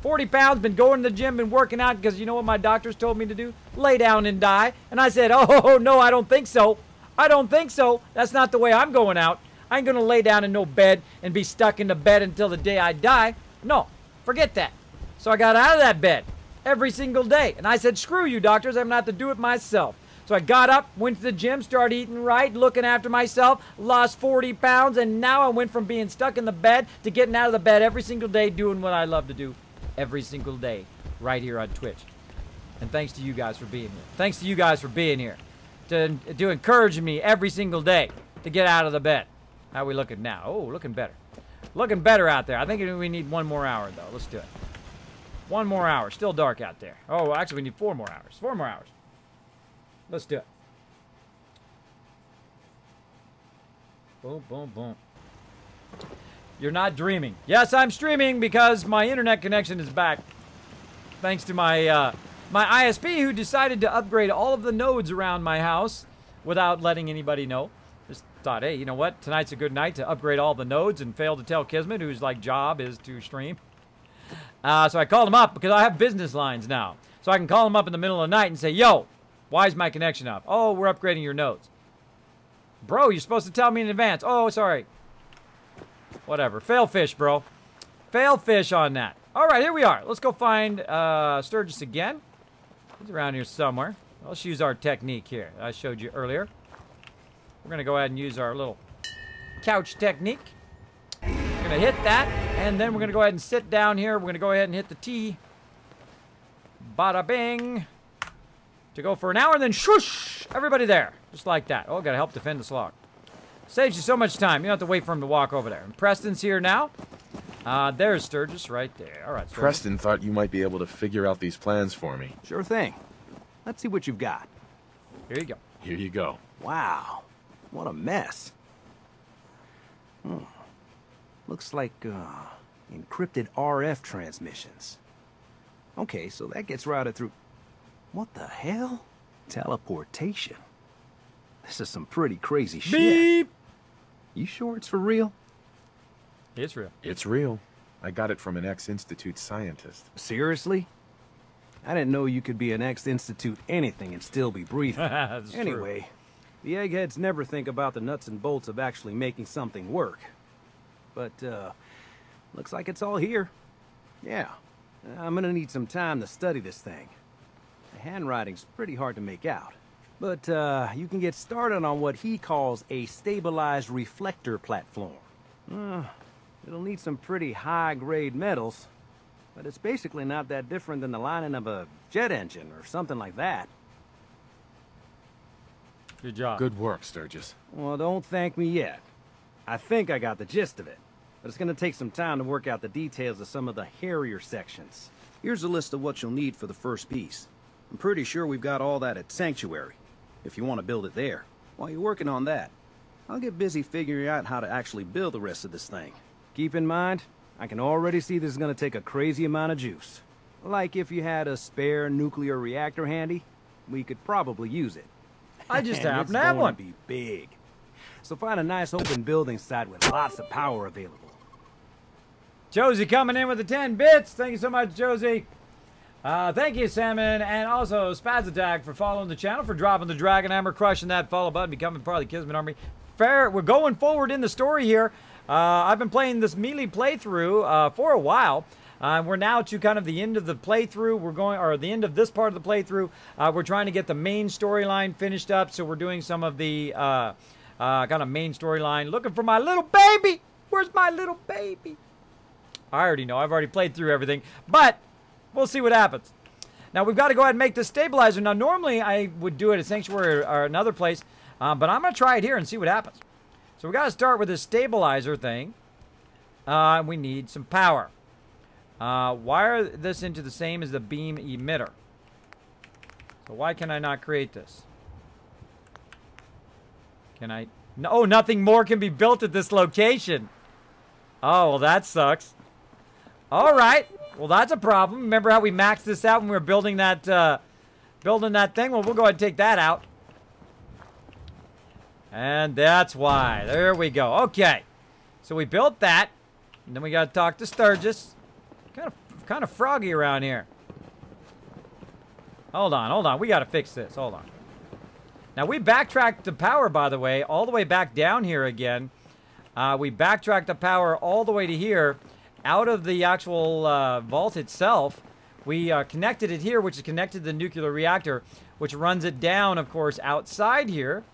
40 pounds, been going to the gym, been working out, because you know what my doctors told me to do? Lay down and die. And I said, oh, no, I don't think so. I don't think so. That's not the way I'm going out. I ain't going to lay down in no bed and be stuck in the bed until the day I die. No, forget that. So I got out of that bed every single day. And I said, screw you, doctors. I'm going to have to do it myself. So I got up, went to the gym, started eating right, looking after myself, lost 40 pounds, and now I went from being stuck in the bed to getting out of the bed every single day, doing what I love to do every single day right here on Twitch. And thanks to you guys for being here. Thanks to you guys for being here. To encourage me every single day to get out of the bed. How are we looking now? Oh, looking better. Looking better out there. I think we need 1 more hour, though. Let's do it. 1 more hour. Still dark out there. Oh, actually, we need 4 more hours. 4 more hours. Let's do it. Boom, boom, boom. You're not dreaming. Yes, I'm streaming because my internet connection is back. Thanks to my my ISP who decided to upgrade all of the nodes around my house without letting anybody know. Just thought, hey, you know what? Tonight's a good night to upgrade all the nodes, and failed to tell Kismet, whose like job is to stream. So I called him up because I have business lines now. So I can call him up in the middle of the night and say, yo, why is my connection up? Oh, we're upgrading your nodes. Bro, you're supposed to tell me in advance. Oh, sorry. Whatever. Fail fish, bro. Fail fish on that. All right, here we are. Let's go find Sturgis again. He's around here somewhere. Let's use our technique here I showed you earlier. We're going to go ahead and use our little couch technique. We're going to hit that, and then we're going to go ahead and sit down here. We're going to go ahead and hit the T. Bada bing. To go for an hour, and then swoosh, everybody there. Just like that. Oh, got to help defend the slog. Saves you so much time. You don't have to wait for him to walk over there. And Preston's here now. There's Sturgis right there. All right, Sturgis. Preston thought you might be able to figure out these plans for me. Sure thing. Let's see what you've got. Here you go. Here you go. Wow. What a mess. Looks like, encrypted RF transmissions. Okay, so that gets routed through... What the hell? Teleportation. This is some pretty crazy shit. Beep! You sure it's for real? It's real. It's real. I got it from an ex-Institute scientist. Seriously? I didn't know you could be an ex-Institute anything and still be breathing. Anyway, true. The eggheads never think about the nuts and bolts of actually making something work. But, looks like it's all here. Yeah. I'm gonna need some time to study this thing. The handwriting's pretty hard to make out. But, you can get started on what he calls a stabilized reflector platform. It'll need some pretty high-grade metals, but it's basically not that different than the lining of a jet engine or something like that. Good job. Good work, Sturgis. Well, don't thank me yet. I think I got the gist of it, but it's gonna take some time to work out the details of some of the hairier sections. Here's a list of what you'll need for the first piece. I'm pretty sure we've got all that at Sanctuary, if you want to build it there. While you're working on that, I'll get busy figuring out how to actually build the rest of this thing. Keep in mind, I can already see this is going to take a crazy amount of juice. Like if you had a spare nuclear reactor handy, we could probably use it. I just And happen to have one. It's going to be big. So find a nice open building site with lots of power available. Josie coming in with the 10 bits. Thank you so much, Josie. Thank you, Salmon, and also Spaz Attack for following the channel, for dropping the Dragon Hammer, crushing that follow button, becoming part of the Kismet Army. Fair, we're going forward in the story here. I've been playing this melee playthrough for a while. We're now to kind of the end of the playthrough. We're going, or the end of this part of the playthrough. We're trying to get the main storyline finished up, so we're doing some of the kind of main storyline. Looking for my little baby. Where's my little baby? I already know. I've already played through everything, but we'll see what happens. Now, we've got to go ahead and make this stabilizer. Now, normally I would do it at Sanctuary or another place, but I'm going to try it here and see what happens. So we got to start with this stabilizer thing. We need some power. Wire this into the same as the beam emitter. So why can I not create this? Can I? No, nothing more can be built at this location. Oh, well, that sucks. All right. Well, that's a problem. Remember how we maxed this out when we were building that thing? Well, we'll go ahead and take that out. And that's why. There we go. Okay. So we built that. And then we got to talk to Sturgis. Kind of froggy around here. Hold on. We got to fix this. Hold on. Now, we backtracked the power, by the way, all the way back down here again. We backtracked the power all the way to here, out of the actual vault itself. We connected it here, which is connected to the nuclear reactor, which runs it down, of course, outside here.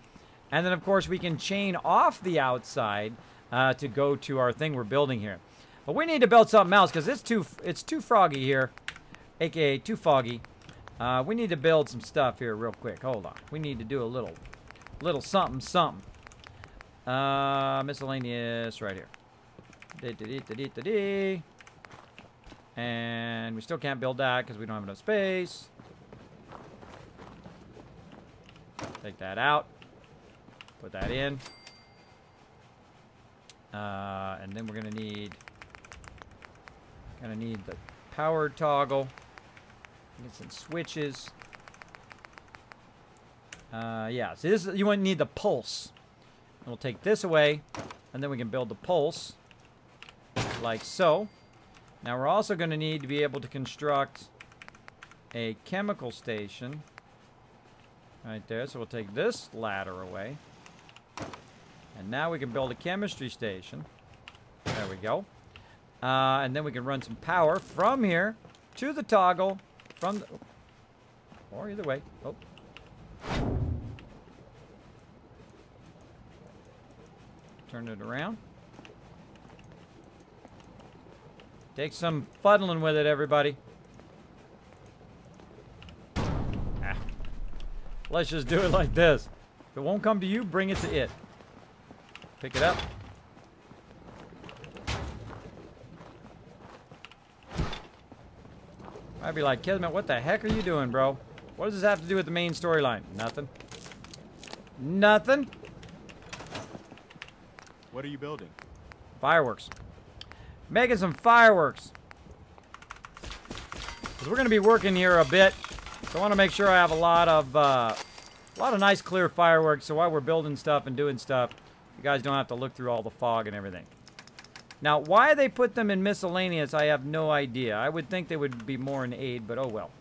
And then, of course, we can chain off the outside to go to our thing we're building here. But we need to build something else because it's too froggy here, aka too foggy. We need to build some stuff here real quick. Hold on. We need to do a little something. Miscellaneous right here. And we still can't build that because we don't have enough space. Take that out. Put that in. And then we're gonna need the power toggle. Get some switches. Yeah, so this you won't need the pulse. And we'll take this away, and then we can build the pulse like so. Now we're also going to need to be able to construct a chemical station right there. So we'll take this ladder away, and now we can build a chemistry station. There we go. And then we can run some power from here to the toggle. Or either way. Oh. Turn it around. Take some fuddling with it, everybody. Let's just do it like this. If it won't come to you, bring it to it. Pick it up. I'd be like, Kismet, what the heck are you doing, bro? What does this have to do with the main storyline? Nothing. Nothing. What are you building? Fireworks. Making some fireworks. Because we're going to be working here a bit. So I want to make sure I have a lot of nice clear fireworks. So while we're building stuff and doing stuff, you guys don't have to look through all the fog and everything. Now, why they put them in miscellaneous, I have no idea. I would think they would be more in aid, but oh well.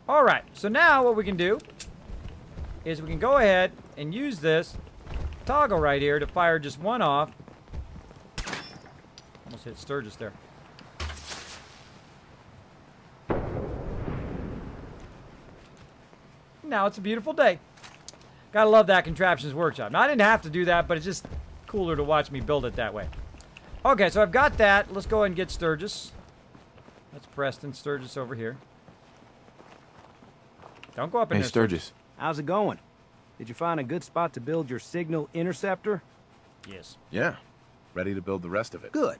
All right, so now what we can do is we can go ahead and use this toggle right here to fire just one off. Almost hit Sturgis there. Now it's a beautiful day. Gotta love that Contraptions Workshop. Now, I didn't have to do that, but it's just cooler to watch me build it that way. Okay, so I've got that. Let's go ahead and get Sturgis. That's Preston. Sturgis over here. Don't go up in there, Sturgis. How's it going? Did you find a good spot to build your signal interceptor? Yes. Yeah. Ready to build the rest of it. Good.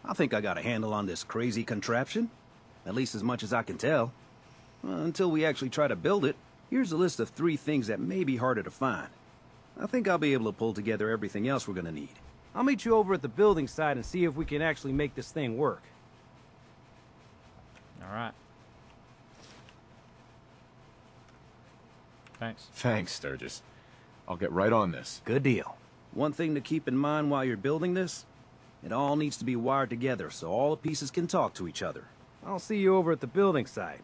I think I got a handle on this crazy contraption. At least as much as I can tell. Until we actually try to build it, here's a list of 3 things that may be harder to find. I think I'll be able to pull together everything else we're gonna need. I'll meet you over at the building site and see if we can actually make this thing work. All right. Thanks. Thanks, Sturgis. I'll get right on this. Good deal. One thing to keep in mind while you're building this, it all needs to be wired together so all the pieces can talk to each other. I'll see you over at the building site.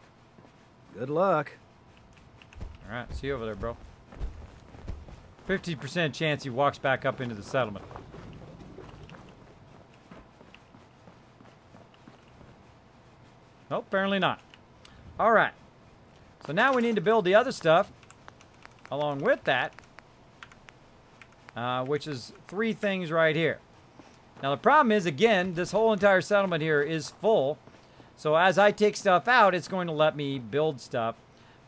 Good luck. All right, see you over there, bro. 50% chance he walks back up into the settlement. Nope, apparently not. All right. So now we need to build the other stuff along with that, which is 3 things right here. Now the problem is, again, this whole entire settlement here is full. So as I take stuff out, it's going to let me build stuff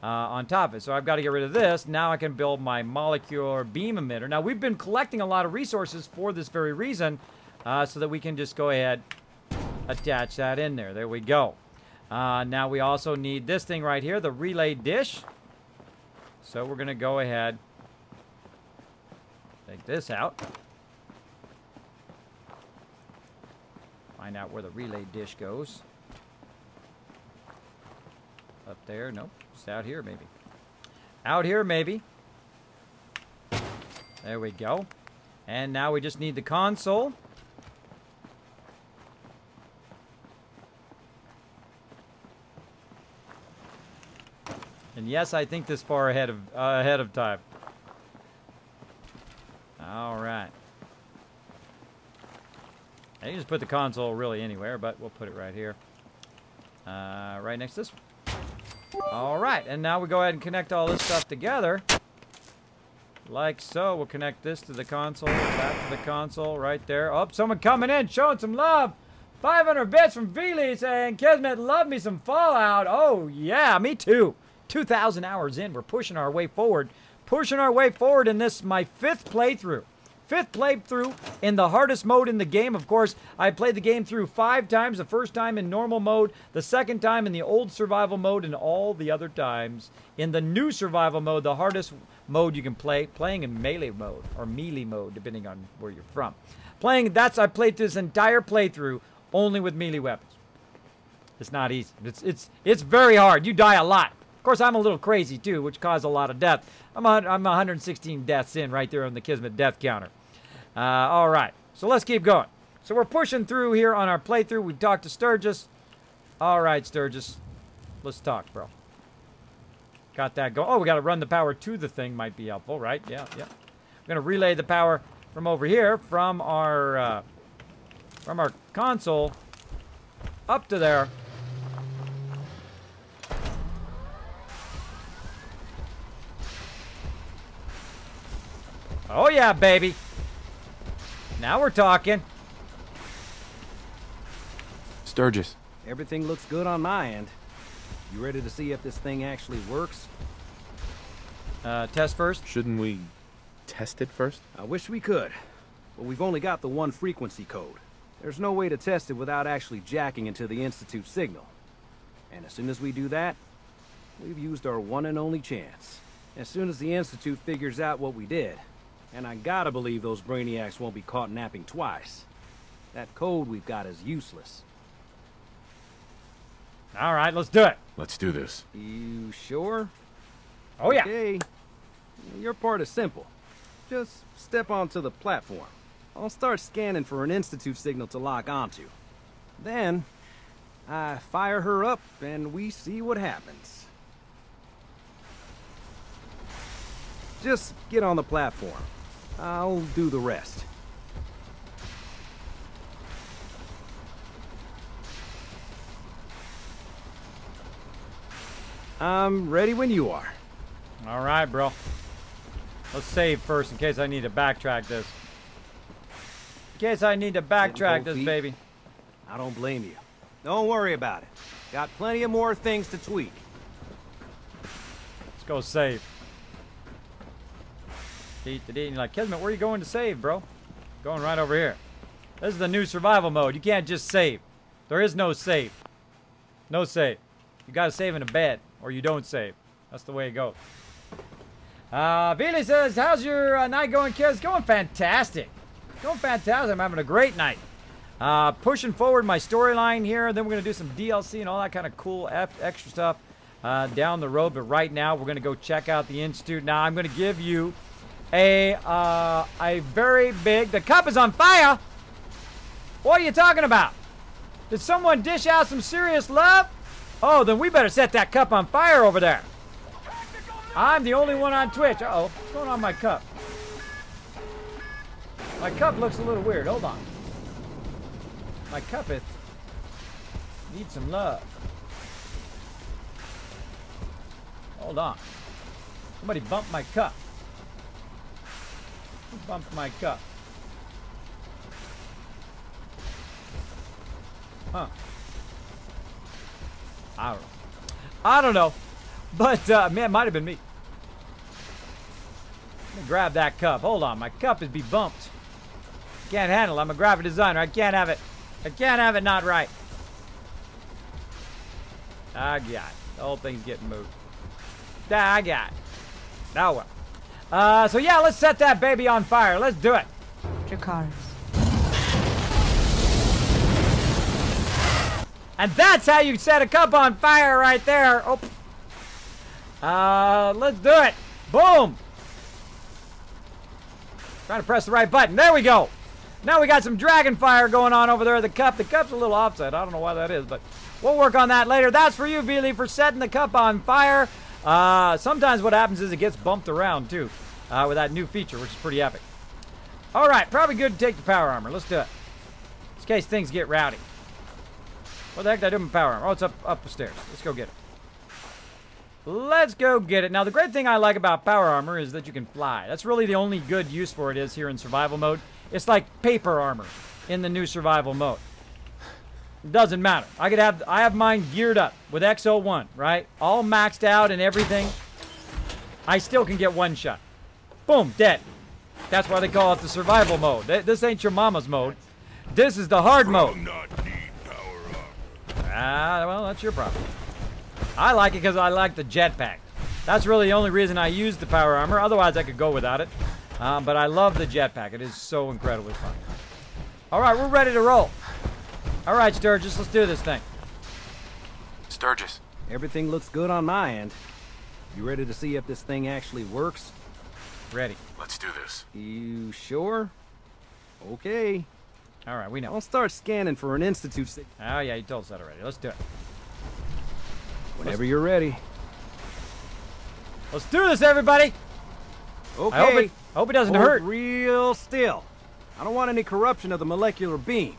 on top of it. So I've got to get rid of this. Now I can build my molecular beam emitter. Now we've been collecting a lot of resources for this very reason, so that we can just go ahead, attach that in there. There we go. Now we also need this thing right here, the relay dish. So we're going to go ahead Take this out. Find out where the relay dish goes. Up there? Nope. Just out here, maybe. Out here, maybe. There we go. And now we just need the console. And yes, I think this far ahead of time. All right. I can just put the console really anywhere, but we'll put it right here. Right next to this one. All right, and now we go ahead and connect all this stuff together. Like so. We'll connect this to the console, back to the console, right there. Oh, someone coming in, showing some love. 500 bits from Vili saying, Kismet, love me some Fallout. Oh, yeah, me too. 2,000 hours in, we're pushing our way forward. Pushing our way forward in this, my 5th playthrough. 5th playthrough in the hardest mode in the game. Of course, I played the game through 5 times. The first time in normal mode, the second time in the old survival mode, and all the other times in the new survival mode, the hardest mode you can play, playing in melee mode, or melee mode, depending on where you're from. I played this entire playthrough only with melee weapons. It's not easy. It's very hard. You die a lot. Of course, I'm a little crazy too, which caused a lot of death. I'm 116 deaths in right there on the Kismet death counter. All right, so let's keep going. So we're pushing through here on our playthrough. We've talked to Sturgis. All right, Sturgis, let's talk, bro. Got that going. Oh, we got to run the power to the thing. Might be helpful, right? Yeah. I'm gonna relay the power from over here, from our console, up to there. Oh, yeah, baby. Now we're talking. Sturgis. Everything looks good on my end. You ready to see if this thing actually works? Test first? Shouldn't we test it first? I wish we could, but we've only got the one frequency code. There's no way to test it without actually jacking into the Institute signal. And as soon as we do that, we've used our one and only chance. As soon as the Institute figures out what we did, and I gotta believe those brainiacs won't be caught napping twice, that code we've got is useless. All right, let's do it. Let's do this. You sure? Oh, yeah. Okay. Your part is simple. Just step onto the platform. I'll start scanning for an Institute signal to lock onto. Then, I fire her up and we see what happens. Just get on the platform. I'll do the rest. I'm ready when you are. All right, bro. Let's save first in case I need to backtrack this. In case I need to backtrack this, baby. I don't blame you. Don't worry about it. Got plenty of more things to tweak. Let's go save. You're like, Kismet, where are you going to save, bro? Going right over here. This is the new survival mode. You can't just save. There is no save. No save. You gotta save in a bed, or you don't save. That's the way it goes. Billy says, how's your night going, kids? Going fantastic. Going fantastic. I'm having a great night. Pushing forward my storyline here. Then we're going to do some DLC and all that kind of cool extra stuff down the road. But right now, we're going to go check out the Institute. Now, I'm going to give you a very big... The cup is on fire! What are you talking about? Did someone dish out some serious love? Oh, then we better set that cup on fire over there. I'm the only one on Twitch. Uh-oh. What's going on with my cup? My cup looks a little weird. Hold on. My cup needs some love. Hold on. Somebody bumped my cup. Who bumped my cup? Huh. I don't know. But, man, it might have been me. Let me grab that cup. Hold on. My cup is be bumped. Can't handle it. I'm a graphic designer. I can't have it. I can't have it not right. I got it. The whole thing's getting moved. I got it. Now what? So yeah, let's set that baby on fire. Let's do it. Dracarys. And that's how you set a cup on fire right there. Oh. Let's do it. Boom. Trying to press the right button. There we go. Now we got some dragon fire going on over there. The cup's a little offset. I don't know why that is, but we'll work on that later. That's for you, Vili, for setting the cup on fire. Sometimes what happens is it gets bumped around, too, with that new feature, which is pretty epic. All right, probably good to take the power armor. Let's do it. In case things get rowdy. What the heck did I do with my power armor? Oh, it's up the stairs. Let's go get it. Let's go get it. Now, the great thing I like about power armor is that you can fly. That's really the only good use for it is here in survival mode. It's like paper armor in the new survival mode. It doesn't matter. I have mine geared up with X01, right? All maxed out and everything. I still can get one shot. Boom, dead. That's why they call it the survival mode. This ain't your mama's mode. This is the hard mode. Well, that's your problem. I like it because I like the jetpack. That's really the only reason I use the power armor. Otherwise, I could go without it. But I love the jetpack. It is so incredibly fun. All right, we're ready to roll. All right, Sturgis, let's do this thing. Sturgis. Everything looks good on my end. You ready to see if this thing actually works? Ready. Let's do this. You sure? Okay. All right, we know. I'll start scanning for an Institute. Oh, yeah, you told us that already. Let's do it. Whenever you're ready. Let's do this, everybody. Okay. I hope it doesn't Hold hurt. Real still. I don't want any corruption of the molecular beam.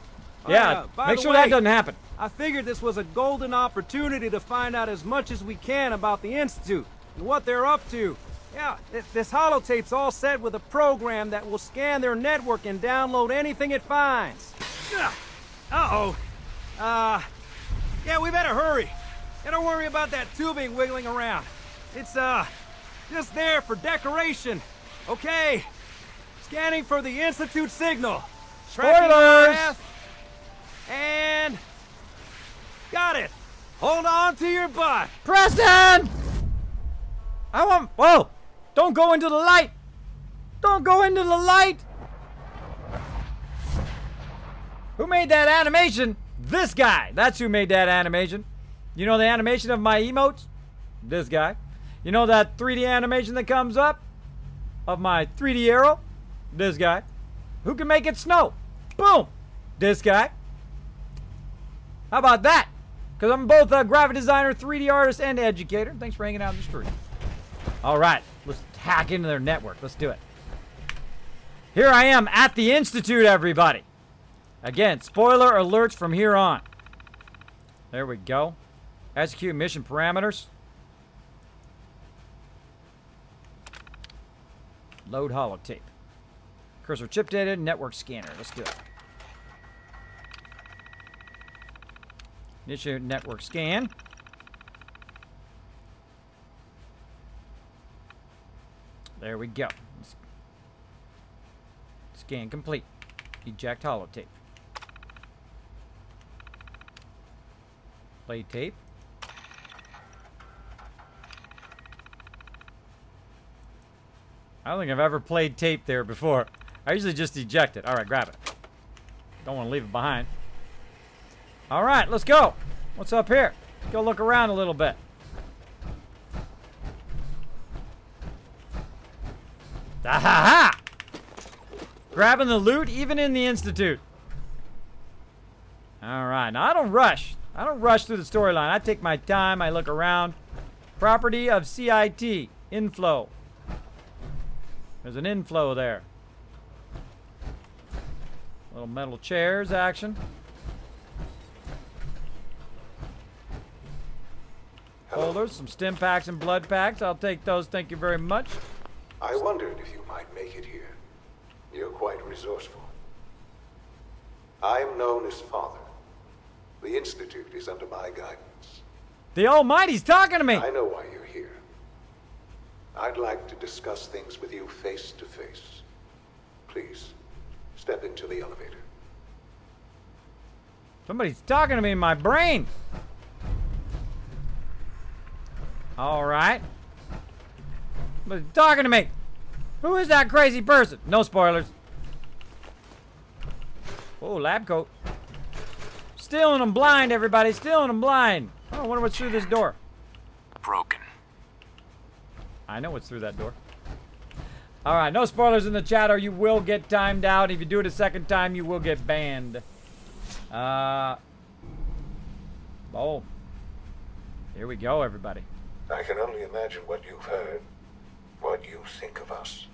Yeah, make sure that doesn't happen. I figured this was a golden opportunity to find out as much as we can about the Institute and what they're up to. Yeah, this holotape's all set with a program that will scan their network and download anything it finds. Uh-oh. Yeah, we better hurry. And don't worry about that tubing wiggling around. It's, just there for decoration. Okay. Scanning for the Institute signal. Spoilers! And... got it. Hold on to your butt. Preston! Whoa! Don't go into the light! Don't go into the light! Who made that animation? This guy. That's who made that animation. You know the animation of my emotes? This guy. You know that 3D animation that comes up? Of my 3D arrow? This guy. Who can make it snow? Boom! This guy. How about that? Because I'm both a graphic designer, 3D artist, and educator. Thanks for hanging out in the street. All right, let's hack into their network. Let's do it. Here I am at the Institute, everybody. Again, spoiler alerts from here on. There we go. Execute mission parameters. Load holotape. Cursor chip data, network scanner. Let's do it. Initiate network scan. There we go. Scan complete. Eject holotape. Play tape. I don't think I've ever played tape there before. I usually just eject it. All right, grab it. Don't want to leave it behind. All right, let's go. What's up here? Let's go look around a little bit. Ah-ha-ha! Grabbing the loot even in the Institute. All right, now I don't rush. I don't rush through the storyline. I take my time. I look around. Property of CIT. Inflow. There's an inflow there. Little metal chairs action. Folders, some stim packs and blood packs. I'll take those, thank you very much. I wondered if you might make it here. You're quite resourceful. I am known as Father. The Institute is under my guidance. The Almighty's talking to me! I know why you're here. I'd like to discuss things with you face to face. Please, step into the elevator. Somebody's talking to me in my brain! All right. Somebody's talking to me. Who is that crazy person? No spoilers. Oh, lab coat. Stealing them blind, everybody. Stealing them blind. Oh, I wonder what's through this door. Broken. I know what's through that door. Alright, no spoilers in the chat or you will get timed out. If you do it a second time, you will get banned. Oh. Here we go, everybody. I can only imagine what you've heard, what you think of us.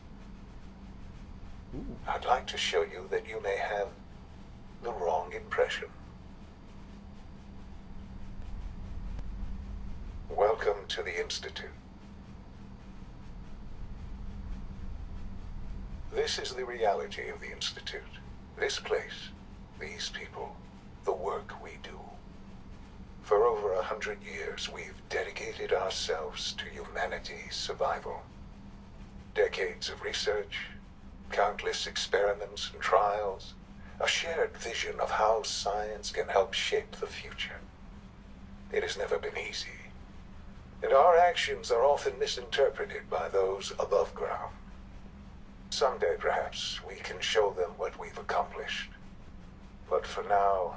Ooh. I'd like to show you that you may have the wrong impression. Welcome to the Institute. This is the reality of the Institute. This place, these people, the work we do. For over 100 years, we've dedicated ourselves to humanity's survival. Decades of research, countless experiments and trials, a shared vision of how science can help shape the future. It has never been easy, and our actions are often misinterpreted by those above ground. Someday, perhaps, we can show them what we've accomplished. But for now,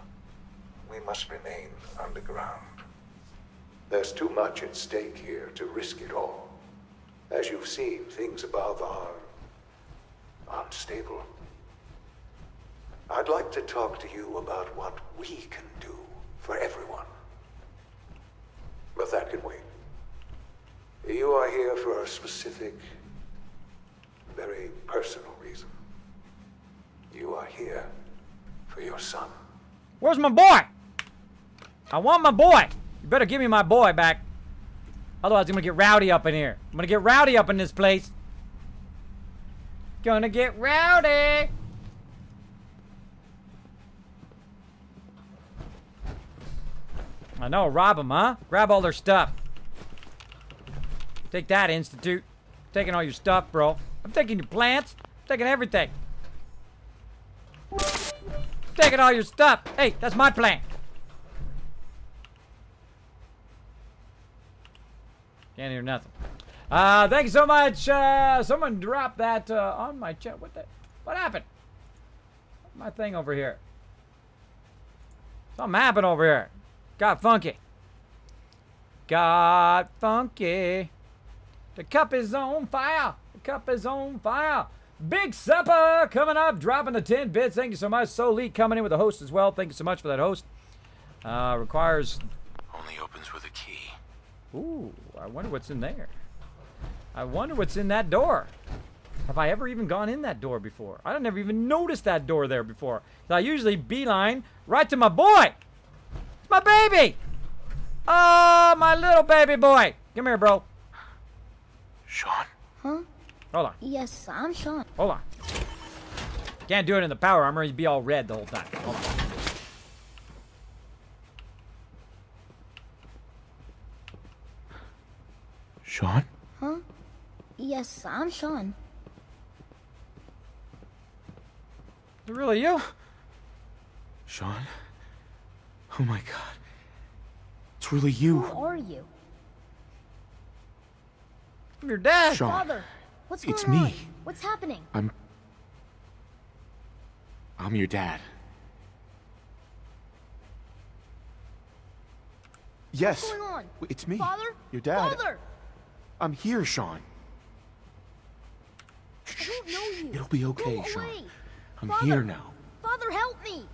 we must remain underground. There's too much at stake here to risk it all. As you've seen, things above are unstable. I'd like to talk to you about what we can do for everyone. But that can wait. You are here for a specific, very personal reason. You are here for your son. Where's my boy? I want my boy. You better give me my boy back. Otherwise, I'm gonna get rowdy up in here. I'm gonna get rowdy up in this place. Gonna get rowdy. I know, rob them, huh? Grab all their stuff. Take that, Institute. Taking all your stuff, bro. I'm taking your plants. I'm taking everything. Taking all your stuff. Hey, that's my plant. Can't hear nothing. Thank you so much. Someone dropped that on my chat. What happened? My thing over here. Something happened over here. Got funky. Got funky. The cup is on fire. The cup is on fire. Big supper coming up. Dropping the 10 bits. Thank you so much. Soleek coming in with a host as well. Thank you so much for that host. Requires... Only opens with a key. Ooh, I wonder what's in there. I wonder what's in that door. Have I ever even gone in that door before? I never even noticed that door there before. I usually beeline right to my boy. It's my baby. Oh, my little baby boy. Come here, bro. Sean? Huh? Hold on. Yes, I'm Sean. Hold on. Can't do it in the power armor. He'd be all red the whole time. Hold on. Sean? Huh? Yes, I'm Sean. Is it really you? Sean? Oh my god. It's really you. Who are you? I'm your dad. Sean. Father, what's going It's on? me. What's happening? I'm your dad. Yes. What's going on? It's me. Father? Your dad. Father! I'm here, Sean. I don't know you. It'll be okay, Go Sean. away. I'm Father. here now. Father, help me!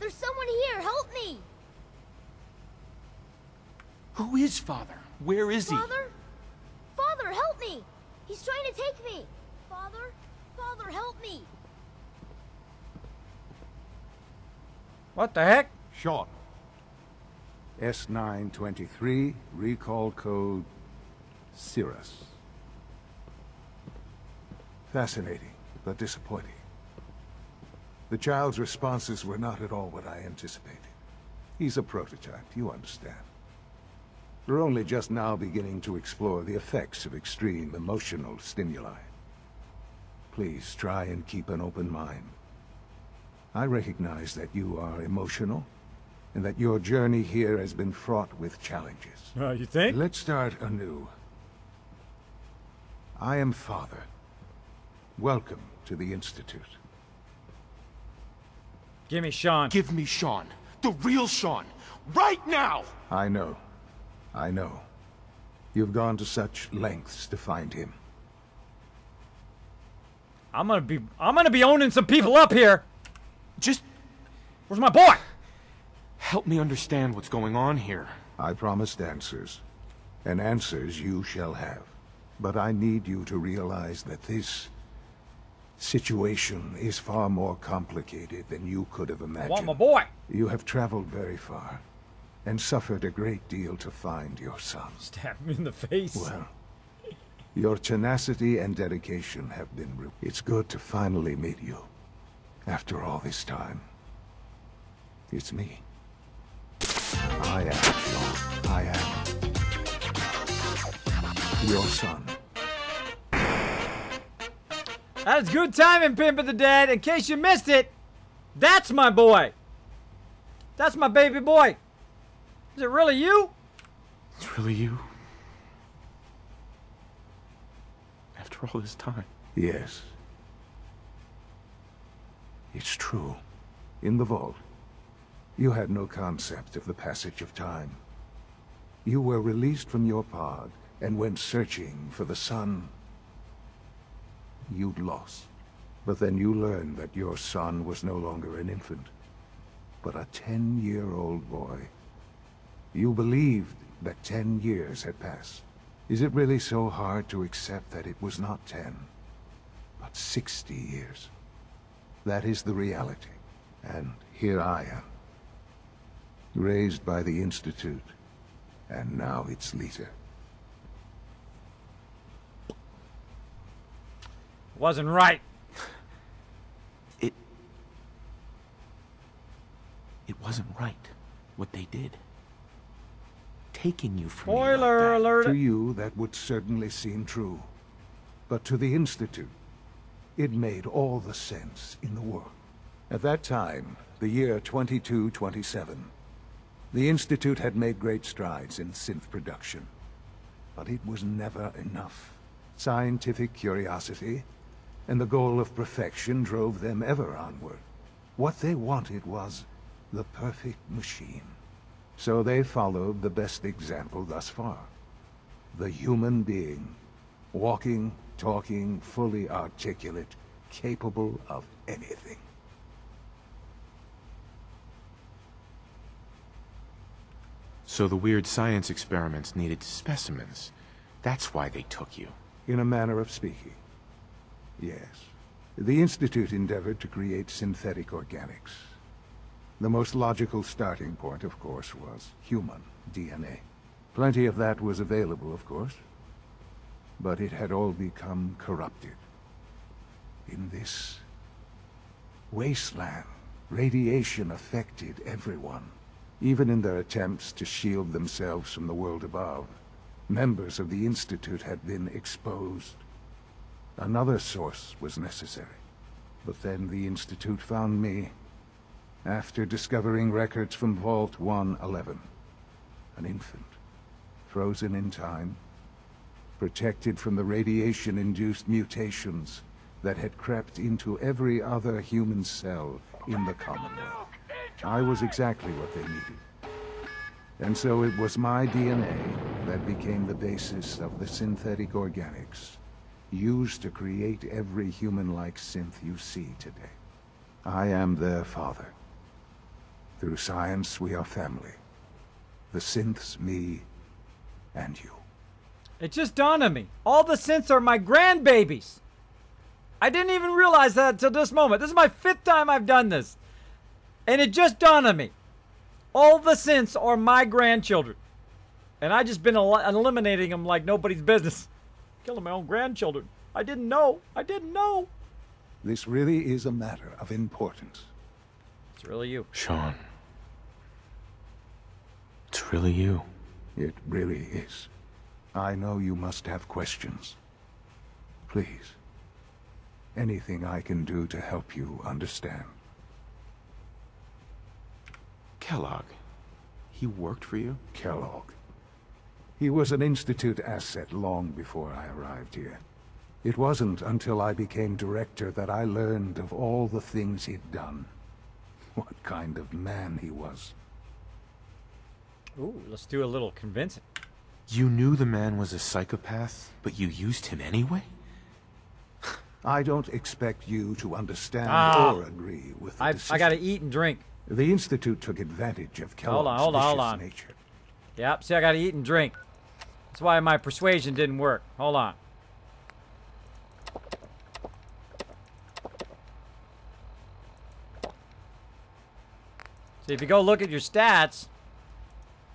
There's someone here. Help me! Who is Father? Where is he? Father? Father, help me! He's trying to take me! Father? Father, help me! What the heck? Sean. S10052017, recall code Cirrus. Fascinating, but disappointing. The child's responses were not at all what I anticipated. He's a prototype, you understand. We're only just now beginning to explore the effects of extreme emotional stimuli. Please try and keep an open mind. I recognize that you are emotional, and that your journey here has been fraught with challenges. You think? Let's start anew. I am Father. welcome to the Institute. Give me Sean. Give me Sean. The real Sean. Right now! I know. I know. You've gone to such lengths to find him. I'm gonna be owning some people up here. Just... Where's my boy? help me understand what's going on here. I promised answers. And answers you shall have. But I need you to realize that this situation is far more complicated than you could have imagined. I want my boy. You have traveled very far, and suffered a great deal to find your son. Stab me in the face. Well, your tenacity and dedication have been It's good to finally meet you. After all this time. It's me. I am Sean. I am your son. That's good timing, Pimp of the Dead. In case you missed it, that's my boy. That's my baby boy. Is it really you? It's really you? After all this time? Yes. It's true. In the vault, you had no concept of the passage of time. You were released from your pod and went searching for the son you'd lost. But then you learned that your son was no longer an infant, but a 10-year-old boy. You believed that 10 years had passed. Is it really so hard to accept that it was not 10, but 60 years? That is the reality. And here I am, raised by the Institute, and now its leader. Wasn't right. It wasn't right, what they did. Taking you from Spoiler me like that. alert. To you, that would certainly seem true. But to the Institute, it made all the sense in the world. At that time, the year 2227, the Institute had made great strides in synth production. But it was never enough. Scientific curiosity and the goal of perfection drove them ever onward. What they wanted was the perfect machine. So they followed the best example thus far. The human being. Walking, talking, fully articulate, capable of anything. So the weird science experiments needed specimens. That's why they took you. In a manner of speaking. Yes. The Institute endeavored to create synthetic organics. The most logical starting point, of course, was human DNA. Plenty of that was available, of course. But it had all become corrupted. In this wasteland, radiation affected everyone. Even in their attempts to shield themselves from the world above, members of the Institute had been exposed. Another source was necessary. But then the Institute found me, after discovering records from Vault 111. An infant, frozen in time, protected from the radiation-induced mutations that had crept into every other human cell in the Commonwealth. I was exactly what they needed. And so it was my DNA that became the basis of the synthetic organics used to create every human-like synth you see today. I am their father. Through science, we are family. The synths, me, and you. It just dawned on me. All the synths are my grandbabies. I didn't even realize that until this moment. This is my 5th time I've done this. And it just dawned on me. All the synths are my grandchildren. And I just been eliminating them like nobody's business. Killing my own grandchildren. I didn't know. I didn't know. This really is a matter of importance. It's really you. Sean. It's really you. It really is. I know you must have questions. Please. Anything I can do to help you understand. Kellogg. He worked for you? Kellogg. He was an Institute asset long before I arrived here. It wasn't until I became director that I learned of all the things he'd done. What kind of man he was. Ooh, let's do a little convincing. You knew the man was a psychopath, but you used him anyway? I don't expect you to understand or agree with the decision. I gotta eat and drink. The Institute took advantage of Kellogg's hold on. nature. Yep, see, I gotta eat and drink. That's why my persuasion didn't work. Hold on. See, if you go look at your stats,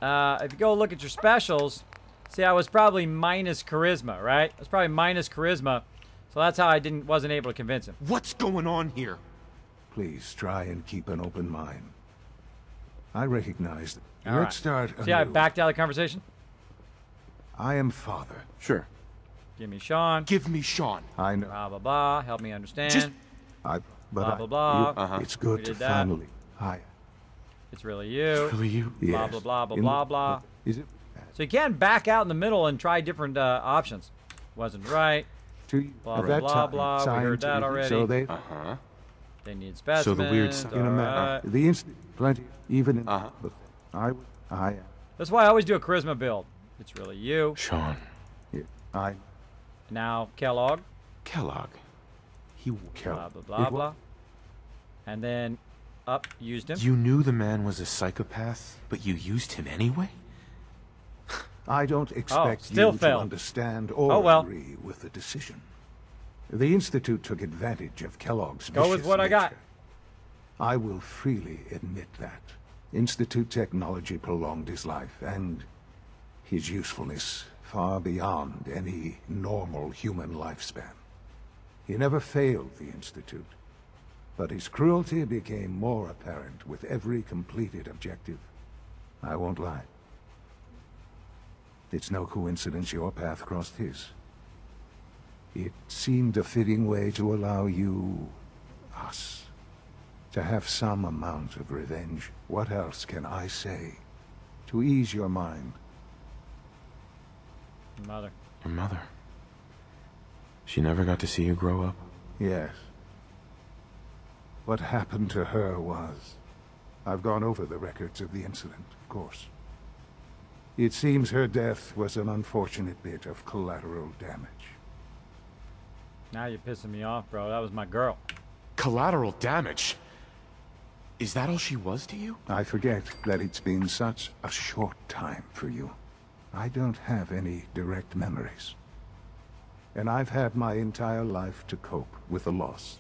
if you go look at your specials, see, I was probably minus charisma, right? I was probably minus charisma, so that's how I wasn't able to convince him. What's going on here? Please try and keep an open mind. I recognize that. All Let's start See, I anew. backed out of the conversation. I am father. Sure. Give me Sean. Give me Sean. I know. Blah blah blah. Help me understand. Blah blah blah. It's good to finally. It's really you. It's really you. Blah Yes. blah blah blah blah blah. Is it? So you can back out in the middle and try different options. Wasn't right. Blah blah blah blah. We heard that already. So they. They need specimens. So the weird In a matter. The instant. Plenty. Even in. I. That's why I always do a charisma build. It's really you. Sean. I. Now Kellogg. Kellogg. He. Blah blah blah blah. And then up used him. You knew the man was a psychopath, but you used him anyway? I don't expect still you failed. to understand or agree with the decision. The Institute took advantage of Kellogg's Go with vicious what I got. nature. I will freely admit that. Institute technology prolonged his life, and his usefulness far beyond any normal human lifespan. He never failed the Institute, but his cruelty became more apparent with every completed objective. I won't lie. It's no coincidence your path crossed his. It seemed a fitting way to allow you, us, to have some amount of revenge. What else can I say to ease your mind? Your mother. Your mother. She never got to see you grow up? Yes. What happened to her was... I've gone over the records of the incident, of course. It seems her death was an unfortunate bit of collateral damage. Now you're pissing me off, bro. That was my girl. Collateral damage? Is that all she was to you? I forget that it's been such a short time for you. I don't have any direct memories. And I've had my entire life to cope with the loss.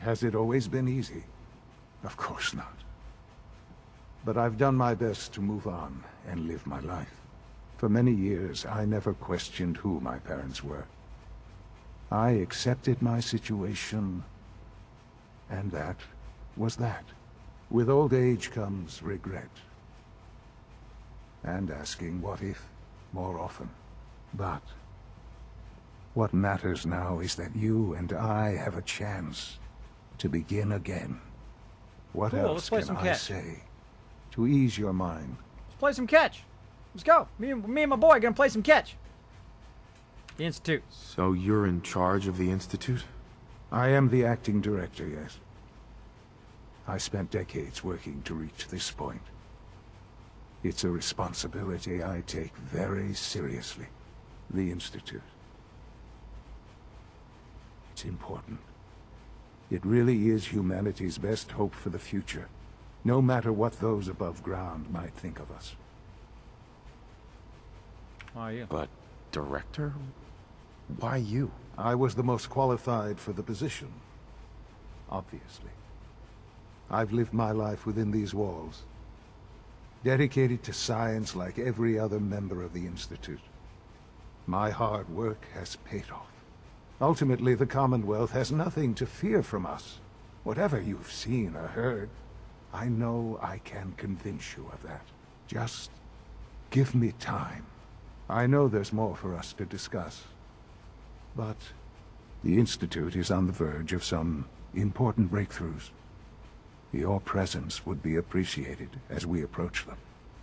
Has it always been easy? Of course not. But I've done my best to move on and live my life. For many years, I never questioned who my parents were. I accepted my situation, and that was that. With old age comes regret. And asking what if more often. But what matters now is that you and I have a chance to begin again. What Cool, let's else play can some I catch. say to ease your mind? Let's play some catch. Let's go. Me and my boy are gonna play some catch. The Institute. So you're in charge of the Institute? I am the acting director, yes. I spent decades working to reach this point. It's a responsibility I take very seriously. The Institute. It's important. It really is humanity's best hope for the future, no matter what those above ground might think of us. Why are you? But director? Why you? I was the most qualified for the position, obviously. I've lived my life within these walls, dedicated to science like every other member of the Institute. My hard work has paid off. Ultimately, the Commonwealth has nothing to fear from us. Whatever you've seen or heard, I know I can convince you of that. Just give me time. I know there's more for us to discuss. But the Institute is on the verge of some important breakthroughs. Your presence would be appreciated as we approach them.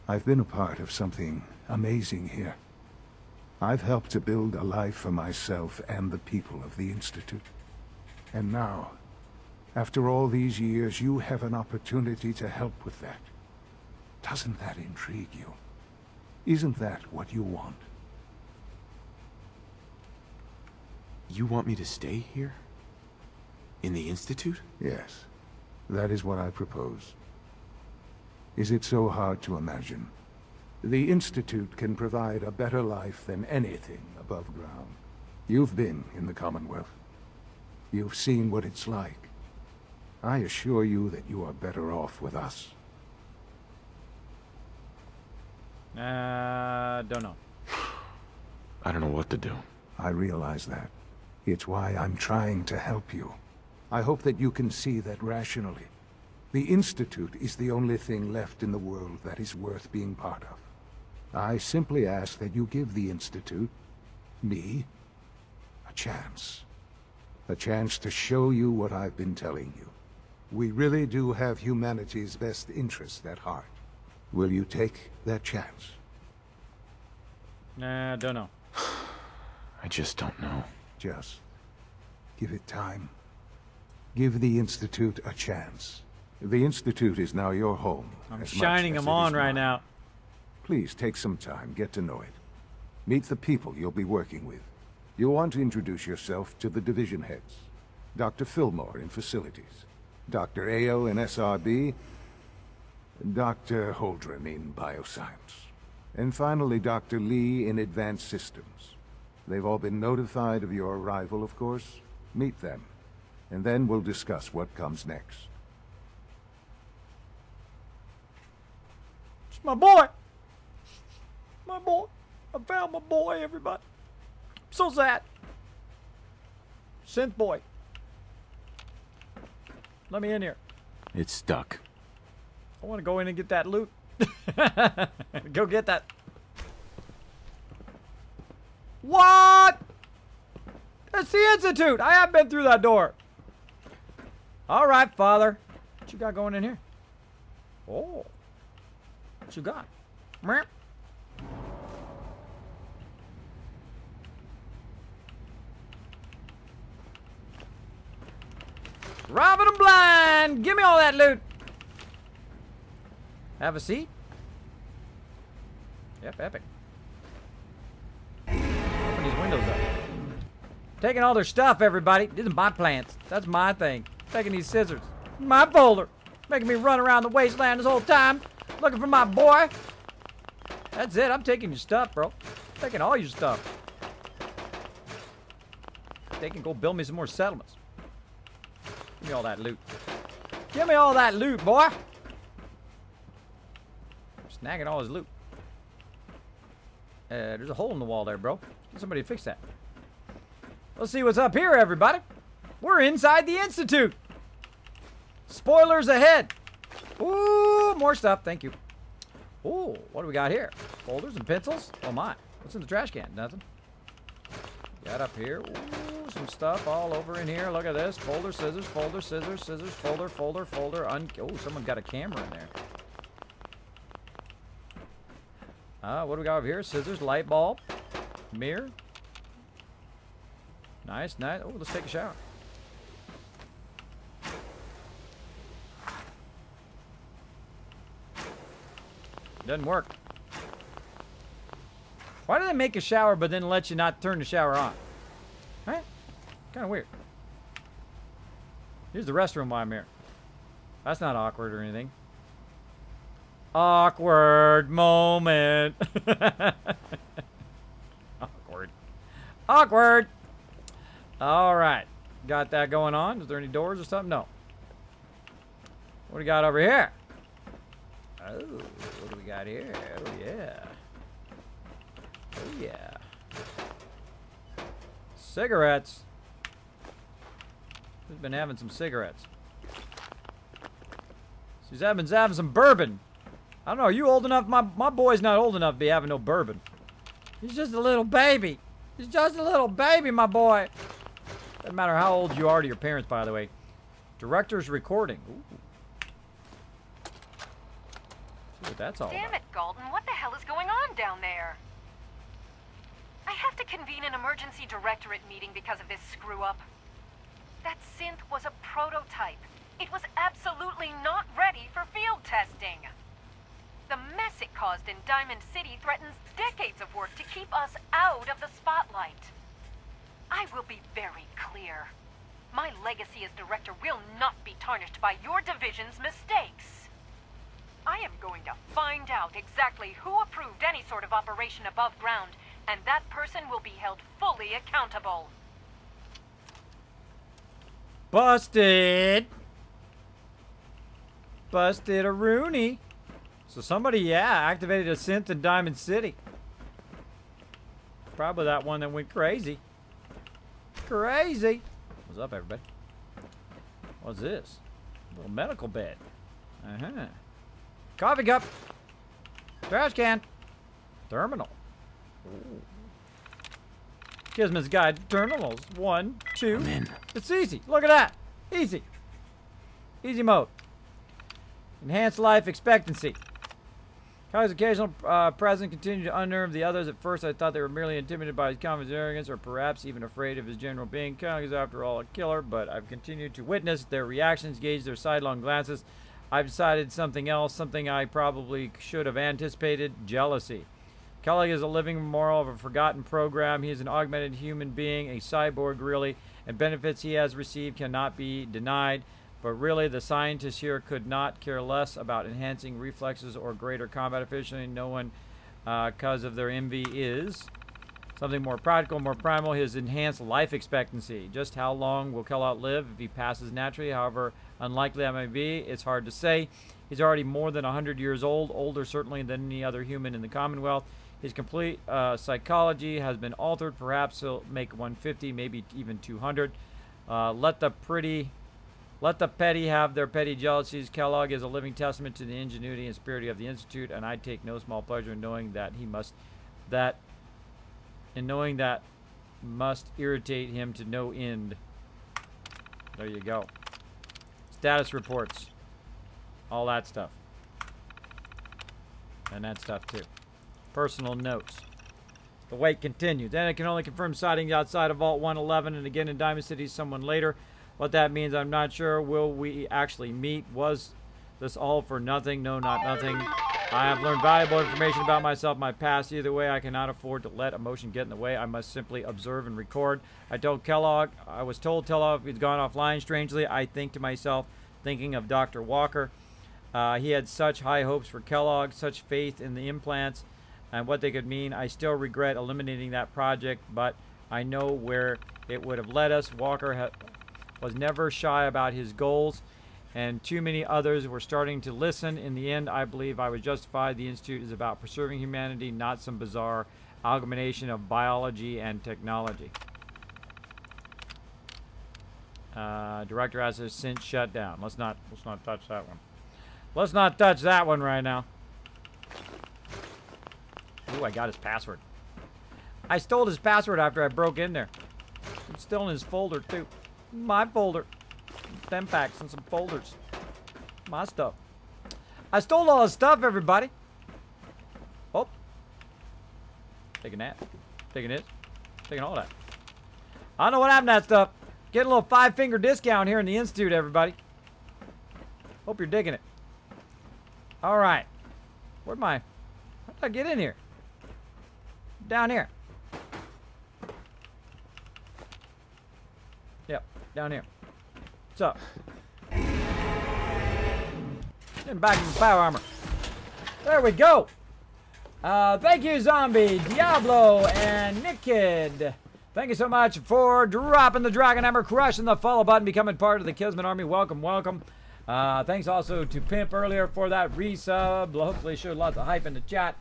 I've been a part of something amazing here. I've helped to build a life for myself and the people of the Institute. And now, after all these years, you have an opportunity to help with that. Doesn't that intrigue you? Isn't that what you want? You want me to stay here? In the Institute? Yes, that is what I propose. Is it so hard to imagine? The Institute can provide a better life than anything above ground. You've been in the Commonwealth. You've seen what it's like. I assure you that you are better off with us. Don't know. I don't know what to do. I realize that. It's why I'm trying to help you. I hope that you can see that rationally. The Institute is the only thing left in the world that is worth being part of. I simply ask that you give the Institute, me, a chance. A chance to show you what I've been telling you. We really do have humanity's best interest at heart. Will you take that chance? Don't know. I just don't know. Just give it time. Give the Institute a chance. The Institute is now your home. I'm shining them on right now. Please take some time, get to know it. Meet the people you'll be working with. You'll want to introduce yourself to the division heads. Dr. Fillmore in facilities, Dr. Ao in SRB, Dr. Holdren in bioscience, and finally Dr. Lee in advanced systems. They've all been notified of your arrival, of course. Meet them, and then we'll discuss what comes next. It's my boy! My boy. I found my boy, everybody. I'm so sad. Synth boy. Let me in here. It's stuck. I want to go in and get that loot. Go get that. What? It's the Institute. I have been through that door. All right, Father. What you got going in here? Oh. What you got? Meow. Robbing them blind! Give me all that loot! Have a seat? Yep, epic. Open these windows up. Taking all their stuff, everybody. These are my plants. That's my thing. Taking these scissors. My folder. Making me run around the wasteland this whole time. Looking for my boy. That's it. I'm taking your stuff, bro. Taking all your stuff. They can go build me some more settlements. Give me all that loot. Give me all that loot, boy. Snagging all his loot. There's a hole in the wall there, bro. Get somebody to fix that. Let's see what's up here, everybody. We're inside the Institute. Spoilers ahead. Ooh, more stuff. Thank you. Ooh, what do we got here? Folders and pencils? Oh my. What's in the trash can? Nothing. Got up here. Ooh, some stuff all over in here. Look at this. Folder, scissors, folder, scissors, scissors, folder, folder, folder. Oh, someone got a camera in there. What do we got over here? Scissors, light bulb, mirror. Nice, nice. Oh, let's take a shower. Doesn't work. Why do they make a shower but then let you not turn the shower on? Right? Kind of weird. Here's the restroom while I'm here. That's not awkward or anything. Awkward moment. Awkward. Awkward. All right. Got that going on. Is there any doors or something? No. What do we got over here? Oh, what do we got here? Oh, yeah. Oh, yeah. Cigarettes. Who's been having some cigarettes? She's having some bourbon. I don't know. Are you old enough? My boy's not old enough to be having no bourbon. He's just a little baby. He's just a little baby, my boy. Doesn't matter how old you are to your parents, by the way. Director's recording. Ooh. See what that's all Damn about. it, Galton. What the hell is going on down there? I convene an emergency directorate meeting because of this screw-up. That synth was a prototype. It was absolutely not ready for field testing. The mess it caused in Diamond City threatens decades of work to keep us out of the spotlight. I will be very clear. My legacy as director will not be tarnished by your division's mistakes. I am going to find out exactly who approved any sort of operation above ground, and that person will be held fully accountable. Busted. Busted a Rooney. So somebody, yeah, activated a synth in Diamond City. Probably that one that went crazy. Crazy. What's up, everybody? What's this? A little medical bed. Uh-huh. Coffee cup. Trash can. Terminal. Ooh. Kismet's Guide to Terminals. 1, 2. It's easy. Look at that. Easy. Easy mode. Enhanced life expectancy. Kylie's occasional presence continued to unnerve the others. At first, I thought they were merely intimidated by his confidence and arrogance, or perhaps even afraid of his general being. Kylie is, after all, a killer, but I've continued to witness their reactions, gauge their sidelong glances. I've decided something else, something I probably should have anticipated: jealousy. Kelly is a living memorial of a forgotten program. He is an augmented human being, a cyborg really, and benefits he has received cannot be denied. But really, the scientists here could not care less about enhancing reflexes or greater combat efficiency. No one, because of their envy, is something more practical, more primal. His enhanced life expectancy. Just how long will Kellogg live if he passes naturally? However unlikely that may be, it's hard to say. He's already more than 100 years old, older certainly than any other human in the Commonwealth. His complete psychology has been altered. Perhaps he'll make 150, maybe even 200. Let the petty have their petty jealousies. Kellogg is a living testament to the ingenuity and spirit of the Institute, and I take no small pleasure in knowing that must irritate him to no end. There you go. Status reports. All that stuff. And that stuff too. Personal notes. The wait continues. Then it can only confirm sightings outside of Vault 111 and again in Diamond City someone later. What that means, I'm not sure. Will we actually meet? Was this all for nothing? No, not nothing. I have learned valuable information about myself, my past. Either way, I cannot afford to let emotion get in the way. I must simply observe and record. I was told Kellogg he'd gone offline. Strangely, I think to myself, thinking of Dr. Walker. He had such high hopes for Kellogg, such faith in the implants and what they could mean. I still regret eliminating that project, but I know where it would have led us. Walker was never shy about his goals, and too many others were starting to listen. In the end, I believe I was justified. The Institute is about preserving humanity, not some bizarre amalgamation of biology and technology. Director has his since shut down. Let's not touch that one. Let's not touch that one right now. Ooh, I got his password. I stole his password after I broke in there. It's still in his folder too. My folder. 10 packs and some folders. My stuff. I stole all his stuff, everybody. Oh. Taking that. Taking it. Taking all that. I don't know what happened to that stuff. Getting a little 5-finger discount here in the Institute, everybody. Hope you're digging it. Alright. How did I get in here? Down here. Yep, down here. What's up? Getting back in the power armor. There we go. Thank you, Zombie, Diablo, and Nick Kid. Thank you so much for dropping the Dragon Hammer, crushing the follow button, becoming part of the Kismet Army. Welcome, welcome. Thanks also to Pimp earlier for that resub. Hopefully showed lots of hype in the chat.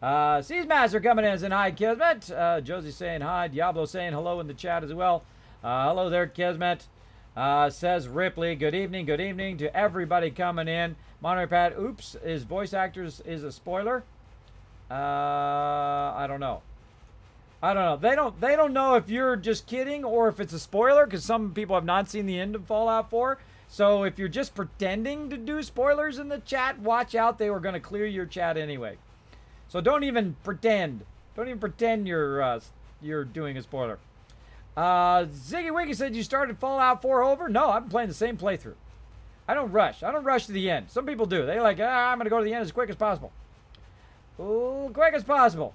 Seasmaster coming in saying hi, Kismet. Josie saying hi. Diablo saying hello in the chat as well. Hello there, Kismet. Says Ripley. Good evening to everybody coming in. Monterey Pat, oops, is voice actors is a spoiler? I don't know. They don't know if you're just kidding or if it's a spoiler, because some people have not seen the end of Fallout 4. So if you're just pretending to do spoilers in the chat, watch out. They were going to clear your chat anyway. So don't even pretend. Don't even pretend you're you're doing a spoiler. Ziggy Wiggy said you started Fallout 4 over. No, I've been playing the same playthrough. I don't rush. I don't rush to the end. Some people do. They like, I'm going to go to the end as quick as possible. Ooh, quick as possible.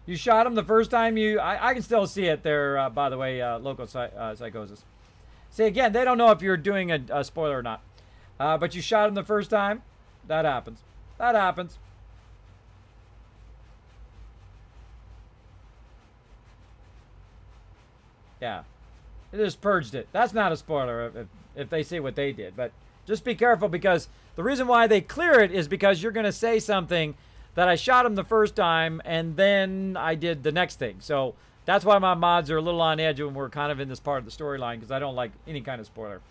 You shot him the first time you... I can still see it there, by the way, Local Psychosis. See, again, they don't know if you're doing a spoiler or not. But you shot him the first time. That happens. That happens. Yeah. They just purged it. That's not a spoiler if they say what they did. But just be careful, because the reason why they clear it is because you're going to say something that I shot him the first time and then I did the next thing. So that's why my mods are a little on edge when we're kind of in this part of the storyline, because I don't like any kind of spoiler.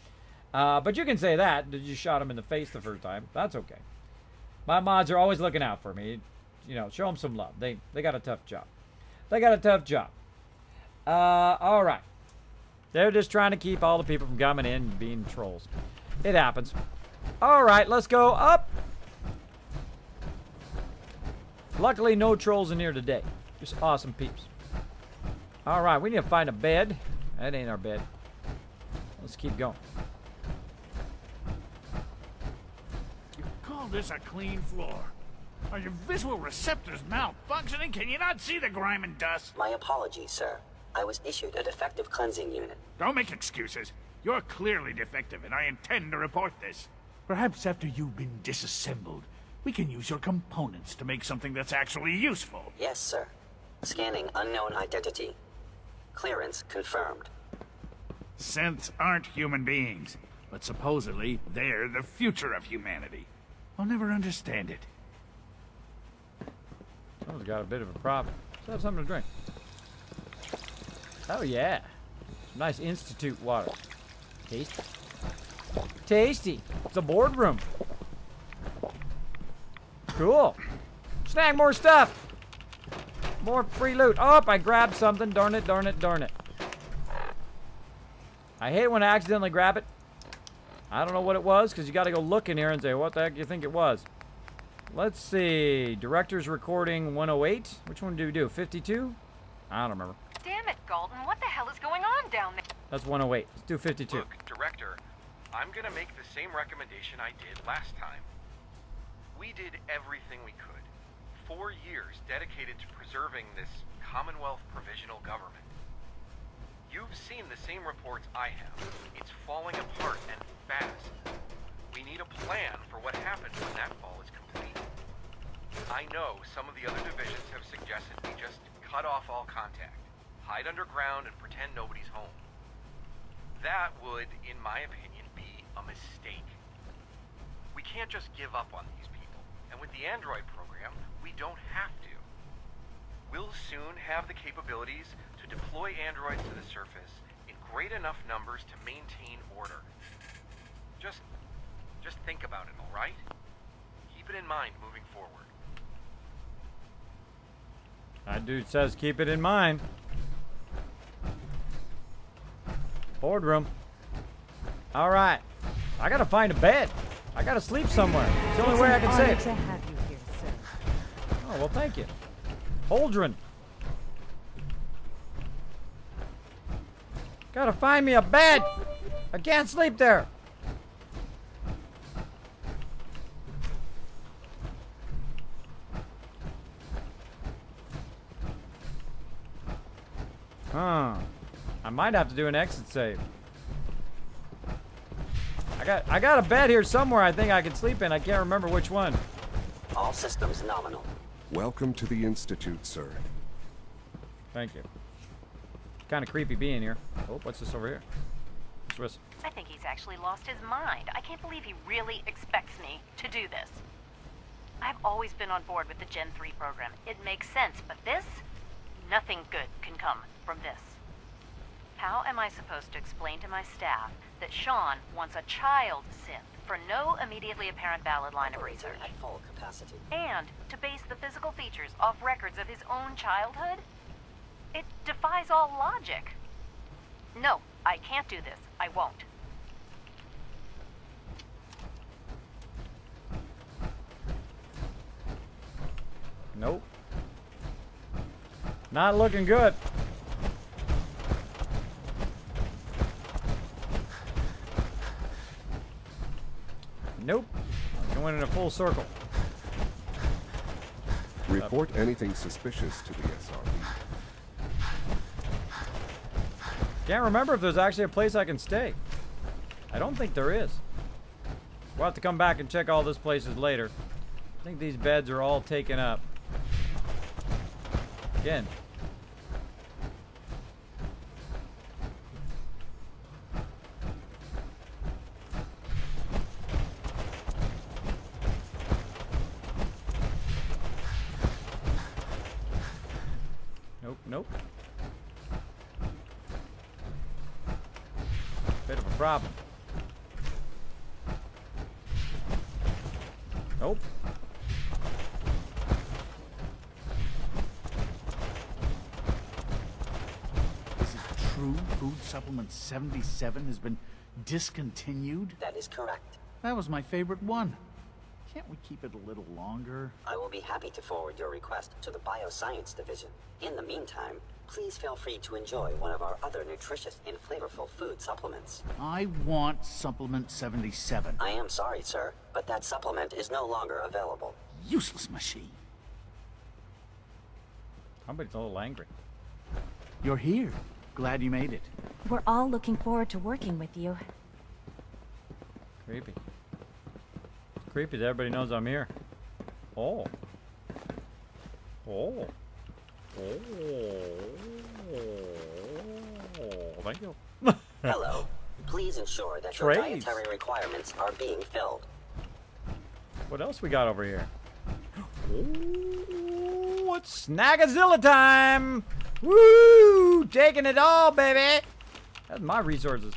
But you can say that you shot him in the face the first time. That's okay. My mods are always looking out for me. You know, show them some love. They got a tough job. They got a tough job. All right. They're just trying to keep all the people from coming in and being trolls. It happens. All right, let's go up. Luckily, no trolls in here today. Just awesome peeps. All right, we need to find a bed. That ain't our bed. Let's keep going. You call this a clean floor? Are your visual receptors malfunctioning? Can you not see the grime and dust? My apologies, sir. I was issued a defective cleansing unit. Don't make excuses. You're clearly defective, and I intend to report this. Perhaps after you've been disassembled, we can use your components to make something that's actually useful. Yes, sir. Scanning unknown identity. Clearance confirmed. Synths aren't human beings, but supposedly they're the future of humanity. I'll never understand it. Someone's got a bit of a problem. Let's have something to drink. Oh, yeah. Some nice Institute water. Tasty. Tasty. It's a boardroom. Cool. Snag more stuff. More free loot. Oh, I grabbed something. Darn it, darn it, darn it. I hate when I accidentally grab it. I don't know what it was, because you got to go look in here and say, what the heck do you think it was? Let's see. Director's recording 108. Which one do we do? 52? I don't remember. Damn it, Galton. What the hell is going on down there? That's 108. Let's do 52. Look, Director, I'm gonna make the same recommendation I did last time. We did everything we could. 4 years dedicated to preserving this Commonwealth provisional government. You've seen the same reports I have. It's falling apart and fast. We need a plan for what happens when that fall is complete. I know some of the other divisions have suggested we just cut off all contact, hide underground, and pretend nobody's home. That would, in my opinion, be a mistake. We can't just give up on these people, and with the Android program, we don't have to. We'll soon have the capabilities to deploy androids to the surface in great enough numbers to maintain order. Just think about it, all right? Keep it in mind moving forward. That dude says keep it in mind. Boardroom. All right. I gotta find a bed. I gotta sleep somewhere. It's the only way I can say it. To have you here, sir. Oh, well, thank you. Holdren. Gotta find me a bed. I can't sleep there. Huh. I might have to do an exit save. I got a bed here somewhere I think I can sleep in. I can't remember which one. All systems nominal. Welcome to the Institute, sir. Thank you. Kind of creepy being here. Oh, what's this over here? Swiss. I think he's actually lost his mind. I can't believe he really expects me to do this. I've always been on board with the Gen 3 program. It makes sense, but this? Nothing good can come from this. How am I supposed to explain to my staff that Sean wants a child synth for no immediately apparent valid line of research? At full capacity. And to base the physical features off records of his own childhood? It defies all logic. No, I can't do this. I won't. Nope. Not looking good. Nope. Going in a full circle. Report anything suspicious to the SRB. Can't remember if there's actually a place I can stay. I don't think there is. We'll have to come back and check all these places later. I think these beds are all taken up. Again. Nope, nope. Bit of a problem. Nope. Is it true food supplement 77 has been discontinued? That is correct. That was my favorite one. Can't we keep it a little longer? I will be happy to forward your request to the Bioscience Division. In the meantime, please feel free to enjoy one of our other nutritious and flavorful food supplements. I want supplement 77. I am sorry, sir, but that supplement is no longer available. Useless machine. Somebody's a little angry. You're here. Glad you made it. We're all looking forward to working with you. Creepy. Creepy that everybody knows I'm here. Oh. Oh. Oh. Thank you. Hello. Please ensure that your dietary requirements are being filled. What else we got over here? Ooh, it's Snagazilla time! Woo! Taking it all, baby! That's my resources.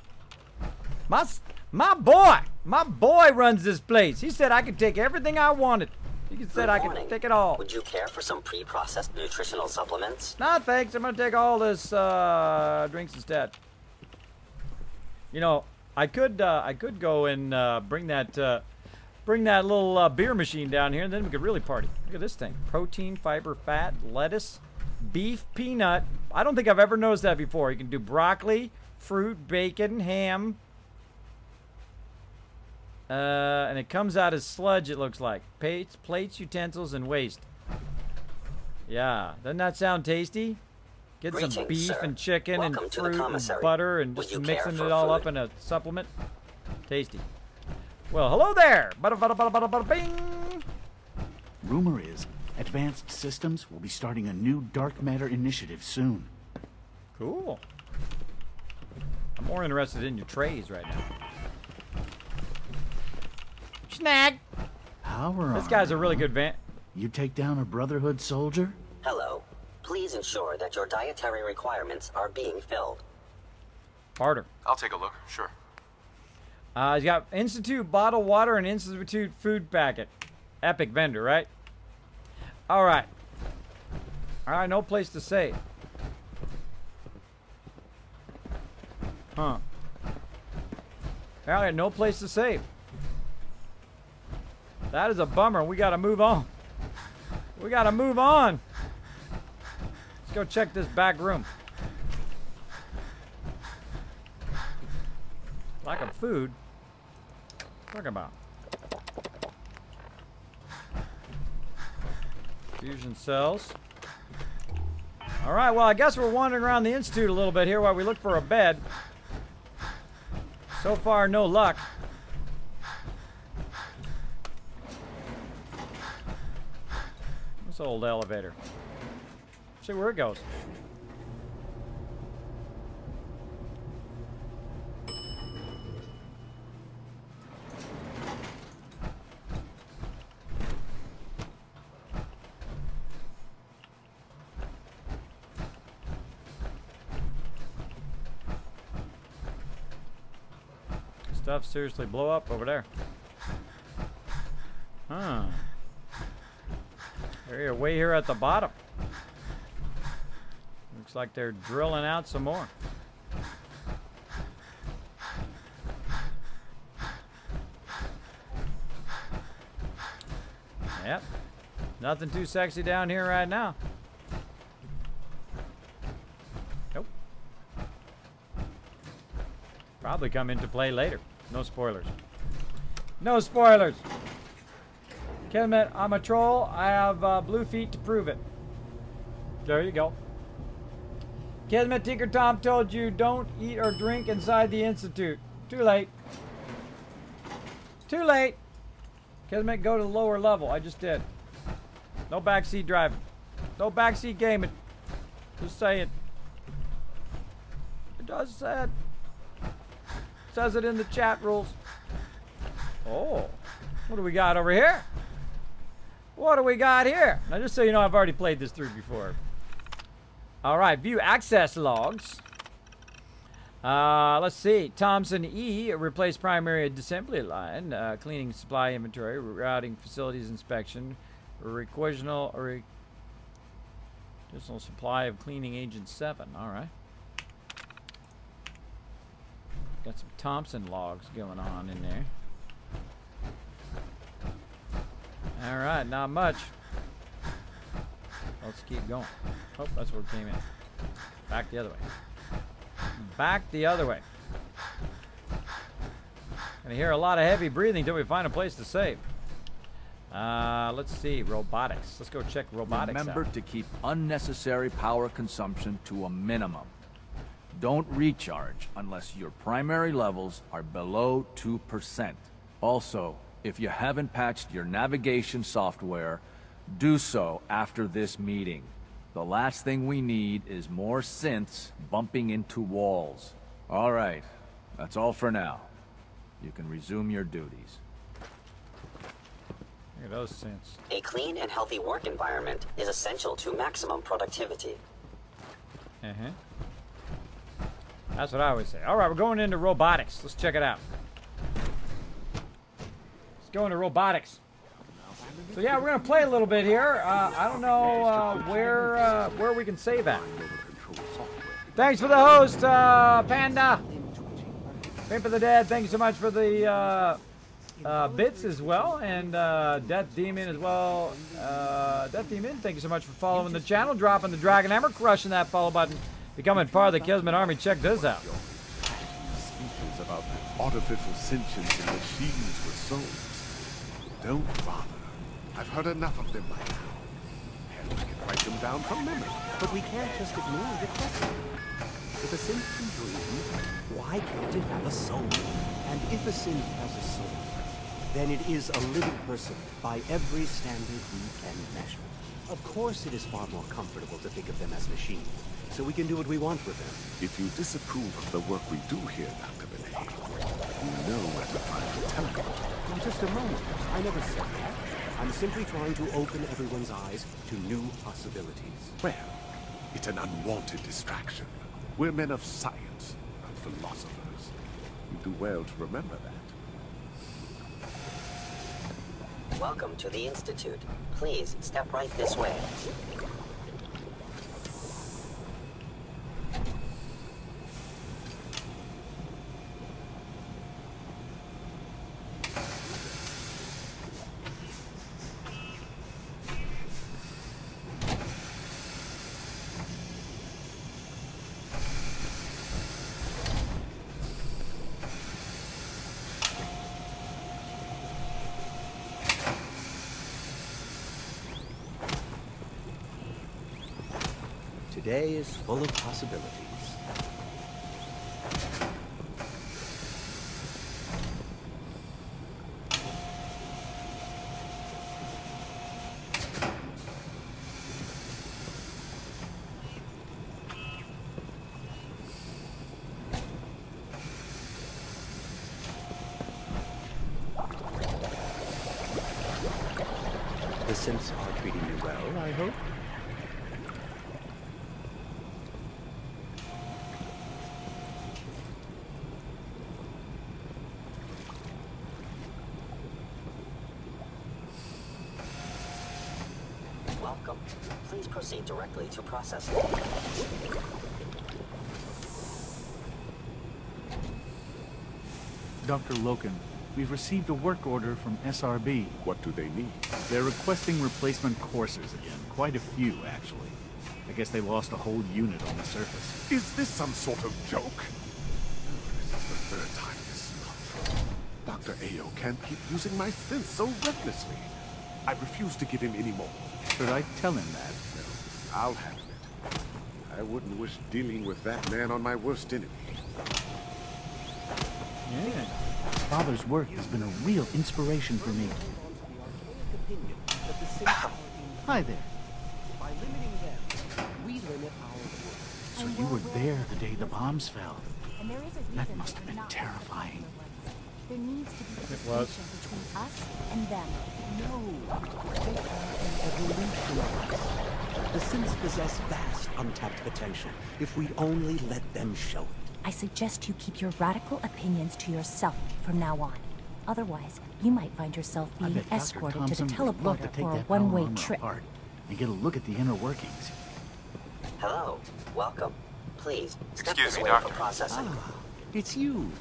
My boy runs this place. He said I could take everything I wanted. He said I could take it all. Would you care for some pre-processed nutritional supplements? Nah, thanks. I'm gonna take all this drinks instead. You know, I could go and bring that little beer machine down here, and then we could really party. Look at this thing: protein, fiber, fat, lettuce, beef, peanut. I don't think I've ever noticed that before. You can do broccoli, fruit, bacon, ham. And it comes out as sludge, it looks like. Plates, utensils, and waste. Yeah, doesn't that sound tasty? Get some beef and chicken and fruit and butter and just mixing it all up in a supplement. Tasty. Well, hello there! Bada-bada-bada-bada-bing! Rumor is, Advanced Systems will be starting a new dark matter initiative soon. Cool. I'm more interested in your trays right now. Snag! This guy's a really good van. You take down a Brotherhood soldier? Hello. Please ensure that your dietary requirements are being filled. Harder. I'll take a look, sure. He's got Institute bottled water and Institute food packet. Epic vendor, right? Alright. Alright, no place to save. Huh. Apparently no place to save. That is a bummer. We gotta move on. We gotta move on. Let's go check this back room. Lack of food. Talking about. Fusion cells. Alright, well I guess we're wandering around the Institute a little bit here while we look for a bed. So far, no luck. This old elevator. See where it goes. Stuff seriously blow up over there. Huh. They're way here at the bottom. Looks like they're drilling out some more. Yep. Nothing too sexy down here right now. Nope. Probably come into play later. No spoilers. No spoilers. Kismet, I'm a troll. I have blue feet to prove it. There you go. Kismet, Tinker Tom told you don't eat or drink inside the Institute. Too late. Too late. Kismet, go to the lower level. I just did. No backseat driving. No backseat gaming. Just saying. It does say it. Says it in the chat rules. Oh. What do we got over here? What do we got here? Now, just so you know, I've already played this through before. All right, view access logs. Let's see. Thompson E. Replace primary assembly line. Cleaning supply inventory. Routing facilities inspection. Additional supply of cleaning agent 7. All right. Got some Thompson logs going on in there. All right, not much. Let's keep going. Oh, that's where it came in. Back the other way. Back the other way. Gonna hear a lot of heavy breathing until we find a place to save. Let's see, robotics. Let's go check robotics Remember out. to keep unnecessary power consumption to a minimum. Don't recharge unless your primary levels are below 2%. Also, if you haven't patched your navigation software, do so after this meeting. The last thing we need is more synths bumping into walls. All right, that's all for now. You can resume your duties. Look at those synths. A clean and healthy work environment is essential to maximum productivity. That's what I always say. All right, we're going into robotics. Let's check it out. Let's go into robotics. So yeah, we're gonna play a little bit here. I don't know where we can save at. Thanks for the host, Panda. Pimp of the Dead, thank you so much for the bits as well, and Death Demon as well. Death Demon, thank you so much for following the channel, dropping the Dragon Hammer, crushing that follow button, becoming part of the Kismet Army. Check this out. Speeches about artificial sentience and machines were sold. Don't bother. I've heard enough of them by now. Hell, I can write them down from memory. But we can't just ignore the question. If a synth can dream, why can't it have a soul? And if a synth has a soul, then it is a living person by every standard we can measure. Of course it is far more comfortable to think of them as machines, so we can do what we want with them. If you disapprove of the work we do here, Dr. Benet, you know where to find the temple. Oh, just a moment. I never said that. I'm simply trying to open everyone's eyes to new possibilities. Well, it's an unwanted distraction. We're men of science, not philosophers. You do well to remember that. Welcome to the Institute. Please step right this way. Today is full of possibilities. The synths are treating you well, I hope? Welcome. Please proceed directly to processing. Dr. Loken, We've received a work order from SRB. What do they need? They're requesting replacement courses again. Quite a few, actually. I guess they lost a whole unit on the surface. Is this some sort of joke? This is the third time this month. Dr. Ayo can't keep using my synth so recklessly. I refuse to give him any more. Should I tell him that? No, I'll handle it. I wouldn't wish dealing with that man on my worst enemy. Yeah. Father's work has been a real inspiration for me. Hi there. By limiting them, we limit our. So you were there the day the bombs fell. And there is a That reason must have we're been not terrifying. There needs to be a It was. distinction between us and them. No, they are an evolution of us. The synths possess vast untapped potential if we only let them show it. I suggest you keep your radical opinions to yourself from now on. Otherwise, you might find yourself I being bet Dr. escorted Thompson to the would love to teleporter take for a that power one-way armor trip. apart and get a look at the inner workings. Hello. Welcome. Please, step Excuse this me, way Doctor. for processing. Ah, it's you.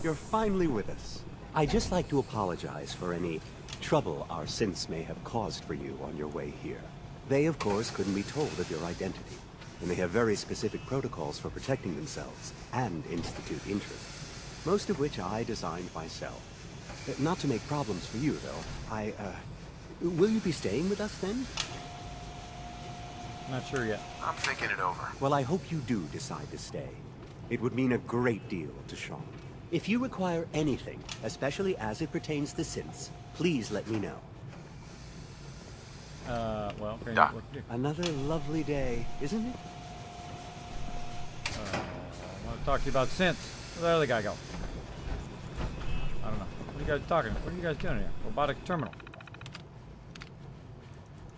You're finally with us. I'd just like to apologize for any trouble our synths may have caused for you on your way here. They, of course, couldn't be told of your identity, and they have very specific protocols for protecting themselves and Institute interests, most of which I designed myself. Not to make problems for you, though. Will you be staying with us then? Not sure yet. I'm thinking it over. Well, I hope you do decide to stay. It would mean a great deal to Sean. If you require anything, especially as it pertains to synths, please let me know. Well, okay, Doc. what to do? Another lovely day, isn't it? I want to talk to you about synths. Where'd the other guy go? I don't know. What are you guys talking? What are you guys doing here? Robotic terminal.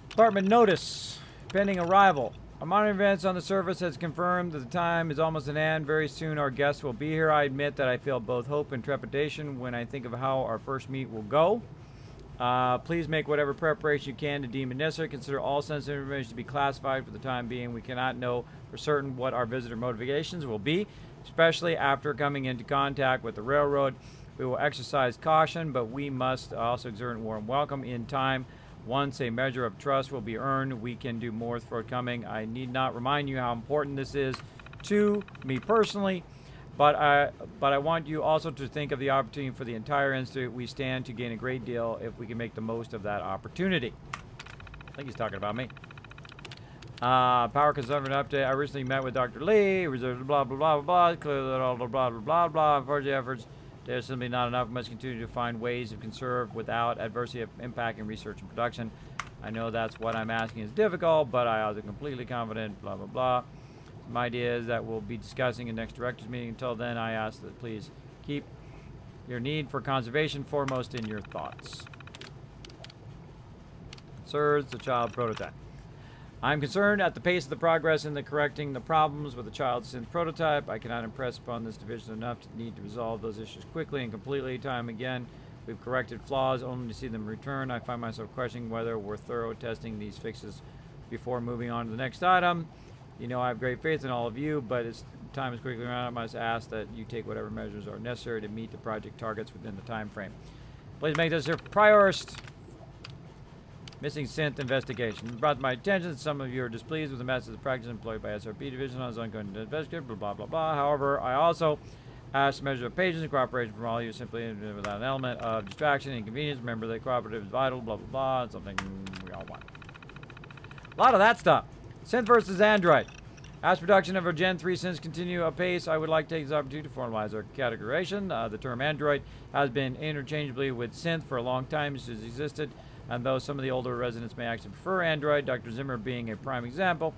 Department notice. Pending arrival. Our monitoring events on the surface has confirmed that the time is almost at hand. Very soon our guests will be here. I admit that I feel both hope and trepidation when I think of how our first meet will go. Please make whatever preparation you can to deem it necessary. Consider all sensitive information to be classified for the time being. We cannot know for certain what our visitor motivations will be, especially after coming into contact with the railroad. We will exercise caution, but we must also exert a warm welcome in time. Once a measure of trust will be earned, we can do more forthcoming. I need not remind you how important this is to me personally, but I want you also to think of the opportunity for the entire institute. We stand to gain a great deal if we can make the most of that opportunity. I think he's talking about me. Power consumption update. I recently met with Dr. Lee. Reserves blah blah blah blah. Clearly, blah blah blah blah blah. Unfortunately, efforts. There's simply not enough. We must continue to find ways to conserve without adversity impacting research and production. I know that's what I'm asking is difficult, but I am completely confident. Blah blah blah. Some ideas that we'll be discussing in next directors meeting. Until then, I ask that please keep your need for conservation foremost in your thoughts. Concerns the child prototype. I'm concerned at the pace of the progress in the correcting the problems with the child synth prototype. I cannot impress upon this division enough to need to resolve those issues quickly and completely. Time again, we've corrected flaws only to see them return. I find myself questioning whether we're thorough testing these fixes before moving on to the next item. You know I have great faith in all of you, but as time is quickly running out, I must ask that you take whatever measures are necessary to meet the project targets within the time frame. Please make this your priority. Missing synth investigation. It brought to my attention that some of you are displeased with the methods of practice employed by SRP division on its ongoing investigation, blah, blah, blah, blah. However, I also ask a measure of patience and cooperation from all of you, simply without an element of distraction and inconvenience. Remember that cooperative is vital, blah, blah, blah. It's something we all want. A lot of that stuff. Synth versus Android. As production of our Gen 3 synths continue apace, I would like to take this opportunity to formalize our categorization. The term Android has been interchangeably with synth for a long time. It has existed. And though some of the older residents may actually prefer Android, Dr. Zimmer being a prime example,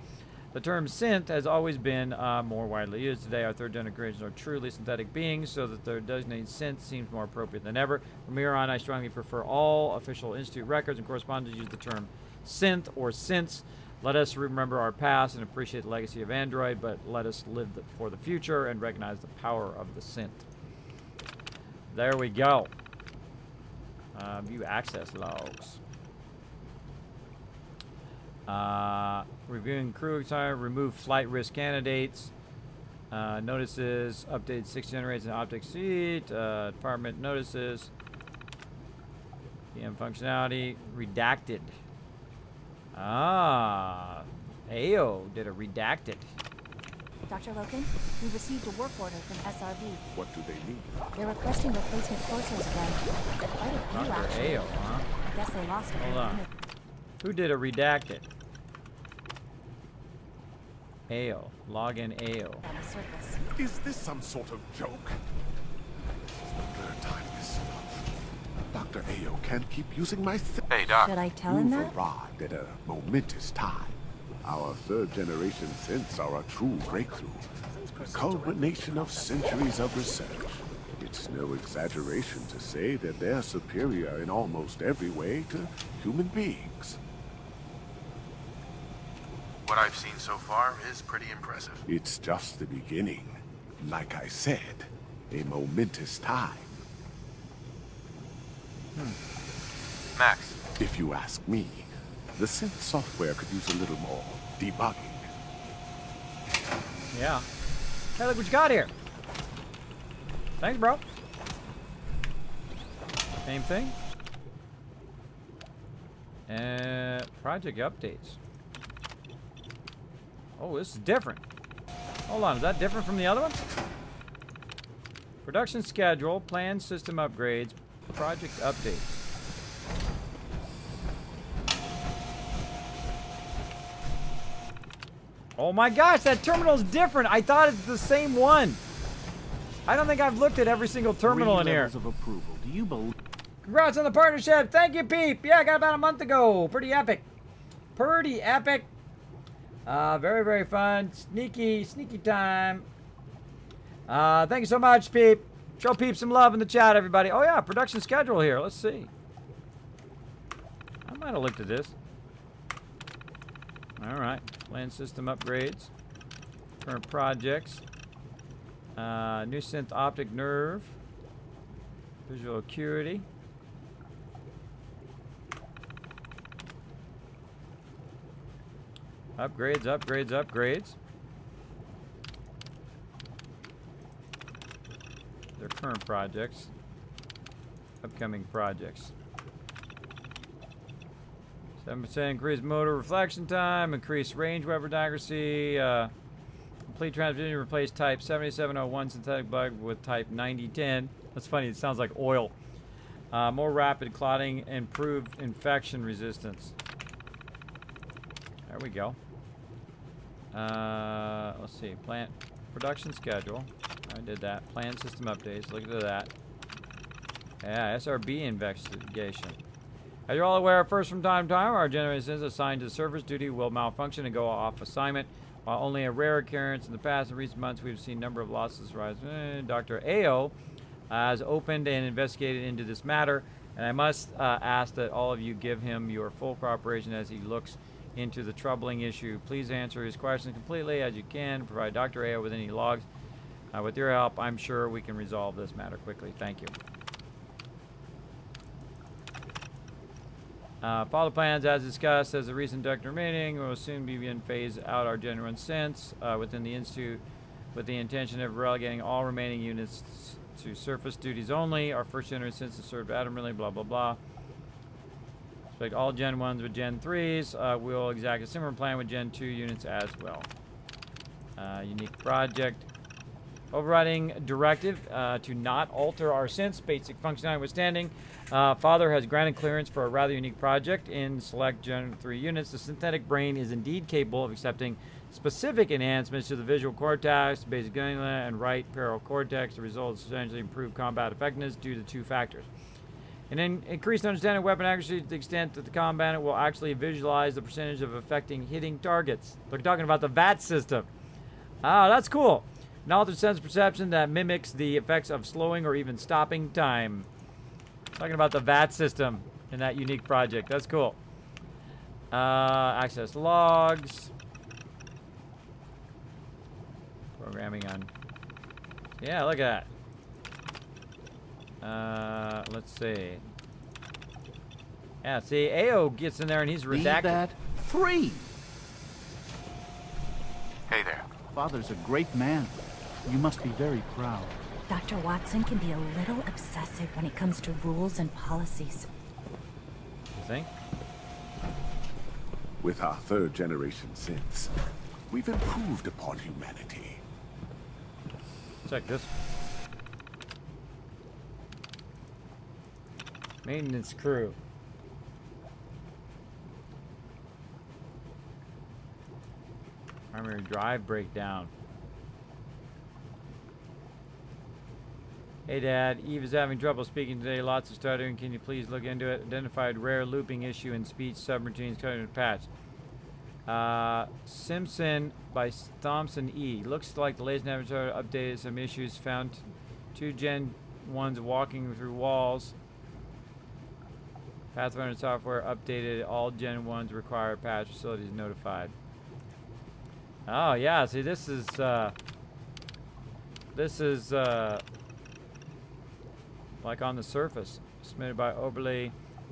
the term synth has always been more widely used. Today, our third generation are truly synthetic beings, so that their designated synth seems more appropriate than ever. From here on, I strongly prefer all official institute records and correspondence use the term synth or synths. Let us remember our past and appreciate the legacy of Android, but let us live for the future and recognize the power of the synth. There we go. View access logs. Reviewing crew time, remove flight risk candidates. Notices, updated 6th generation optic suite. Department notices. PM functionality redacted. Ah, AO did a redacted. Dr. Loken, we received a work order from SRB. What do they need? They're requesting replacement coursers again. Quite a few, Dr. actually. AO, huh? I guess they lost it. Hold on. Who did a redacted? AO. Login AO. On the surface. Is this some sort of joke? It's the third time this stuff. Dr. AO can't keep using my Hey, Doc. Should I tell him that? You've arrived at a momentous time. Our third-generation synths are a true breakthrough. A culmination of centuries of research. It's no exaggeration to say that they're superior in almost every way to human beings. What I've seen so far is pretty impressive. It's just the beginning. Like I said, a momentous time. Max. If you ask me, the synth software could use a little more debugging. Yeah. Hey, look what you got here. Thanks, bro. Same thing. Project updates. Oh, this is different. Hold on, is that different from the other one? Production schedule, planned system upgrades, project updates. Oh my gosh, that terminal's different. I thought it's the same one. I don't think I've looked at every single terminal in here. Of approval. Do you believe? Congrats on the partnership. Thank you, Peep. Yeah, I got about a month ago. Pretty epic. Pretty epic. Very, very fun. Sneaky time. Thank you so much, Peep. Show Peep some love in the chat, everybody. Oh, yeah, production schedule here. Let's see. I might have looked at this. All right. Plan system upgrades. Current projects. New synth optic nerve. Visual acuity. Upgrades. Their current projects. Upcoming projects. 7% increased motor reflection time, increased range weapon accuracy, complete transmission, replace type 7701 synthetic bug with type 9010. That's funny, it sounds like oil. More rapid clotting, improved infection resistance. There we go. Let's see, plant production schedule. I did that. Plan system updates, look at that. Yeah, SRB investigation. As you're all aware, first from time to time, our generations assigned to service duty will malfunction and go off assignment. While only a rare occurrence in the past and recent months, we've seen a number of losses rise. Dr. AO has opened and investigated into this matter, and I must ask that all of you give him your full cooperation as he looks into the troubling issue. Please answer his questions completely as you can. Provide Dr. AO with any logs. With your help, I'm sure we can resolve this matter quickly. Thank you. Follow plans as discussed as the recent director meeting. We will soon begin phase out our Gen 1 synths within the Institute with the intention of relegating all remaining units to surface duties only. Our first generation synths served admirably, blah, blah, blah. Expect all Gen 1s with Gen 3s. We'll exact a similar plan with Gen 2 units as well. Unique project. Overriding directive to not alter our synths, basic functionality withstanding. Father has granted clearance for a rather unique project in select Gen 3 units. The synthetic brain is indeed capable of accepting specific enhancements to the visual cortex, basic ganglia, and right parietal cortex. The result is substantially improved combat effectiveness due to two factors. An increased understanding of weapon accuracy to the extent that the combatant will actually visualize the percentage of affecting hitting targets. They're talking about the VAT system. Oh, that's cool. An altered sense perception that mimics the effects of slowing or even stopping time. Talking about the VAT system in that unique project. That's cool. Access logs. Programming on. Yeah, look at that. Let's see. Yeah, see, AO gets in there and he's redacted. Leave that free. Hey there. Father's a great man. You must be very proud. Dr. Watson can be a little obsessive when it comes to rules and policies. think? With our third-generation synths, we've improved upon humanity. Check this. Maintenance crew. Primary drive breakdown. Hey Dad, Eve is having trouble speaking today. Lots of stuttering. Can you please look into it? Identified rare looping issue in speech subroutines cutting the patch. Simpson by Thompson E. Looks like the latest Navigator updated some issues. Found 2 Gen 1s walking through walls. Pathfinder software updated. All Gen 1s require patch. Facilities notified. Oh yeah, see this is like on the surface. Submitted by Oberly.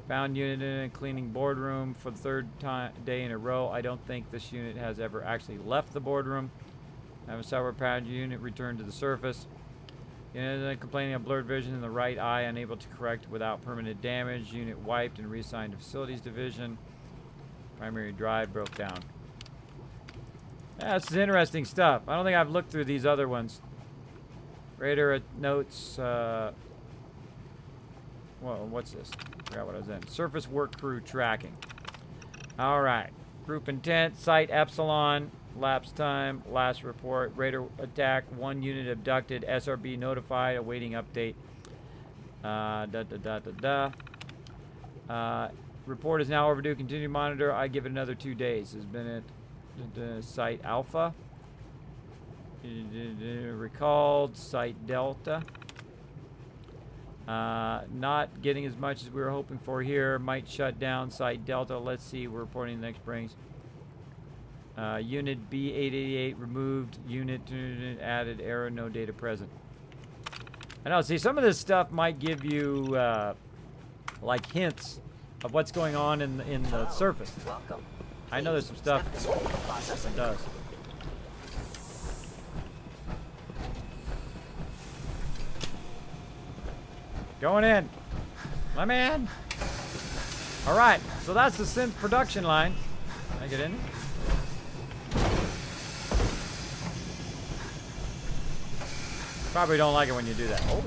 Found unit in a cleaning boardroom for the 3rd day in a row. I don't think this unit has ever actually left the boardroom. Have a software patch unit returned to the surface. Unit complaining of blurred vision in the right eye, unable to correct without permanent damage. Unit wiped and reassigned to facilities division. Primary drive broke down. Yeah, this is interesting stuff. I don't think I've looked through these other ones. Raider notes. Well, what's this? I forgot what I was in. Surface work crew tracking. All right. Group intent. Site Epsilon. Lapse time. Last report. Raider attack. 1 unit abducted. SRB notified. Awaiting update. Report is now overdue. Continue to monitor. I give it another 2 days. Has been at Site Alpha. Recalled. Site Delta. Not getting as much as we were hoping for here. Might shut down Site Delta. Let's see. We're reporting the next brings. Unit B888 removed. Unit added. Error. No data present. I know. See, some of this stuff might give you like hints of what's going on in the surface. Welcome. I know there's some stuff it does. Going in. My man. All right. So that's the synth production line. Can I get in? Probably don't like it when you do that. Oh.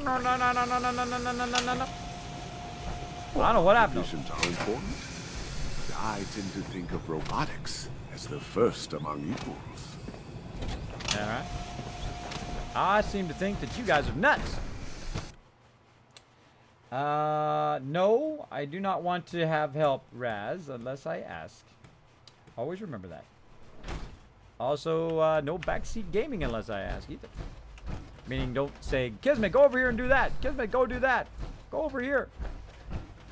No, no, no, no, no, no, no, no, no, no, no, no. I don't know what happened. Divisions are important. I tend to think of robotics as the first among equals. All right. I seem to think that you guys are nuts. No, I do not want to have help, Raz, unless I ask. Always remember that. Also, no backseat gaming unless I ask either. Meaning, don't say, Kismet, go over here and do that. Kismet, go do that. Go over here.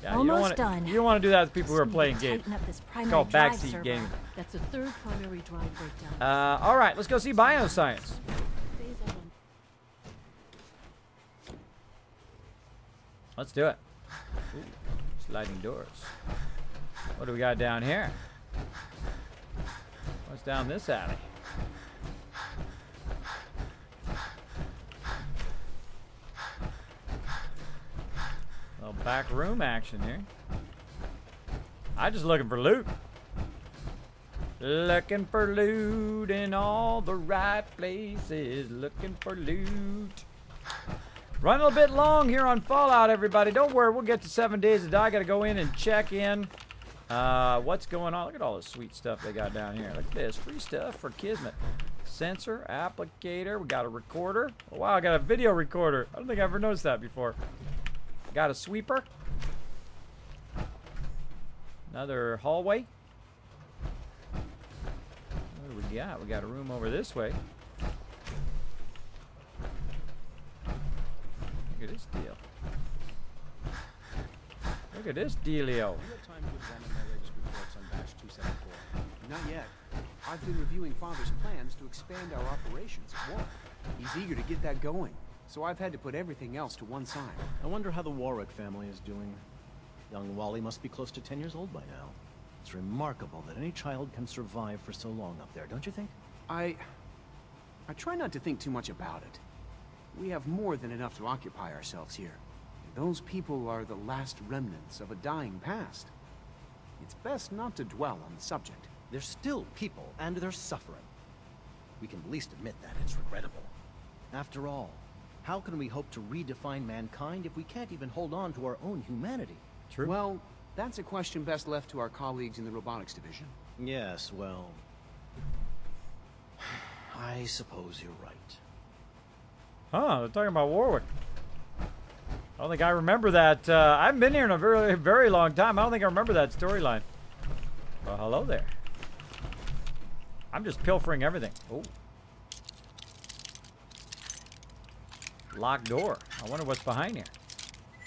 Yeah, Almost done. You don't want to do that with people who are playing games. It's called backseat gaming. That's a 3rd primary drive breakdown. All right, let's go see bioscience. Let's do it. Ooh, sliding doors. What do we got down here? What's down this alley? Little back room action here. I'm just looking for loot. Looking for loot in all the right places. Looking for loot. Running a little bit long here on Fallout, everybody. Don't worry, we'll get to 7 days to die. I got to go in and check in. What's going on? Look at all the sweet stuff they got down here. Look at this. Free stuff for Kismet. Sensor, applicator. We got a recorder. Oh, wow, I got a video recorder. I don't think I ever noticed that before. Got a sweeper. Another hallway. What do we got? We got a room over this way. Look at this deal. Look at this dealio. Not yet. I've been reviewing Father's plans to expand our operations at Warwick. He's eager to get that going, so I've had to put everything else to one side. I wonder how the Warwick family is doing. Young Wally must be close to 10 years old by now. It's remarkable that any child can survive for so long up there, don't you think? I try not to think too much about it. We have more than enough to occupy ourselves here. Those people are the last remnants of a dying past. It's best not to dwell on the subject. They're still people, and they're suffering. We can at least admit that it's regrettable. After all, how can we hope to redefine mankind if we can't even hold on to our own humanity? True. Well, that's a question best left to our colleagues in the robotics division. Yes, well... I suppose you're right. Huh, they're talking about Warwick. I don't think I remember that. I haven't been here in a very, very long time. I don't think I remember that storyline. Well, hello there. I'm just pilfering everything. Oh. Locked door. I wonder what's behind here.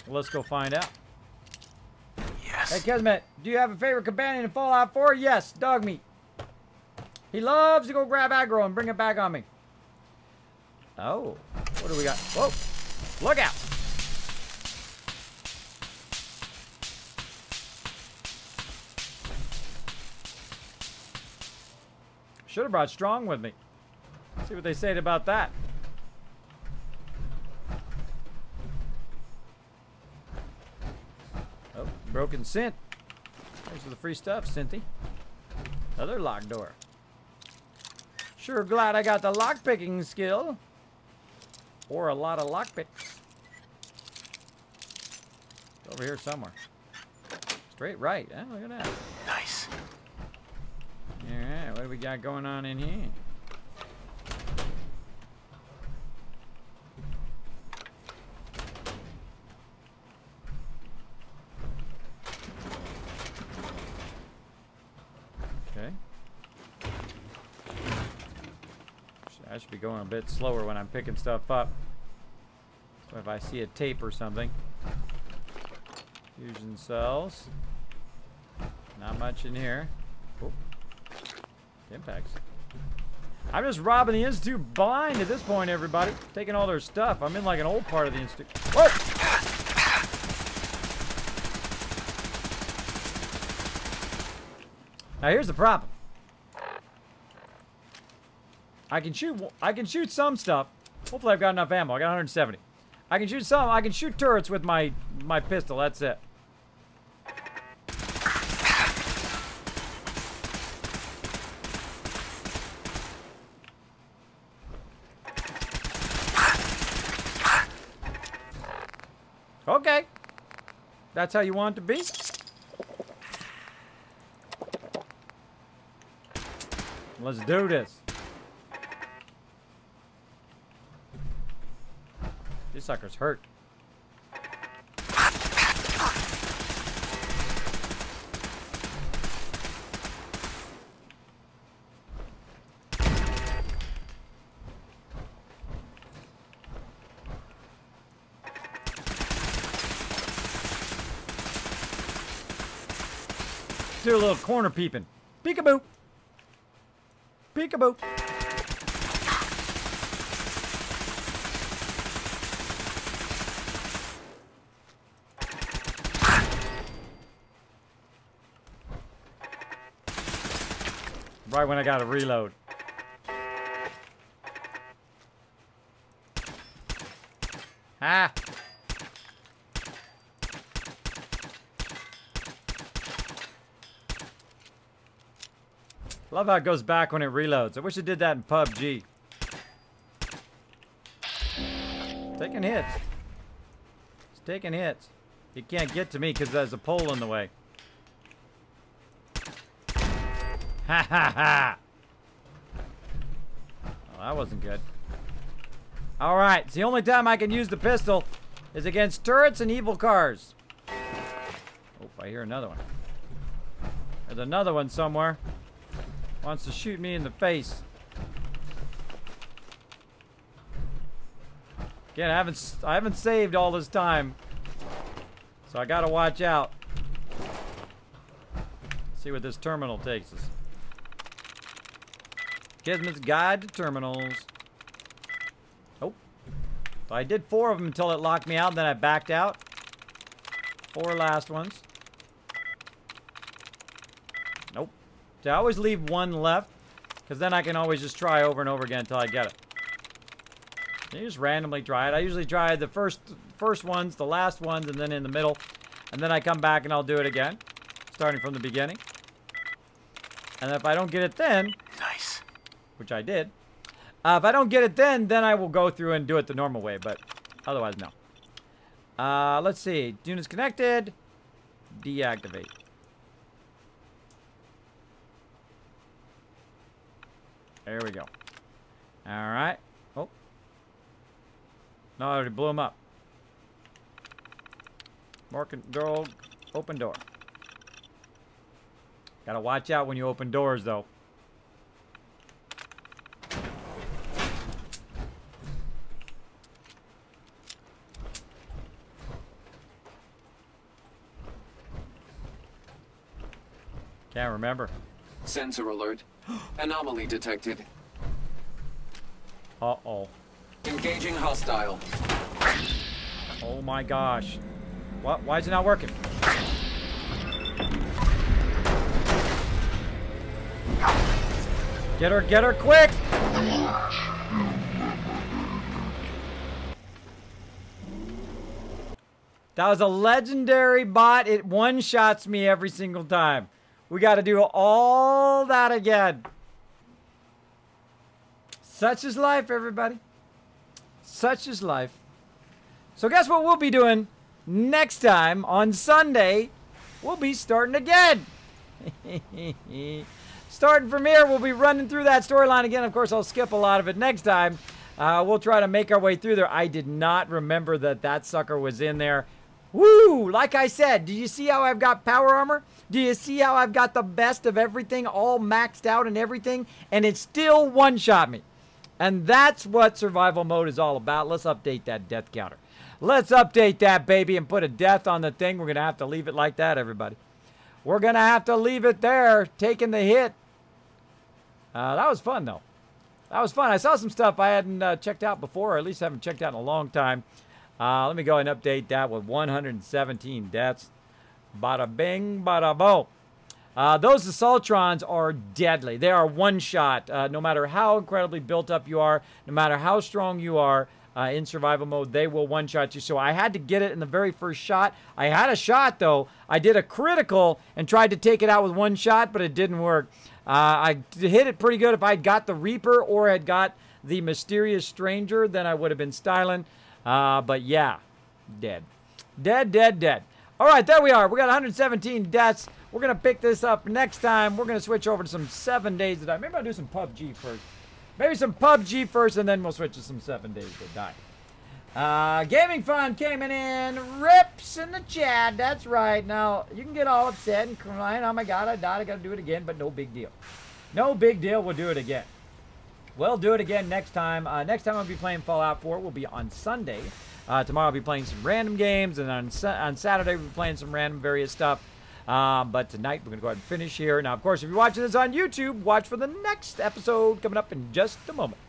Well, let's go find out. Yes. Hey, Kismet, do you have a favorite companion in Fallout 4? Yes, dog meat. He loves to go grab aggro and bring it back on me. Oh, what do we got? Whoa, look out. Should have brought Strong with me. See what they said about that. Oh, broken synth. Thanks for the free stuff, Cynthia. Another locked door. Sure glad I got the lockpicking skill. Or a lot of lockpicks. Over here somewhere. Straight right. Oh, look at that. Nice. Alright, what do we got going on in here? Okay. I should be going a bit slower when I'm picking stuff up. So if I see a tape or something. Fusion cells. Not much in here. Oh. Impacts. I'm just robbing the Institute blind at this point, everybody. Taking all their stuff. I'm in like an old part of the Institute. Whoa! Now here's the problem. I can shoot some stuff. Hopefully I've got enough ammo. I got 170. I can shoot some. I can shoot turrets with my pistol. That's it. Okay. That's how you want it to be? Let's do this. These suckers hurt. Do a little corner peeping. Peekaboo. Peekaboo. Right when I got to reload. Ah. Love how it goes back when it reloads. I wish it did that in PUBG. Taking hits. It's taking hits. He can't get to me because there's a pole in the way. Ha ha ha! Oh, that wasn't good. Alright, it's the only time I can use the pistol is against turrets and evil cars. Oh, I hear another one. There's another one somewhere. Wants to shoot me in the face. Again, I haven't saved all this time. So I gotta watch out. See what this terminal takes us. Kismet's Guide to Terminals. Oh. So I did 4 of them until it locked me out, and then I backed out. 4 last ones. Nope. So I always leave 1 left, because then I can always just try over and over again until I get it. You just randomly try it. I usually try the first ones, the last ones, and then in the middle. And then I come back and I'll do it again, starting from the beginning. And if I don't get it then, nice, which I did, if I don't get it then I will go through and do it the normal way, but otherwise, no. Let's see. Units connected. Deactivate. There we go. Alright. Oh. No, I already blew them up. More control. Open door. Gotta watch out when you open doors, though. Can't remember. Sensor alert. Anomaly detected. Uh-oh. Engaging hostile. Oh my gosh. What? Why is it not working? Get her quick! That was a legendary bot. It one-shots me every single time. We got to do all that again. Such is life, everybody. Such is life. So guess what we'll be doing next time on Sunday? We'll be starting again. Starting from here, we'll be running through that storyline again. Of course, I'll skip a lot of it next time. We'll try to make our way through there. I did not remember that sucker was in there. Woo! Like I said, do you see how I've got power armor? Do you see how I've got the best of everything, all maxed out and everything? And it still one-shot me. And that's what survival mode is all about. Let's update that death counter. Let's update that, baby, and put a death on the thing. We're going to have to leave it like that, everybody. We're going to have to leave it there, taking the hit. That was fun, though. That was fun. I saw some stuff I hadn't checked out before, or at least haven't checked out in a long time. Let me go ahead and update that with 117 deaths. Bada bing, bada boom. Those Assaultrons are deadly. They are one shot. No matter how incredibly built up you are, no matter how strong you are in survival mode, they will one shot you. So I had to get it in the very first shot. I had a shot, though. I did a critical and tried to take it out with one shot, but it didn't work. I hit it pretty good. If I'd got the Reaper or had got the Mysterious Stranger, then I would have been styling. But yeah, dead. Dead, dead, dead. All right, there we are. We got 117 deaths. We're going to pick this up next time. We're going to switch over to some 7 Days to Die. Maybe I'll do some PUBG first. Maybe some PUBG first, and then we'll switch to some 7 Days to Die. Gaming Fun came in. Rips in the chat. That's right. Now, you can get all upset and crying. Oh, my God, I died. I got to do it again, but no big deal. No big deal. We'll do it again. We'll do it again next time. Next time I'll be playing Fallout 4 will be on Sunday. Tomorrow I'll be playing some random games, and on Saturday we'll be playing some random various stuff. But tonight we're going to go ahead and finish here. Now, of course, if you're watching this on YouTube, watch for the next episode coming up in just a moment.